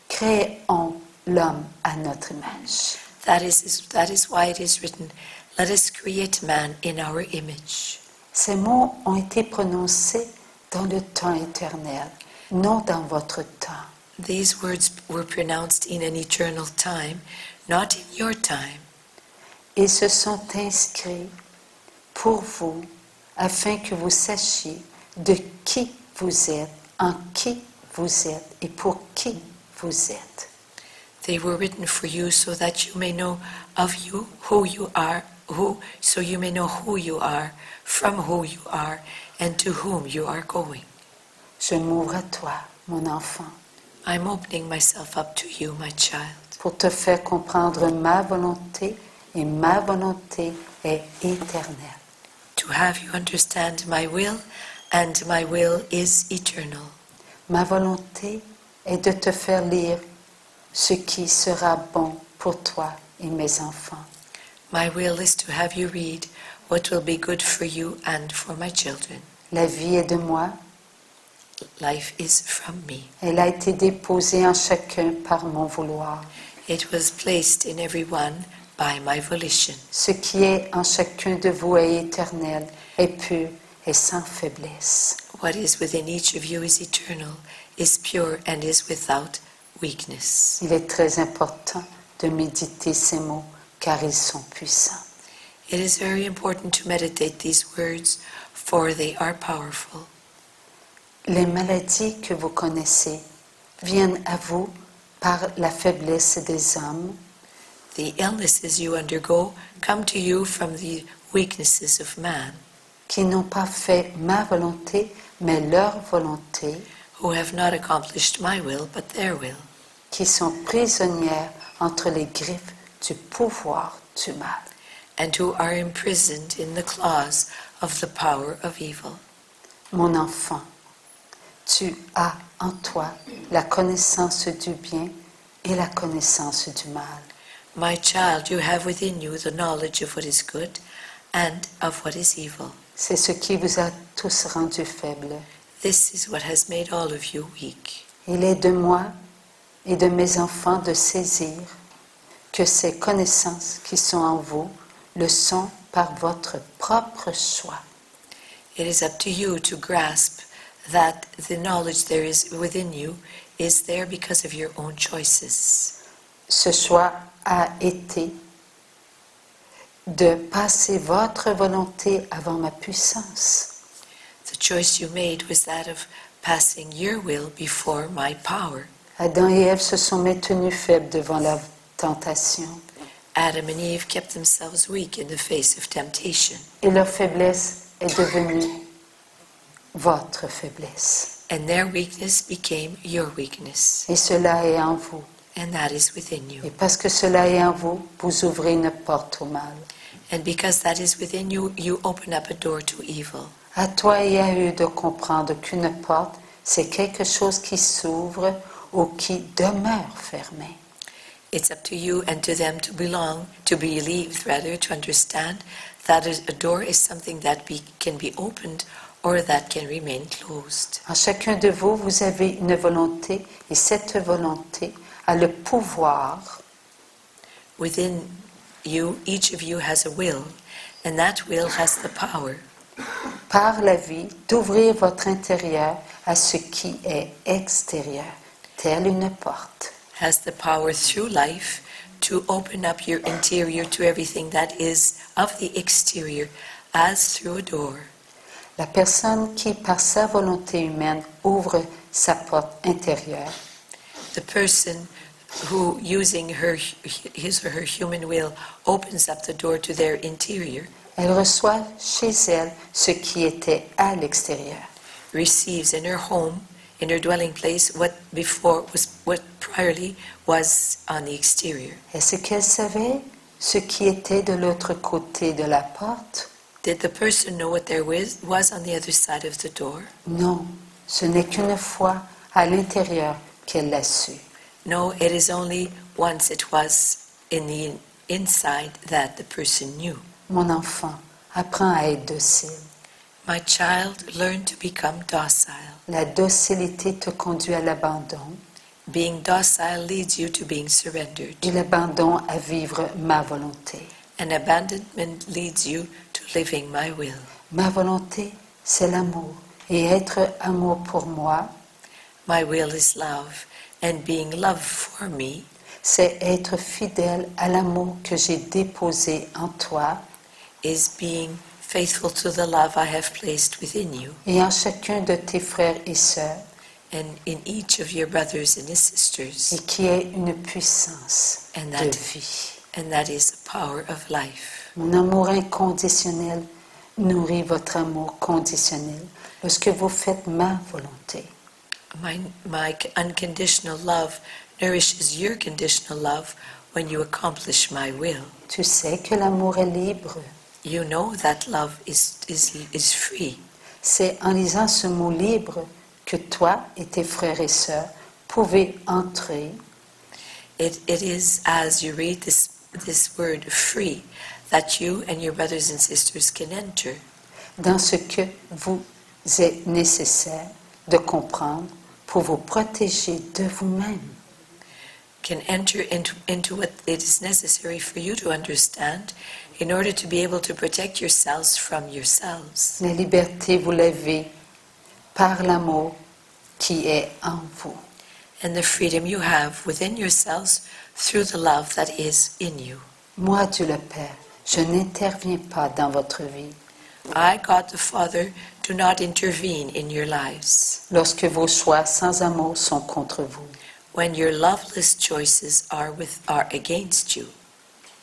A: créons l'homme à notre image.
B: That is why it is written, let us create man in our image.
A: Ces mots ont été prononcés dans le temps éternel, non dans votre temps.
B: These words were pronounced in an eternal time, not in your time.
A: Ils se sont inscrits pour vous, afin que vous sachiez de qui vous êtes, en qui vous êtes et pour qui vous êtes.
B: They were written for you so that you may know of you, who you are, so you may know who you are, from who you are, and to whom you are going.
A: Je m'ouvre à toi, mon enfant,
B: I'm opening myself up to you, my child,
A: pour te faire comprendre ma volonté, et ma volonté est éternelle.
B: to have you understand my will, and my will is eternal.
A: Ma volonté est de te faire lire ce qui sera bon pour toi et mes enfants.
B: My will is to have you read what will be good for you and for my children.
A: La vie est de moi,
B: Life is from me.
A: elle a été déposée en chacun par mon vouloir.
B: It was placed in everyone by my volition.
A: Ce qui est en chacun de vous est éternel, est pur et sans faiblesse.
B: What is within each of you is eternal, is pure, and is without weakness.
A: Il est très important de méditer ces mots car ils sont puissants.
B: It is very important to meditate these words, for they are powerful.
A: Les maladies que vous connaissez viennent à vous par la faiblesse des hommes,
B: The illnesses you undergo come to you from the weaknesses of man,
A: qui n'ont pas fait ma volonté, mais leur volonté,
B: who have not accomplished my will, but their will,
A: qui sont prisonnières entre les griffes du pouvoir du mal.
B: and who are imprisoned in the claws of the power of evil.
A: Mon enfant, tu as en toi la connaissance du bien et la connaissance du mal.
B: My child, you have within you the knowledge of what is good and of what is evil.
A: C'est ce qui vous a tous rendus faibles.
B: This is what has made all of you weak.
A: Il est de moi et de mes enfants de saisir que ces connaissances qui sont en vous le sont par votre propre choix.
B: It is up to you to grasp that the knowledge there is within you is there because of your own choices.
A: Ce choix a été de passer votre volonté avant ma puissance.
B: The choice you made was that of passing your will before my power.
A: Adam et Ève se sont maintenus faibles devant la tentation.
B: Adam and Eve kept themselves weak in the face of temptation,
A: Et leur faiblesse est devenue votre faiblesse.
B: and their weakness became your weakness,
A: Et cela est en vous.
B: and that is within you.
A: Et parce que cela est en vous, vous ouvrez une porte au mal.
B: And because that is within you, you open up a door to evil.
A: À toi et à eux de comprendre qu'une porte, c'est quelque chose qui s'ouvre ou qui demeure fermé.
B: It's up to you and to them to believe, to understand that a door is something that can be opened or that can remain closed.
A: En chacun de vous, vous avez une volonté et cette volonté a le pouvoir
B: Within you, each of you has a will, and that will has the power
A: par la vie d'ouvrir votre intérieur à ce qui est extérieur, telle une porte.
B: has the power through life to open up your interior to everything that is of the exterior as through a door.
A: La personne qui, par sa volonté humaine, ouvre sa porte intérieure,
B: The person who, using his or her human will, opens up the door to their interior,
A: elle reçoit chez elle ce qui était à l'extérieur.
B: receives in her home, in her dwelling place, what priorly was on the exterior.
A: Est-ce qu'elle savait ce qui était de l'autre côté de la porte?
B: Did the person know what there was on the other side of the door?
A: Non, ce n'est qu'une fois à l'intérieur qu'elle l'a su.
B: No, it is only once it was in the inside that the person knew.
A: Mon enfant, apprends à être docile.
B: My child, learn to become docile.
A: La docilité te conduit à l'abandon.
B: Being docile leads you to being surrendered.
A: Et l'abandon à vivre ma volonté.
B: And abandonment leads you to living my will.
A: Ma volonté, c'est l'amour. Et être amour pour moi,
B: My will is love, and being love for me
A: c'est être fidèle à l'amour que j'ai déposé en toi
B: is being faithful to the love I have placed within you
A: et en chacun de tes frères et sœurs,
B: and in each of your brothers and his sisters,
A: et qui est une puissance
B: and
A: de
B: that,
A: vie.
B: and that is the power of life.
A: Mon amour inconditionnel nourrit votre amour conditionnel lorsque vous faites ma volonté.
B: My unconditional love nourishes your conditional love when you accomplish my will.
A: Tu sais que l'amour est libre.
B: You know that love is free.
A: C'est en lisant ce mot libre que toi et tes frères et sœurs pouvez entrer
B: It is as you read this word free that you and your brothers and sisters can enter
A: dans ce que vous est nécessaire de comprendre pour vous protéger de vous-même.
B: can enter into what it is necessary for you to understand in order to be able to protect yourselves from yourselves.
A: La liberté, vous l'avez par l'amour qui est en vous.
B: And the freedom you have within yourselves through the love that is in you.
A: Moi, Dieu le Père, je n'interviens pas dans votre vie.
B: I, God the Father, do not intervene in your lives.
A: Lorsque vos choix sans amour sont contre vous,
B: When your loveless choices are against you.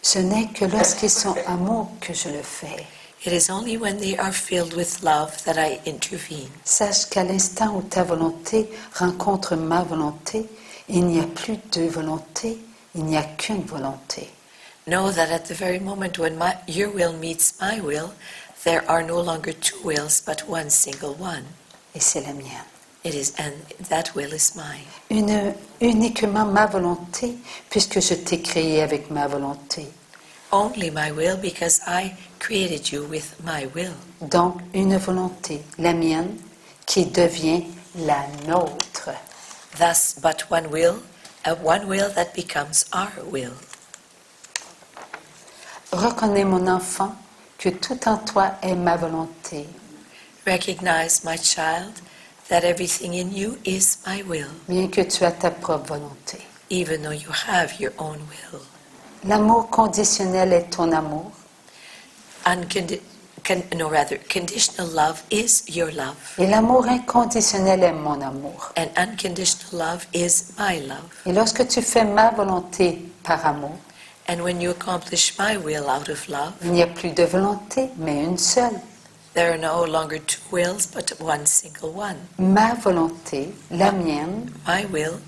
A: ce n'est que lorsqu'ils sont amour que je le fais.
B: It is only when they are filled with love that I intervene.
A: Sache qu'à l'instant où ta volonté rencontre ma volonté, il n'y a plus de volonté, il n'y a qu'une volonté.
B: Know that at the very moment when your will meets my will, there are no longer two wills but one single one.
A: Et c'est la mienne.
B: And that will is mine.
A: Uniquement ma volonté, puisque je t'ai créé avec ma volonté.
B: Only my will, because I created you with my will.
A: Donc, une volonté, la mienne, qui devient la nôtre.
B: Thus, but one will that becomes our will.
A: Reconnais, mon enfant, que tout en toi est ma volonté.
B: Recognize, my child, that everything in you is my will,
A: Bien que tu as ta propre volonté.
B: even though you have your own will.
A: L'amour conditionnel est ton amour.
B: Conditional love is your love,
A: Et l'amour inconditionnel est mon amour.
B: and unconditional love is my love.
A: Et lorsque tu fais ma volonté par amour,
B: And when you accomplish my will out of love,
A: il n'y a plus de volonté, mais une seule.
B: there are no longer two wills, but one single one.
A: Ma volonté, la mienne,
B: My will,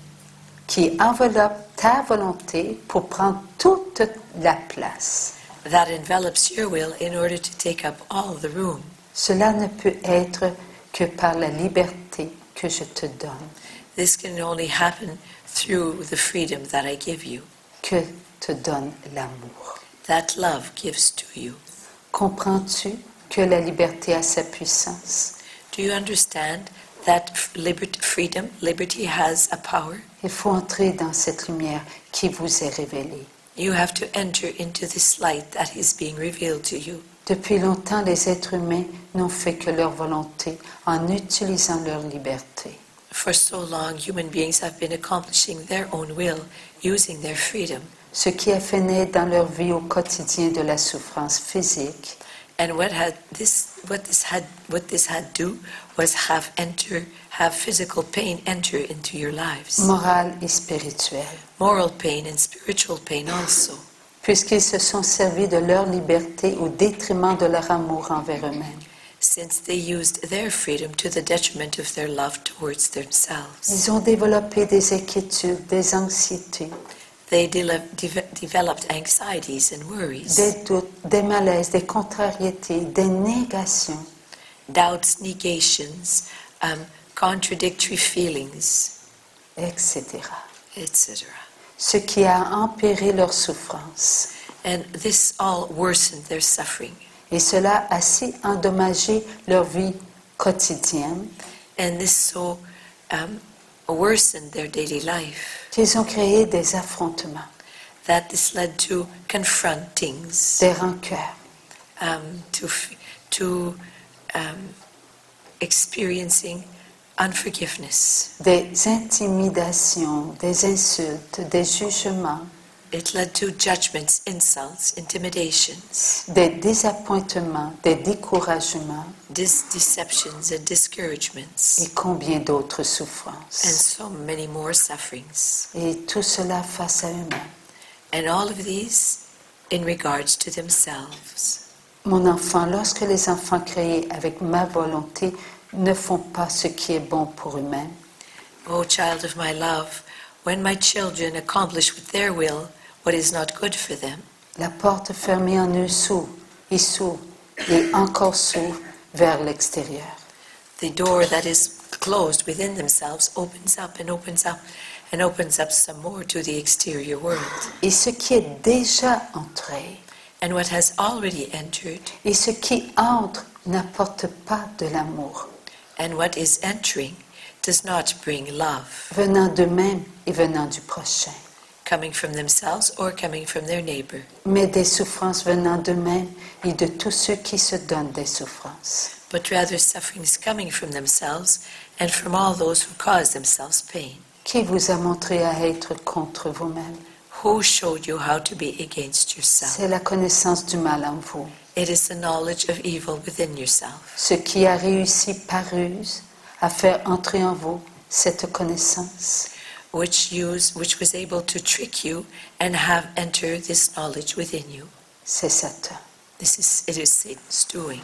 A: qui enveloppe ta volonté pour prendre toute la place.
B: that envelops your will in order to take up all the room.
A: Cela ne peut être que par la liberté que je te donne,
B: This can only happen through the freedom that I give you,
A: que te donne l'amour.
B: that love gives to you.
A: Comprends-tu que la liberté a sa puissance?
B: Do you understand that liberty has a power?
A: Il faut entrer dans cette lumière qui vous est révélée.
B: You have to enter into this light that is being revealed to you.
A: Depuis longtemps, les êtres humains n'ont fait que leur volonté en utilisant leur liberté.
B: For so long, human beings have been accomplishing their own will, using their freedom.
A: Ce qui a fait naître dans leur vie au quotidien de la souffrance physique,
B: And what this had do was have physical pain enter into your lives.
A: morale et spirituelle,
B: Moral pain and spiritual pain also.
A: puisqu'ils se sont servis de leur liberté au détriment de leur amour envers eux-mêmes.
B: Since they used their freedom to the detriment of their love towards themselves.
A: Ils ont développé des inquiétudes, des anxiétés,
B: They developed anxieties and worries,
A: des doutes, des malaises, des contrariétés, des négations.
B: doubts, negations, contradictory feelings,
A: Etc.
B: etc.
A: Ce qui a empiré leur souffrance.
B: And this all worsened their suffering.
A: Et cela a si endommagé leur vie quotidienne
B: And this so worsened their daily life,
A: qu'ils ont créé des affrontements,
B: that this led to confrontings,
A: des rancœurs,
B: to experiencing unforgiveness.
A: des intimidations, des insultes, des jugements,
B: It led to judgments, insults, intimidations,
A: des désappointements, des découragements
B: deceptions and discouragements,
A: et combien d'autres
B: and
A: souffrances.
B: so many more sufferings.
A: Et tout cela face à eux-mêmes.
B: And all of these in regards to themselves.
A: Mon enfant, lorsque les enfants créés avec ma volonté ne font pas ce qui est bon pour eux-mêmes,
B: O child of my love, when my children accomplish with their will what is not good for them,
A: la porte fermée en eux s'ouvre et encore s'ouvre vers l'extérieur.
B: the door that is closed within themselves opens up and opens up and opens up some more to the exterior world.
A: Et ce qui est déjà entré
B: And what has already entered
A: et ce qui entre n'apporte pas de l'amour,
B: and what is entering does not bring love,
A: venant d'eux-mêmes et venant du prochain,
B: coming from themselves or coming from their neighbor,
A: mais des souffrances venant d'eux-mêmes et de tous ceux qui se donnent des souffrances.
B: but rather sufferings coming from themselves and from all those who cause themselves pain.
A: Qui vous a montré à être contre vous-même?
B: Who showed you how to be against yourself?
A: C'est la connaissance du mal en vous.
B: It is the knowledge of evil within yourself.
A: Ce qui a réussi par ruse à faire entrer en vous cette connaissance,
B: Which was able to trick you and have entered this knowledge within you.
A: c'est Satan.
B: It is Satan's doing.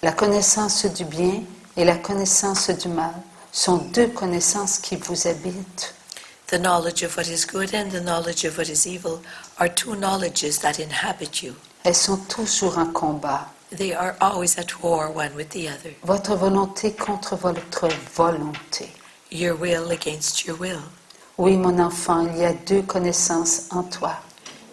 A: La connaissance du bien et la connaissance du mal sont deux connaissances qui vous habitent.
B: The knowledge of what is good and the knowledge of what is evil are two knowledges that inhabit you.
A: Elles sont toujours en combat.
B: They are always at war one with the other.
A: Votre volonté contre votre volonté.
B: Your will against your will.
A: Oui, mon enfant, il y a deux connaissances en toi.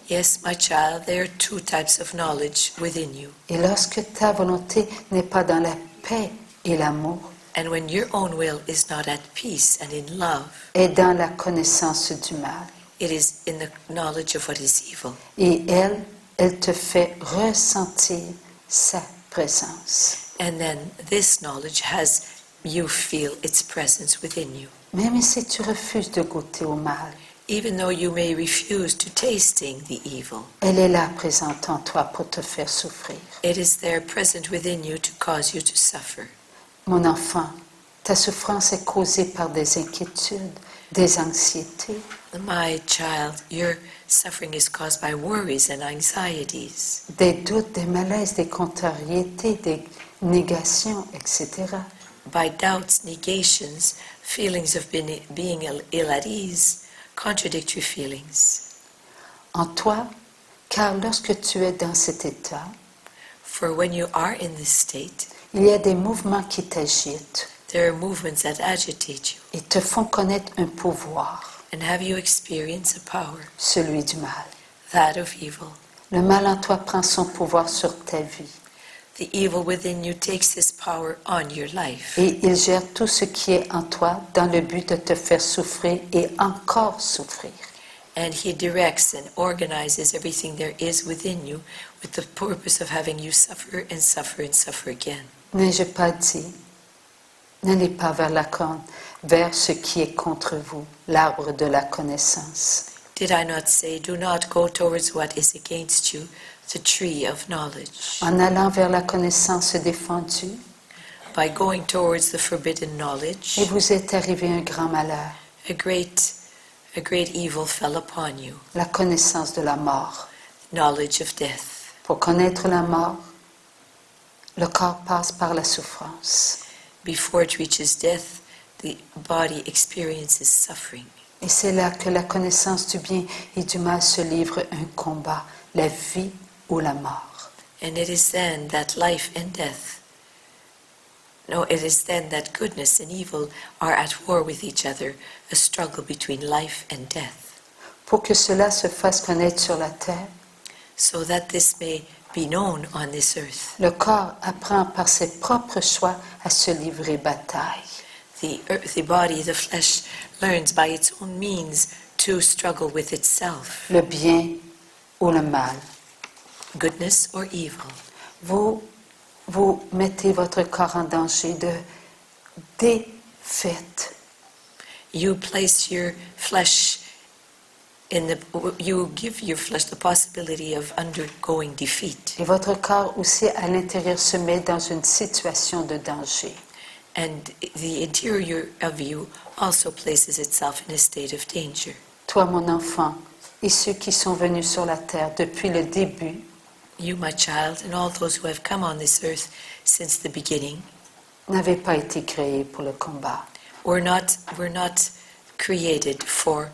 B: Yes, my child, there are two types of knowledge within you.
A: Et lorsque ta volonté n'est pas dans la paix et l'amour,
B: And when your own will is not at peace and in love,
A: est dans la connaissance du mal.
B: it is in the knowledge of what is evil.
A: Et elle te fait ressentir sa présence.
B: And then this knowledge has you feel its presence within you.
A: Même si tu refuses de goûter au mal,
B: Even though you may refuse to tasting the evil,
A: elle est là présente en toi pour te faire souffrir.
B: it is there present within you to cause you to suffer.
A: Mon enfant, ta souffrance est causée par des inquiétudes, des anxiétés,
B: My child, your suffering is caused by worries and anxieties,
A: des doutes, des malaises, des contrariétés, des négations, etc.
B: by doubts, negations, feelings of being ill at ease, contradictory feelings.
A: En toi, car lorsque tu es dans cet état,
B: For when you are in this state,
A: il y a des mouvements qui t'agitent
B: there are movements that agitate you.
A: et te font connaître un pouvoir,
B: And have you experienced a power,
A: celui du mal.
B: that of evil?
A: Le mal en toi prend son pouvoir sur ta vie
B: The evil within you takes his power on your life.
A: et il gère tout ce qui est en toi dans le but de te faire souffrir et encore souffrir.
B: And he directs and organizes everything there is within you with the purpose of having you suffer and suffer and suffer again.
A: N'ai-je pas dit, n'allez pas vers la corne, vers ce qui est contre vous, l'arbre de la connaissance.
B: Did I not say, do not go towards what is against you, the tree of knowledge?
A: En allant vers la connaissance défendue,
B: By going towards the forbidden knowledge,
A: et vous est arrivé un grand malheur,
B: a great evil fell upon you,
A: la connaissance de la mort.
B: knowledge of death.
A: Pour connaître la mort, le corps passe par la souffrance.
B: Before it reaches death, the body experiences suffering.
A: Et c'est là que la connaissance du bien et du mal se livre un combat, la vie ou la mort.
B: And it is then that life and death, no, it is then that goodness and evil are at war with each other, a struggle between life and death.
A: Pour que cela se fasse connaître sur la terre,
B: So that this may be known on this earth,
A: le corps apprend par ses propres choix à se livrer bataille.
B: the body, the flesh, learns by its own means to struggle with itself,
A: le bien ou le mal.
B: goodness or evil.
A: Vous mettez votre corps en danger de défaite.
B: You place your flesh you give your flesh the possibility of undergoing defeat.
A: Et votre corps aussi à l'intérieur se met dans une situation de danger.
B: And the interior of you also places itself in a state of danger.
A: Toi, mon enfant, et ceux qui sont venus sur la terre depuis le début,
B: You, my child, and all those who have come on this earth since the beginning,
A: n'avez pas été créés pour le combat.
B: we're not created for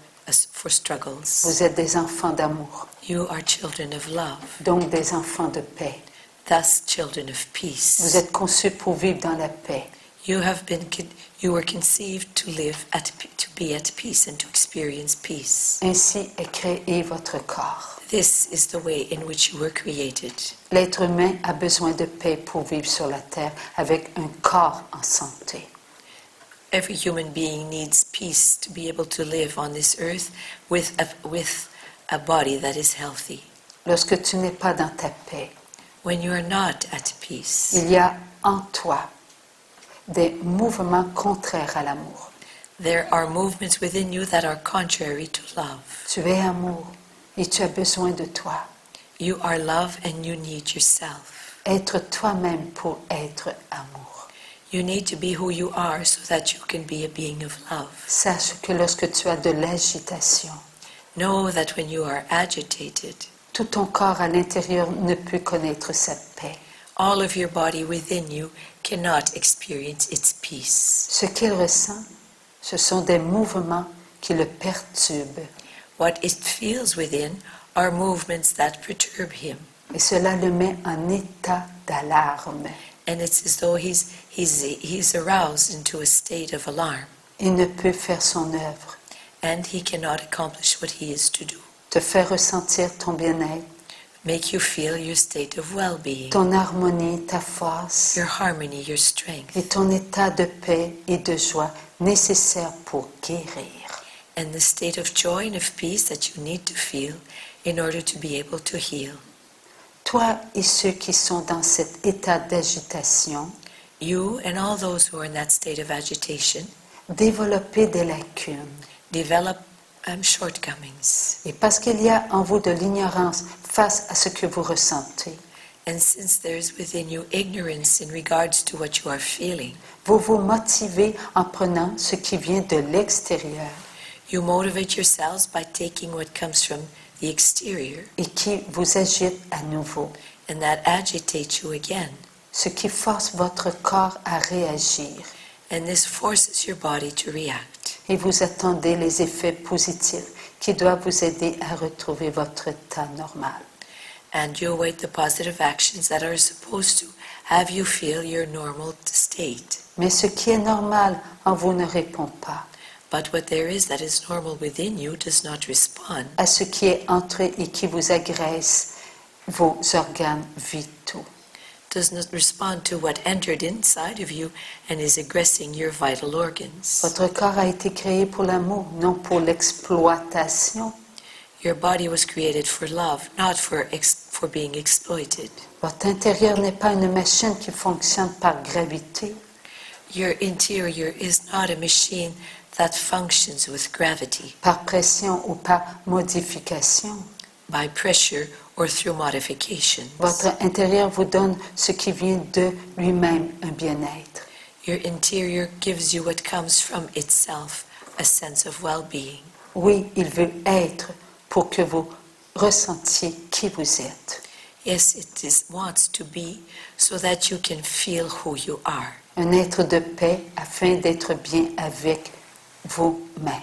B: struggles.
A: Vous êtes des enfants d'amour,
B: You are children of love,
A: donc des enfants de paix.
B: thus children of peace.
A: Vous êtes conçus pour vivre dans la paix.
B: You were conceived to be at peace and to experience peace.
A: Ainsi est créé votre corps.
B: This is the way in which you were created.
A: L'être humain a besoin de paix pour vivre sur la terre avec un corps en santé.
B: Every human being needs peace to be able to live on this earth with a body that is healthy.
A: Lorsque tu n'es pas dans ta paix,
B: When you are not at peace,
A: il y a en toi des mouvements contraires à l'amour.
B: there are movements within you that are contrary to love.
A: Tu es amour et tu as besoin de toi.
B: You are love and you need yourself.
A: Être toi-même pour être amour.
B: You need to be who you are so that you can be a being of love.
A: Sache que lorsque tu as de l'agitation,
B: Know that when you are agitated,
A: tout ton corps à l'intérieur ne peut connaître cette paix.
B: all of your body within you cannot experience its peace.
A: Ce qu'il ressent, ce sont des mouvements qui le perturbent.
B: What it feels within are movements that perturb him.
A: Et cela le met en état d'alarme.
B: And it's as though he's aroused into a state of alarm.
A: Il ne peut faire son œuvre,
B: And he cannot accomplish what he is to do.
A: te faire ressentir ton bien-être,
B: Make you feel your state of well-being,
A: ton harmonie, ta force
B: your harmony, your strength,
A: et ton état de paix et de joie nécessaire pour guérir.
B: and the state of joy and of peace that you need to feel in order to be able to heal.
A: Toi et ceux qui sont dans cet état d'agitation,
B: You and all those who are in that state of agitation
A: développez des lacunes.
B: develop shortcomings.
A: Et parce qu'il y a en vous de l'ignorance face à ce que vous ressentez,
B: And since there's within you ignorance in regards to what you are feeling,
A: vous vous motivez en prenant ce qui vient de l'extérieur
B: you motivate yourselves by taking what comes from the exterior,
A: et qui vous agite à nouveau,
B: and that agitates you again.
A: ce qui force votre corps à réagir.
B: And this forces your body to react.
A: Et vous attendez les effets positifs qui doivent vous aider à retrouver votre état normal.
B: And you await the positive actions that are supposed to have you feel your normal state.
A: Mais ce qui est normal en vous ne répond pas
B: But what there is that is normal within you does not respond
A: à ce qui est entré et qui vous agresse vos organes vitaux.
B: does not respond to what entered inside of you and is aggressing your vital organs.
A: Votre corps a été créé pour l'amour, non pour l'exploitation.
B: Your body was created for love, not for being exploited.
A: Votre intérieur n'est pas une machine qui fonctionne par gravité.
B: Your interior is not a machine that functions with gravity,
A: par pression ou par modification.
B: by pressure or through modifications.
A: Votre intérieur vous donne ce qui vient de lui-même, un bien-être.
B: Your interior gives you what comes from itself, a sense of well-being.
A: Oui, il veut être pour que vous ressentiez qui vous êtes.
B: Yes, wants to be so that you can feel who you are.
A: Un être de paix afin d'être bien avec vous-même.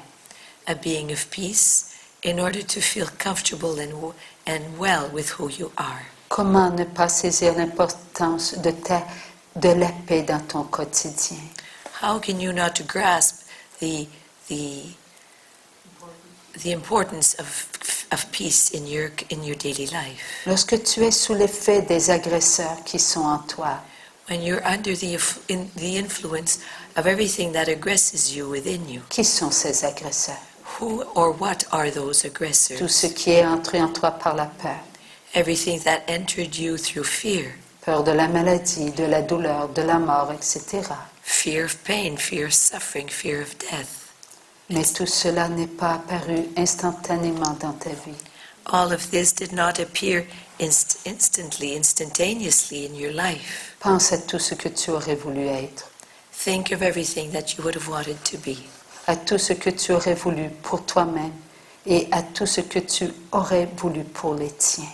B: A being of peace in order to feel comfortable and well with who you are.
A: Comment ne pas saisir l'importance de la paix dans ton quotidien?
B: How can you not grasp the importance of peace in your daily life?
A: Lorsque tu es sous l'effet des agresseurs qui sont en toi,
B: When you're under the influence of everything that aggresses you within you.
A: Qui sont ces agresseurs?
B: Who or what are those
A: Tout
B: aggressors?
A: ce qui est entré en toi par la peur.
B: Everything that entered you through fear.
A: Peur de la maladie, de la douleur, de la mort, etc.
B: Fear of pain, fear of suffering, fear of death.
A: Mais tout cela n'est pas apparu instantanément dans ta vie.
B: All of this did not appear instantaneously in your life.
A: Pense à tout ce que tu aurais voulu être,
B: Think of everything that you would have wanted to be.
A: à tout ce que tu aurais voulu pour toi-même et à tout ce que tu aurais voulu pour les tiens.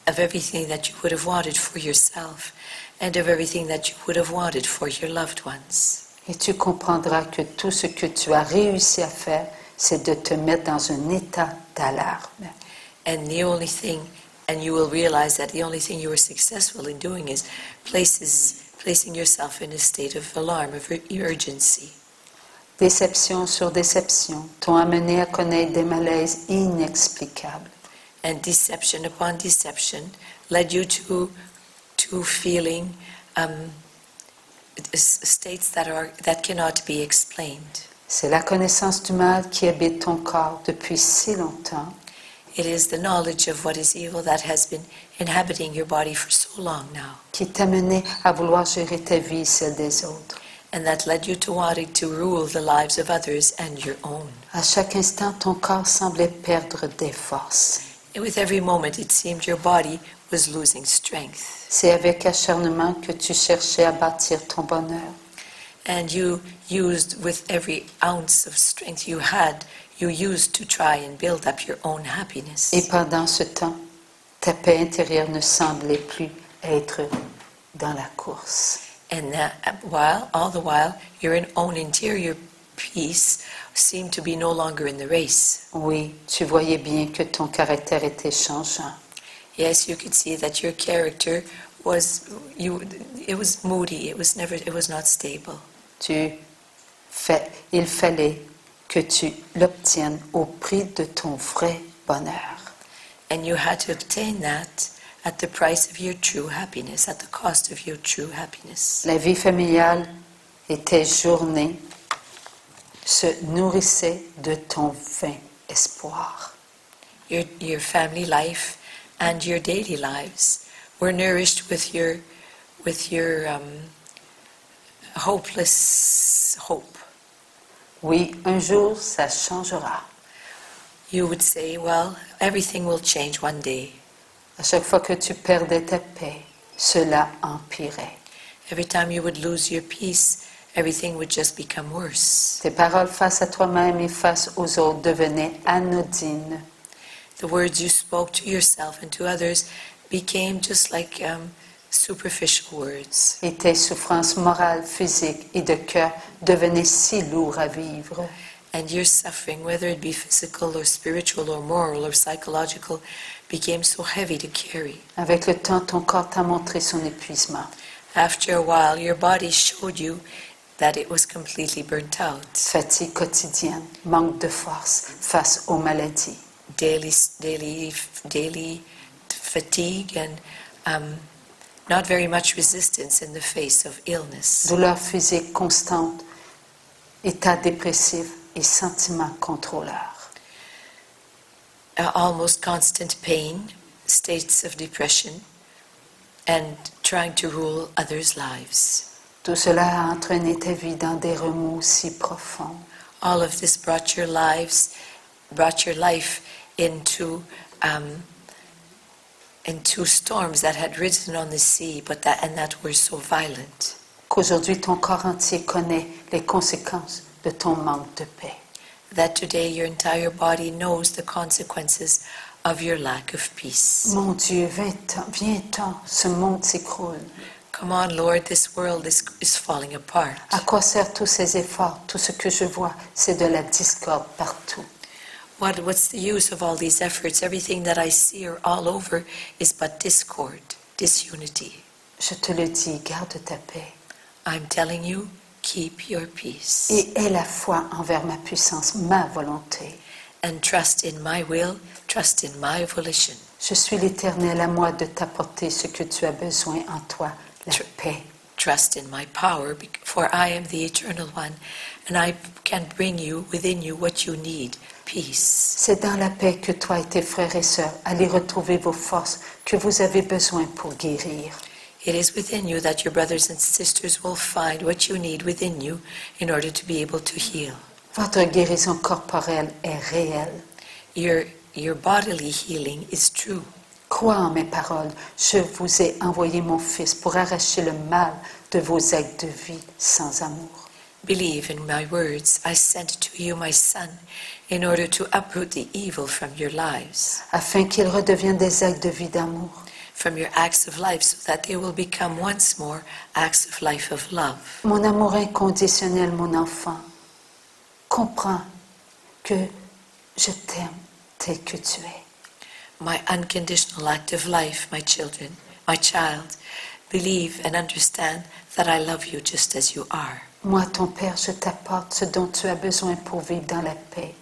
B: Of everything that you would have wanted for yourself and of everything that you would have wanted for your loved ones.
A: Et tu comprendras que tout ce que tu as réussi à faire, c'est de te mettre dans un état d'alarme.
B: And you will realize that the only thing you were successful in doing is placing yourself in a state of alarm, of urgency.
A: Déception sur déception t'ont amené à connaître des malaises inexplicables.
B: And deception upon deception led you to feeling states that cannot be explained.
A: C'est la connaissance du mal qui habite ton corps depuis si longtemps
B: It is the knowledge of what is evil that has been inhabiting your body for so long now,
A: qui t'a mené à vouloir gérer ta vie et celle des autres.
B: and that led you to wanting to rule the lives of others and your own.
A: À chaque instant, ton corps semblait perdre des forces.
B: And with every moment, it seemed your body was losing strength.
A: C'est avec acharnement que tu cherchais à bâtir ton bonheur.
B: And you used, with every ounce of strength you had, you used to try and build up your own happiness.
A: Et pendant ce temps, ta paix intérieure ne semblait plus être dans la course.
B: And all the while, your own interior peace seemed to be no longer in the race.
A: Oui, tu voyais bien que ton caractère était changeant.
B: Yes, you could see that your character was moody. It was not stable.
A: Il fallait que tu l'obtiennes au prix de ton vrai bonheur.
B: And you had to obtain that at the price of your true happiness, at the cost of your true happiness.
A: La vie familiale et tes journées se nourrissaient de ton vain espoir.
B: Your family life and your daily lives were nourished with your hopeless hope.
A: Oui, un jour, ça changera.
B: You would say, well, everything will change one day.
A: À chaque fois que tu perdais ta paix, cela empirait.
B: Every time you would lose your peace, everything would just become worse.
A: Tes paroles face à toi-même et face aux autres devenaient anodines.
B: The words you spoke to yourself and to others became just like superficial words.
A: Et tes souffrances morales, physiques et de cœur devenaient si lourdes à vivre.
B: And your suffering, whether it be physical or spiritual or moral or psychological, became so heavy to carry.
A: Avec le temps, ton corps t'a montré son épuisement.
B: After a while, your body showed you that it was completely burnt out.
A: Fatigue quotidienne, manque de force face aux maladies.
B: Daily fatigue and not very much resistance in the face of illness.
A: Douleur physique constante, état dépressif et sentiments contrôleurs.
B: Almost constant pain, states of depression, and trying to rule others' lives.
A: Tout cela a entraîné ta vie dans des remous si profonds.
B: All of this brought your life into storms that had risen on the sea, that were so violent.
A: Qu'aujourd'hui ton corps entier connaît les conséquences de ton manque de paix.
B: That today your entire body knows the consequences of your lack of peace.
A: Mon Dieu, viens-t'en, ce monde s'écroule.
B: Come on, Lord, this world is falling apart.
A: À quoi servent tous ces efforts? Tout ce que je vois, c'est de la discorde partout.
B: What's the use of all these efforts? Everything that I see all over is but discord, disunity.
A: Je te le dis, garde ta paix.
B: I'm telling you, keep your peace.
A: Et aie la foi envers ma puissance, ma volonté.
B: And trust in my will, trust in my volition.
A: Je suis l'Éternel, à moi de t'apporter ce que tu as besoin en toi, la paix.
B: Trust in my power, for I am the Eternal One, and I can bring you within you what you need, peace.
A: C'est dans la paix que toi et tes frères et sœurs allez retrouver vos forces que vous avez besoin pour guérir.
B: It is within you that your brothers and sisters will find what you need within you in order to be able to heal.
A: Votre guérison corporelle est réelle.
B: Your bodily healing is true.
A: Crois en mes paroles. Je vous ai envoyé mon Fils pour arracher le mal de vos actes de vie sans amour.
B: Believe in my words. I sent to you my Son in order to uproot the evil from your lives.
A: Afin qu'ils redeviennent des actes de vie d'amour.
B: From your acts of life, so that they will become once more acts of life of love.
A: Mon amour inconditionnel, mon enfant, comprends que je t'aime tel que tu es.
B: My unconditional act of life, my children, my child, believe and understand that I love you just as you are.
A: Moi, ton Père, je t'apporte ce dont tu as besoin pour vivre dans la paix.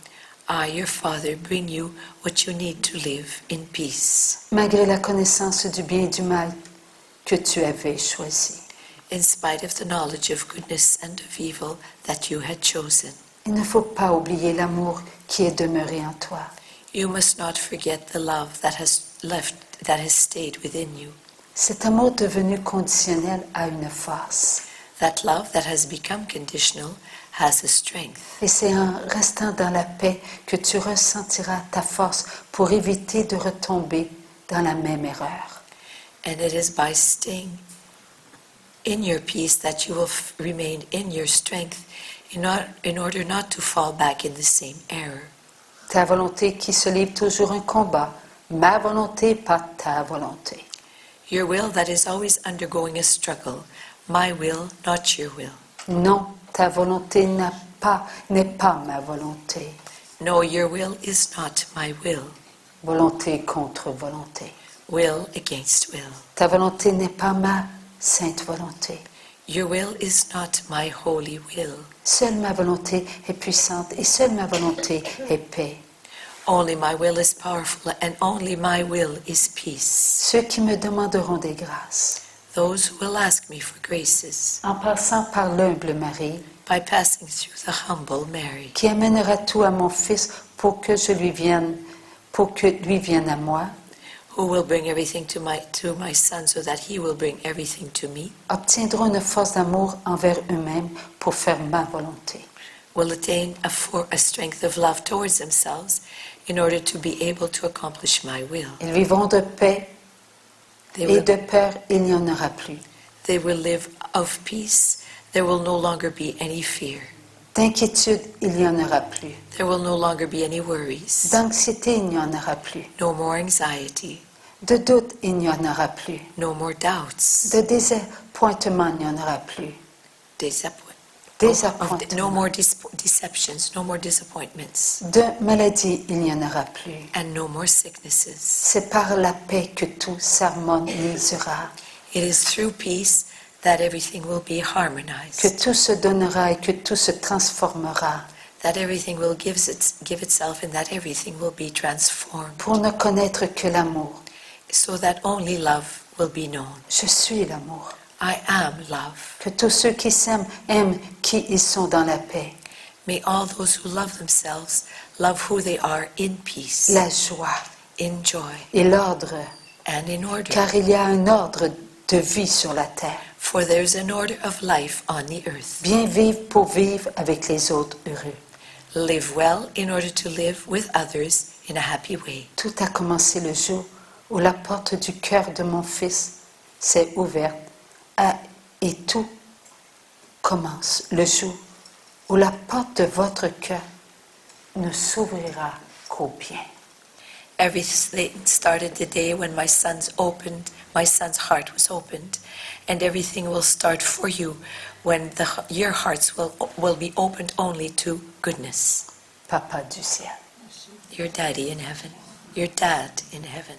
B: I, your Father, bring you what you need to live in peace.
A: Malgré la connaissance du bien et du mal que tu avais choisi.
B: In spite of the knowledge of goodness and of evil that you had chosen.
A: Il ne faut pas oublier l'amour qui est demeuré en toi.
B: You must not forget the love that has stayed within you.
A: Cet amour devenu conditionnel a une force.
B: That love that has become conditional has a strength.
A: Et c'est en restant dans la paix que tu ressentiras ta force pour éviter de retomber dans la même erreur.
B: And it is by staying in your peace that you will remain in your strength in order not to fall back in the same error.
A: Ta volonté qui se livre toujours un combat. Ma volonté, pas ta volonté.
B: Your will that is always undergoing a struggle. My will, not your will.
A: Non, ta volonté n'est pas ma volonté.
B: No, your will is not my will.
A: Volonté contre volonté.
B: Will against will.
A: Ta volonté n'est pas ma sainte volonté.
B: Your will is not my holy will.
A: Seule ma volonté est puissante et seule ma volonté est paix.
B: Only my will is powerful and only my will is peace.
A: Ceux qui me demanderont des grâces.
B: Those who will ask me for graces.
A: En passant par l'humble Marie.
B: By passing through the humble Mary.
A: Qui amènera tout à mon Fils pour que lui vienne à moi.
B: Who will bring everything to my Son so that he will bring everything to me.
A: Obtiendront une force d'amour envers eux-mêmes pour faire ma volonté.
B: Will attain a strength of love towards themselves in order to be able to accomplish my will.
A: Ils vivront de paix et de peur, il n'y en aura plus.
B: They will live of peace. There will no longer be any fear.
A: D'inquiétude, il n'y en aura plus.
B: There will no longer be any worries.
A: D'anxiété, il n'y en aura plus.
B: No more anxiety.
A: De doute, il n'y en aura plus.
B: No more doubts.
A: De désappointement, il n'y en aura plus.
B: No more deceptions, no more disappointments.
A: De maladie, il n'y en aura plus.
B: And no more sicknesses.
A: C'est par la paix que tout s'harmonisera.
B: It is through peace that everything will be harmonized.
A: Que tout se donnera et que tout se transformera.
B: That everything will give itself and that everything will be transformed.
A: Pour ne connaître que l'amour.
B: So that only love will be known.
A: Je suis l'amour.
B: I am love.
A: Que tous ceux qui s'aiment aiment qui ils sont dans la paix.
B: May all those who love themselves love who they are in peace.
A: La joie.
B: In joy.
A: Et l'ordre.
B: And in order.
A: Car il y a un ordre de vie sur la terre.
B: For there is an order of life on the earth.
A: Bien vivre pour vivre avec les autres heureux.
B: Live well in order to live with others in a happy way.
A: Tout a commencé le jour où la porte du cœur de mon Fils s'est ouverte et tout commence le jour où la porte de votre cœur ne s'ouvrira qu'au bien.
B: Everything started the day when my son's heart was opened, and everything will start for you when your hearts will be opened only to goodness.
A: Papa du ciel.
B: Your daddy in heaven. Your dad in heaven.